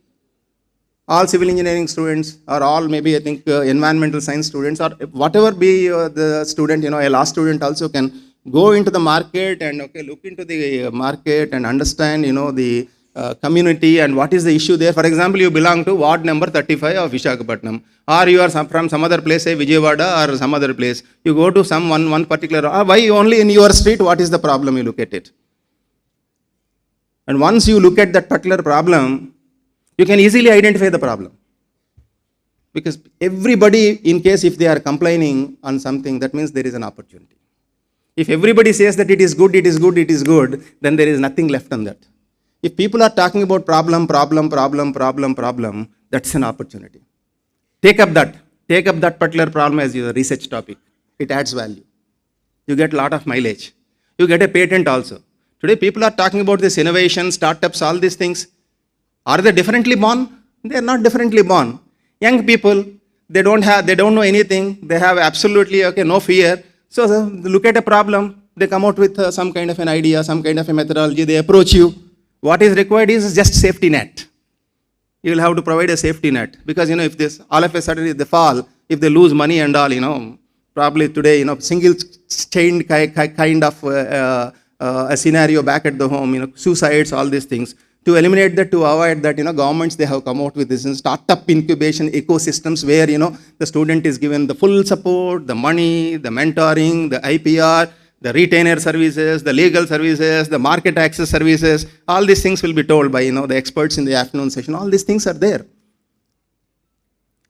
All civil engineering students, or all maybe I think environmental science students, or whatever be the student, a law student also can go into the market and look into the market and understand, the community and what is the issue there. For example, you belong to ward number 35 of Visakhapatnam, or you are from some other place, say Vijayawada or some other place. You go to some one particular, why only in your street, what is the problem, you look at it. And once you look at that particular problem, you can easily identify the problem. Because everybody, in case if they are complaining on something, that means there is an opportunity. If everybody says that it is good, it is good, it is good, then there is nothing left on that. If people are talking about problem, that's an opportunity. Take up that particular problem as your research topic. It adds value. You get a lot of mileage. You get a patent also. Today people are talking about this innovation, startups, all these things. Are they differently born? They are not differently born. Young people, they don't know anything. They have absolutely no fear. So look at a problem. They come out with some kind of an idea, some kind of a methodology. They approach you. What is required is just safety net. You will have to provide a safety net. Because, if this, all of a sudden, if they fall, if they lose money and all, probably today, single chained kind of a scenario back at the home, suicides, all these things. To eliminate that, to avoid that, governments, they have come out with this startup incubation ecosystems where, the student is given the full support, the money, the mentoring, the IPR, the retainer services, the legal services, the market access services, all these things will be told by, the experts in the afternoon session. All these things are there.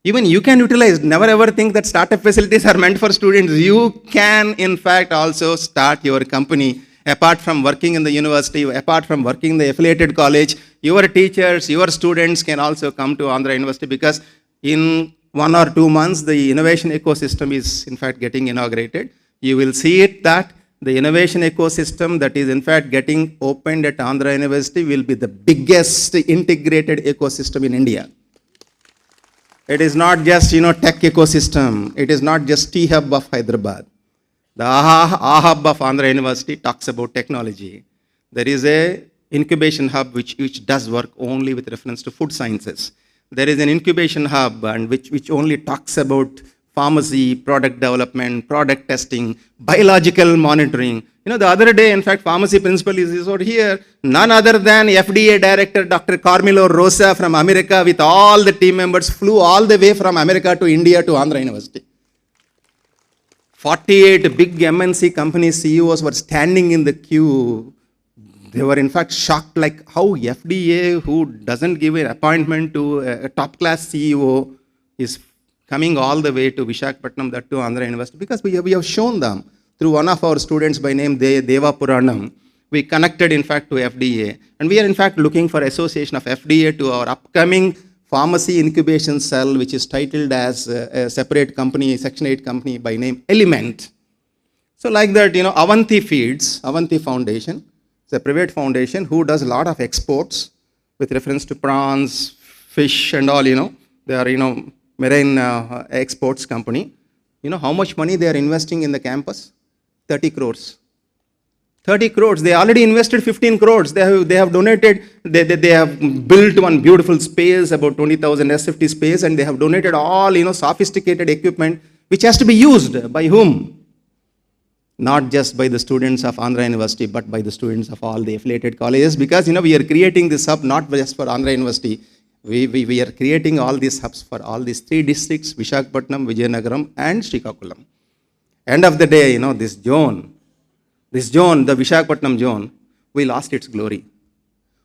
Even you can utilize, never ever think that startup facilities are meant for students. You can, in fact, also start your company. Apart from working in the university, apart from working in the affiliated college, your teachers, your students can also come to Andhra University, because in 1 or 2 months, the innovation ecosystem is, in fact, getting inaugurated. You will see it that the innovation ecosystem that is, in fact, getting opened at Andhra University will be the biggest integrated ecosystem in India. It is not just, tech ecosystem. It is not just T-Hub of Hyderabad. The hub of Andhra University talks about technology. There is a incubation hub which does work only with reference to food sciences. There is an incubation hub and which only talks about pharmacy, product development, product testing, biological monitoring. The other day, in fact, pharmacy principal is over here, none other than FDA director, Dr. Carmelo Rosa from America, with all the team members, flew all the way from America to India to Andhra University. 48 big MNC company CEOs were standing in the queue. They were in fact shocked, like how FDA, who doesn't give an appointment to a top-class CEO, is coming all the way to Visakhapatnam, that to Andhra University, because we have shown them through one of our students by name Deva Puranam. We connected, in fact, to FDA, and we are in fact looking for association of FDA to our upcoming pharmacy incubation cell, which is titled as a separate company, Section 8 company by name Element. So like that, Avanti Feeds, Avanti Foundation, it's a private foundation who does a lot of exports with reference to prawns, fish and all, they are, marine exports company. How much money they are investing in the campus? 30 crores. 30 crores. They already invested 15 crores. They have donated, they have built one beautiful space, about 20,000 S50 space, and they have donated all, sophisticated equipment, which has to be used by whom? Not just by the students of Andhra University, but by the students of all the affiliated colleges, because, we are creating this hub not just for Andhra University. We are creating all these hubs for all these 3 districts, Visakhapatnam, Vizianagaram, and Srikakulam. End of the day, this zone, the Visakhapatnam zone, we lost its glory.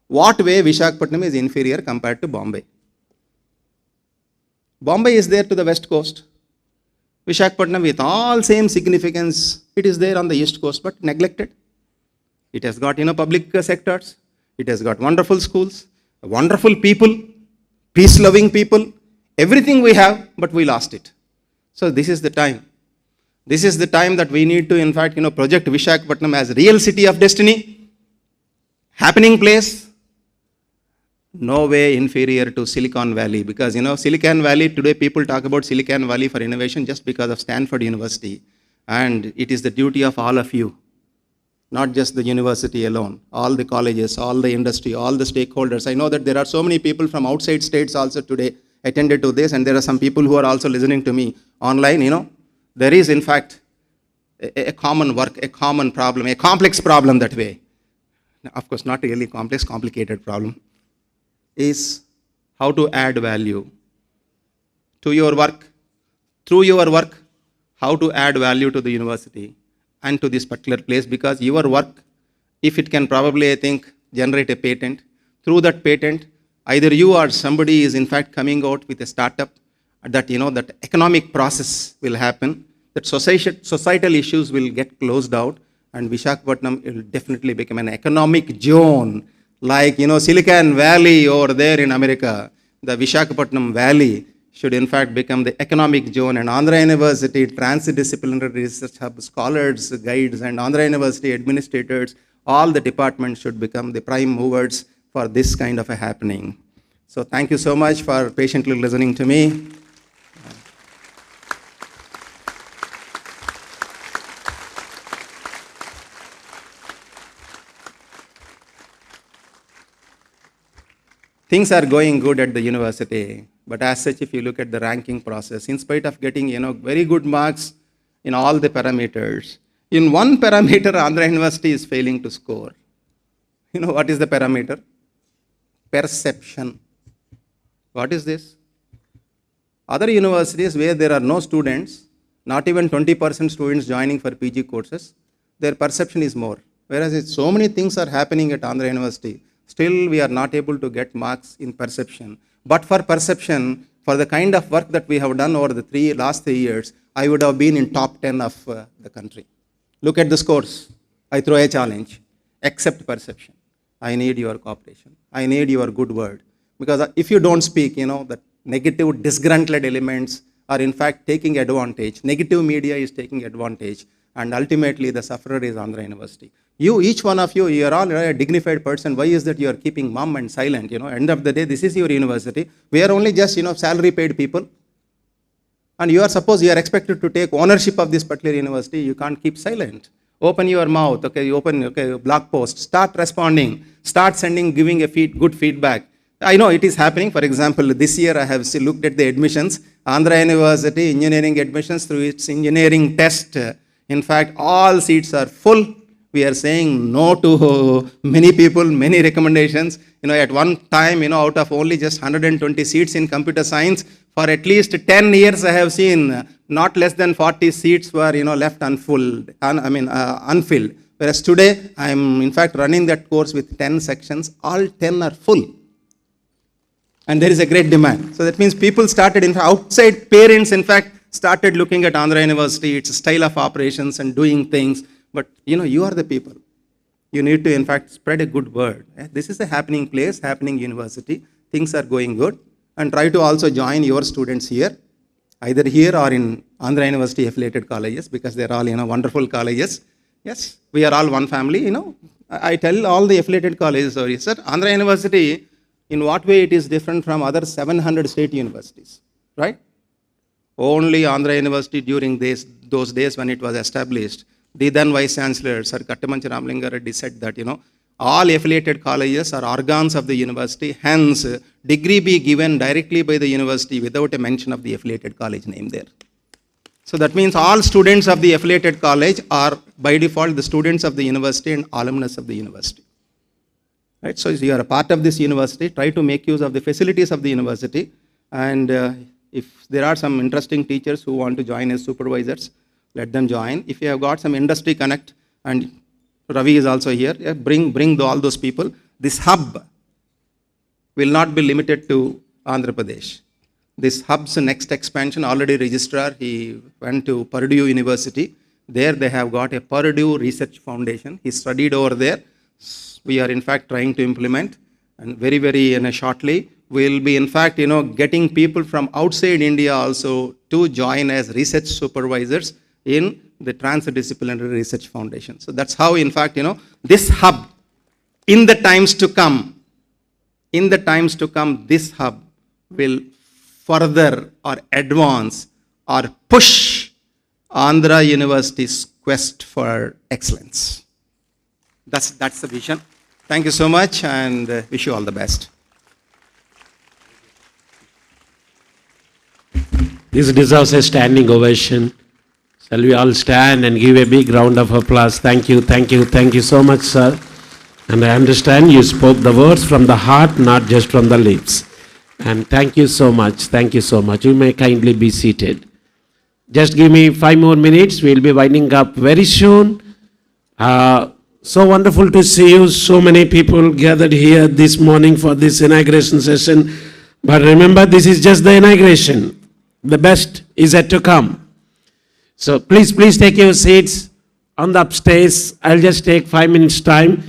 What way Visakhapatnam is inferior compared to Bombay? Bombay is there to the west coast. Visakhapatnam, with all same significance, it is there on the East Coast, but neglected. It has got, public sectors. It has got wonderful schools, wonderful people, peace-loving people, everything we have, but we lost it. So this is the time. This is the time that we need to, in fact, project Visakhapatnam as real city of destiny, happening place, no way inferior to Silicon Valley, because, Silicon Valley, today people talk about Silicon Valley for innovation just because of Stanford University. And it is the duty of all of you, not just the university alone, all the colleges, all the industry, all the stakeholders. I know that there are so many people from outside states also today attended to this, and there are some people who are also listening to me online. There is, in fact, a common work, a common problem, a complex problem that way. Of course, not really complex, complicated problem. Is how to add value to your work, through your work, how to add value to the university and to this particular place, because your work, if it can probably, I think, generate a patent, through that patent, either you or somebody is in fact coming out with a startup that, that economic process will happen, that societal issues will get closed out, and Visakhapatnam will definitely become an economic zone, like, Silicon Valley over there in America. The Visakhapatnam Valley should in fact become the economic zone, and Andhra University, Trans-Disciplinary Research Hub, scholars, guides, and Andhra University administrators, all the departments should become the prime movers for this kind of a happening. So thank you so much for patiently listening to me. Things are going good at the university, but as such, if you look at the ranking process, in spite of getting, very good marks in all the parameters, in one parameter, Andhra University is failing to score. What is the parameter? Perception. What is this? Other universities where there are no students, not even 20% students joining for PG courses, their perception is more. Whereas so many things are happening at Andhra University, still we are not able to get marks in perception. But for perception, for the kind of work that we have done over the last 3 years, I would have been in top 10 of the country. Look at the scores. I throw a challenge. Accept perception. I need your cooperation. I need your good word. Because if you don't speak, that negative, disgruntled elements are in fact taking advantage. Negative media is taking advantage. And ultimately, the sufferer is Andhra University. Each one of you, you are all a dignified person. Why is that you are keeping mum and silent? End of the day, this is your university. We are only just, salary paid people. And you are expected to take ownership of this particular university. You can't keep silent. Open your mouth, blog post, start responding, start giving good feedback. I know it is happening. For example, this year I have looked at the admissions. Andhra University engineering admissions through its engineering test. In fact, all seats are full. We are saying no to many people, many recommendations. At one time, out of only just 120 seats in computer science, for at least 10 years I have seen not less than 40 seats were, left unfilled. Whereas today, I am in fact running that course with 10 sections. All 10 are full. And there is a great demand. So that means people started, outside parents, in fact, started looking at Andhra University, its style of operations and doing things. But, you are the people. You need to, in fact, spread a good word. This is a happening place, happening university. Things are going good. And try to also join your students here, either here or in Andhra University affiliated colleges, because they're all, wonderful colleges. Yes, we are all one family, I tell all the affiliated colleges, sorry, sir, Andhra University, in what way it is different from other 700 state universities, right? Only Andhra University during those days when it was established, the then Vice Chancellor, Sir Kattamanchi Ramlinga Reddy, said that, all affiliated colleges are organs of the university, hence degree be given directly by the university without a mention of the affiliated college name there. So that means all students of the affiliated college are by default the students of the university and alumnus of the university. Right? So you are a part of this university, try to make use of the facilities of the university, and if there are some interesting teachers who want to join as supervisors, let them join. If you have got some industry connect, and Ravi is also here, bring all those people. This hub will not be limited to Andhra Pradesh. This hub's next expansion, already registrar, he went to Purdue University. There they have got a Purdue Research Foundation. He studied over there. We are in fact trying to implement, and very shortly, we'll be in fact, getting people from outside India also to join as research supervisors in the Trans-Disciplinary Research Foundation. So that's how, in fact, this hub, in the times to come, this hub will further or advance or push Andhra University's quest for excellence. That's the vision. Thank you so much, and wish you all the best. This deserves a standing ovation. Shall we all stand and give a big round of applause? Thank you so much, sir. And I understand you spoke the words from the heart, not just from the lips. And thank you so much. You may kindly be seated. Just give me 5 more minutes. We'll be winding up very soon. So wonderful to see you. So many people gathered here this morning for this inauguration session. But remember, this is just the inauguration. The best is yet to come. So please take your seats on the upstairs. I'll just take 5 minutes time.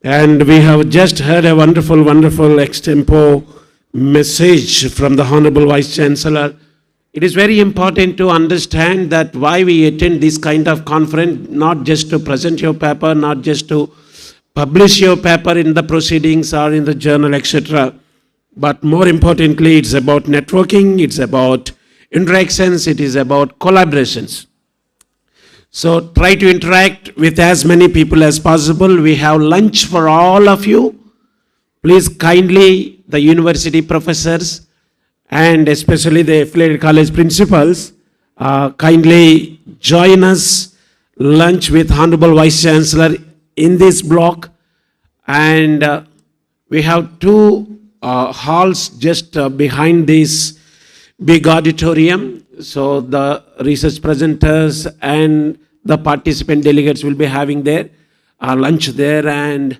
And we have just heard a wonderful extempo message from the Honorable Vice Chancellor. It is very important to understand that why we attend this kind of conference, not just to present your paper, not just to publish your paper in the proceedings or in the journal, etc. But more importantly, it's about networking, it's about interactions, it is about collaborations. So try to interact with as many people as possible. We have lunch for all of you. Please kindly, the university professors and especially the affiliated college principals, kindly join us lunch with Honorable Vice Chancellor in this block. And we have 2 halls just behind this big auditorium. So the research presenters and the participant delegates will be having their lunch there, and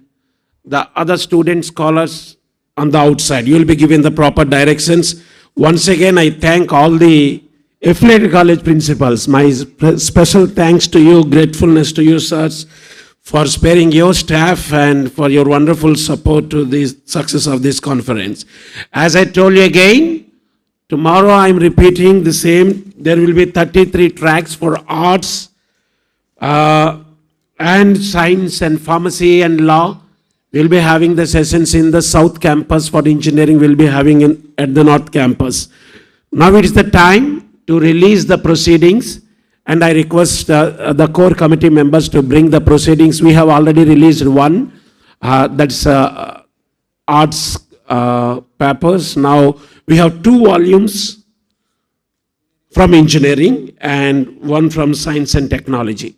the other student scholars on the outside. You will be given the proper directions. Once again, I thank all the affiliated college principals. My special thanks to you, gratefulness to you, sirs, for sparing your staff and for your wonderful support to the success of this conference. As I told you again, tomorrow I am repeating the same. There will be 33 tracks for arts and science and pharmacy and law. We will be having the sessions in the South Campus. For engineering, we will be having at the North Campus. Now it is the time to release the proceedings, and I request the core committee members to bring the proceedings. We have already released one, that's arts papers. Now we have 2 volumes from engineering and 1 from science and technology.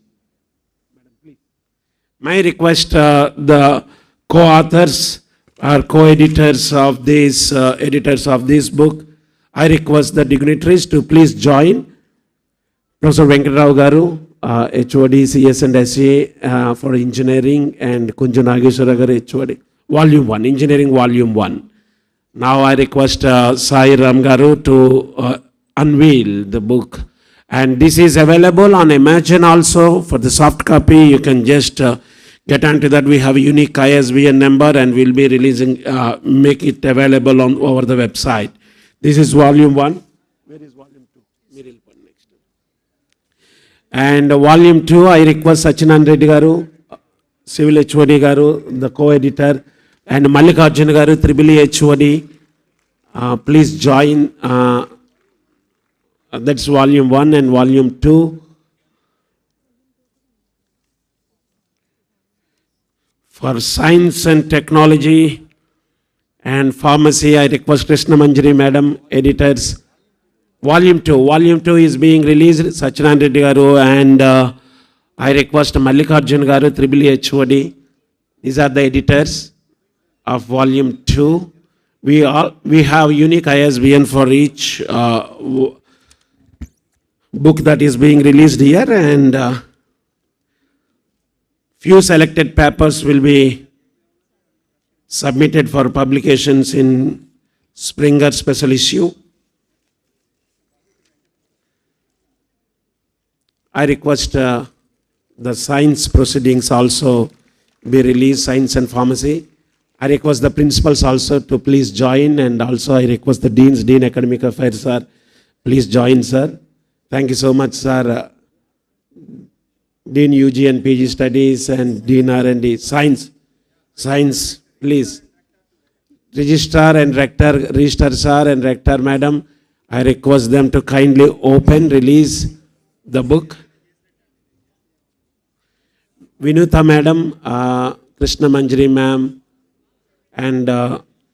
May I request the co-authors or co-editors of this, editors of this book, I request the dignitaries to please join. Professor Venkatrao Garu, HOD, CS and SA for engineering, and Kunju Nageshwara Garu, HOD, Volume 1, Engineering Volume 1. Now I request Sai Ram Garu to unveil the book. And this is available on Imagine also. For the soft copy, you can just get onto that. We have a unique ISBN number, and we'll be releasing, make it available on over the website. This is Volume 1. Where is Volume 2? Next. And Volume 2, I request Sachinan Reddy Garu, Civil HOD Garu, the co-editor, and Mallikarjuna Garu, EEE HOD. Please join. That's Volume 1 and Volume 2. For science and technology and pharmacy, I request Krishna Manjari Madam, editors. Volume 2. Volume 2 is being released, Sachinan Reddy Garu, and I request Mallikarjuna Garu, EEE HOD. These are the editors of Volume 2. We have unique ISBN for each book that is being released here, and few selected papers will be submitted for publications in Springer special issue. I request the science proceedings also be released, science and pharmacy. I request the principals also to please join, and also I request the deans, Dean Academic Affairs, sir, please join, sir. Thank you so much, sir. Dean UG and PG Studies and Dean R&D, Science, please. Registrar and Rector, Registrar sir and Rector madam, I request them to kindly release the book. Vinuta madam, Krishna Manjari ma'am, and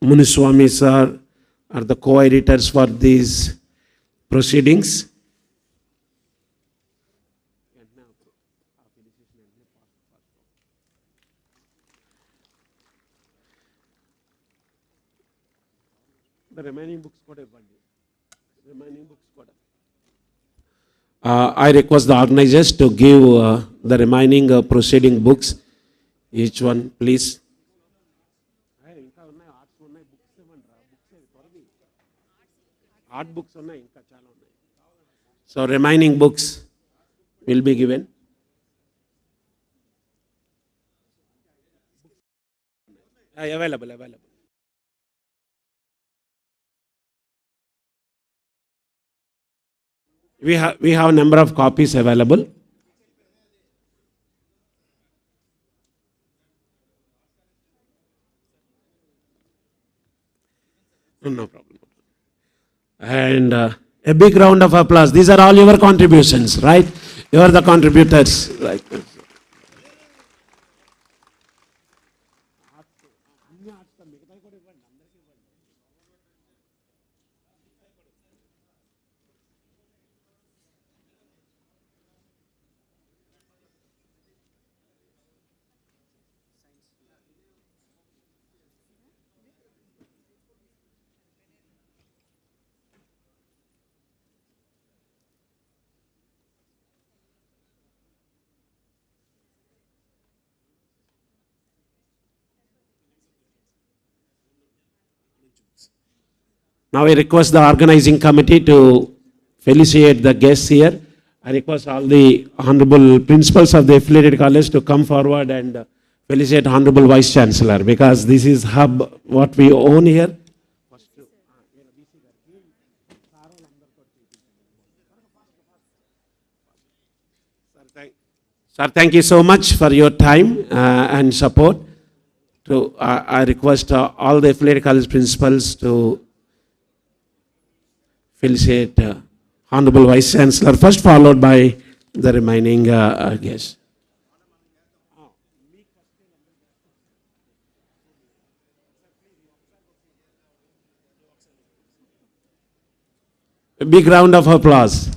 Muniswamy sir are the co-editors for these proceedings. The remaining books I request the organizers to give the remaining proceeding books, each one, please. Art books so remaining books will be given. Available. We have a number of copies available. No problem. And a big round of applause. These are all your contributions, right? You are the contributors. Right. Now I request the organizing committee to felicitate the guests here. I request all the honorable principals of the affiliated college to come forward and felicitate Honorable Vice Chancellor, because this is hub what we own here. Sir, thank you so much for your time and support. I request all the affiliated college principals to felicitate Honorable Vice Chancellor first, followed by the remaining guests. A big round of applause.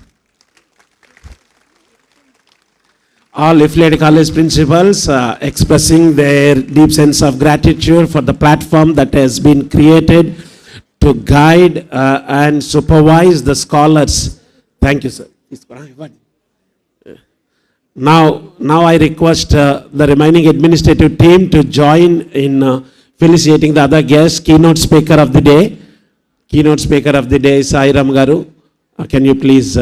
All affiliated college principals expressing their deep sense of gratitude for the platform that has been created to guide and supervise the scholars. Thank you, sir. Now I request the remaining administrative team to join in felicitating the other guests. Keynote speaker of the day is Sairam Garu. Can you please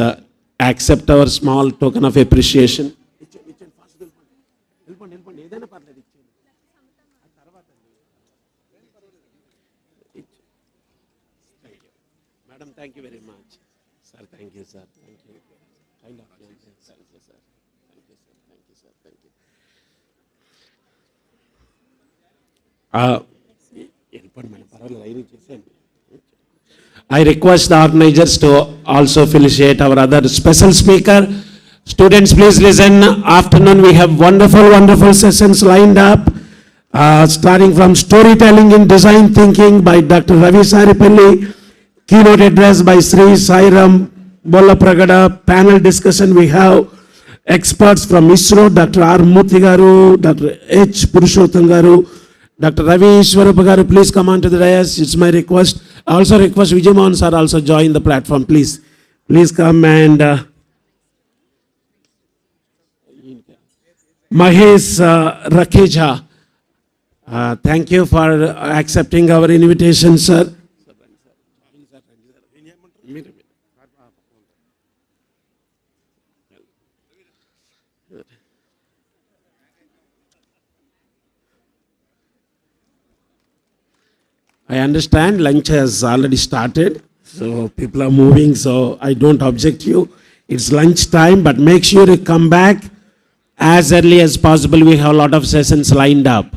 accept our small token of appreciation? Madam, thank you very much. Sir, thank you, sir. Thank you. Kind of you, sir. Thank you, sir. Thank you, sir. Thank you, sir. Thank you. I request the organizers to also felicitate our other special speaker. Students, please listen. Afternoon, we have wonderful sessions lined up. Starting from storytelling in design thinking by Dr. Ravi Saripalli. Keynote address by Sri Sairam Bollapragada. Panel discussion, we have experts from ISRO, Dr. R. Murthy Garu, Dr. H. Purushottam Garu, Dr. Ravi Ishwarappa Garu, please come on to the dais. It's my request. I also request Vijay Mohan sir also join the platform, please. Please come and Mahesh Rakheja. Thank you for accepting our invitation, sir. I understand lunch has already started, so people are moving, so I don't object you. It's lunch time, but make sure you come back as early as possible. We have a lot of sessions lined up.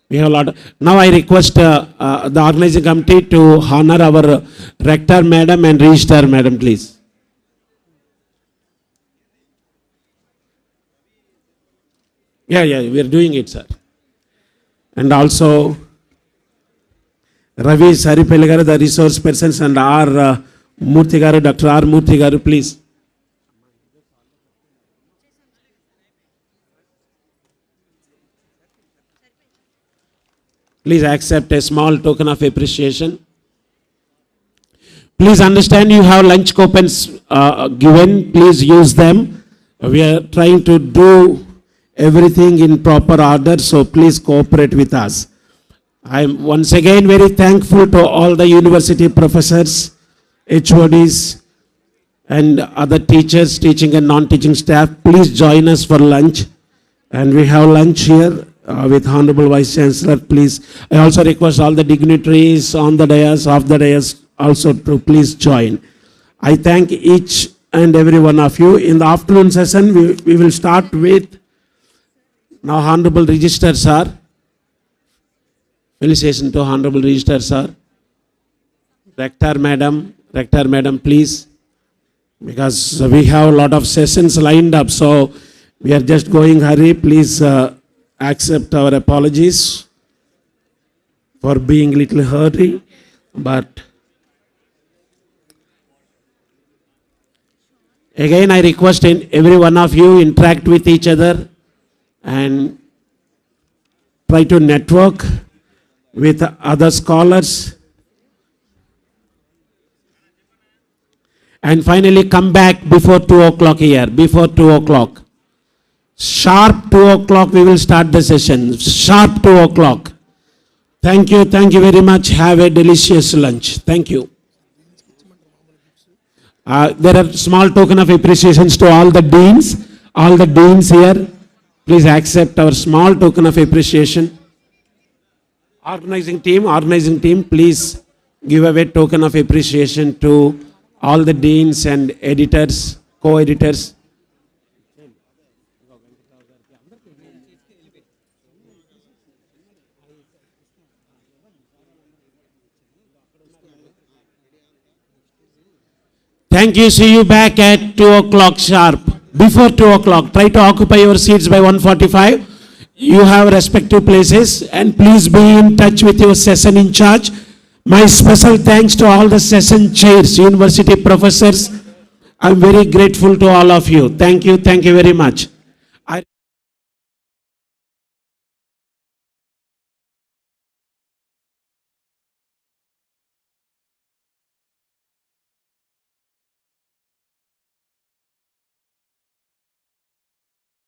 Now I request the organizing committee to honor our rector madam and registrar madam, please. Yeah, we are doing it, sir. And also Ravi Saripelli garu, the resource persons, and R. Murthy garu, Dr. R. Murthy garu, please. Please accept a small token of appreciation. Please understand you have lunch coupons given. Please use them. We are trying to do everything in proper order, so please cooperate with us. I am once again very thankful to all the university professors, HODs, and other teachers, teaching and non-teaching staff. Please join us for lunch. And we have lunch here with Honorable Vice Chancellor, please. I also request all the dignitaries on the dais, off the dais, also to please join. I thank each and every one of you. In the afternoon session, we will start with now Honorable Registrar Sir. Felicitation to Honorable Registrar Sir. Rector Madam, please. Because we have a lot of sessions lined up, so we are just going hurry. Please accept our apologies for being little hurry, but again I request every one of you interact with each other and try to network with other scholars. And finally come back before 2 o'clock here, before 2 o'clock. Sharp 2 o'clock we will start the session. Sharp 2 o'clock. Thank you very much. Have a delicious lunch. Thank you. There are small token of appreciations to all the deans here. Please accept our small token of appreciation. Organizing team, please give away token of appreciation to all the deans and editors, co-editors. Thank you. See you back at 2 o'clock sharp. Before 2 o'clock, try to occupy your seats by 1:45. You have respective places, and please be in touch with your session in charge. My special thanks to all the session chairs, university professors. I'm very grateful to all of you. Thank you very much.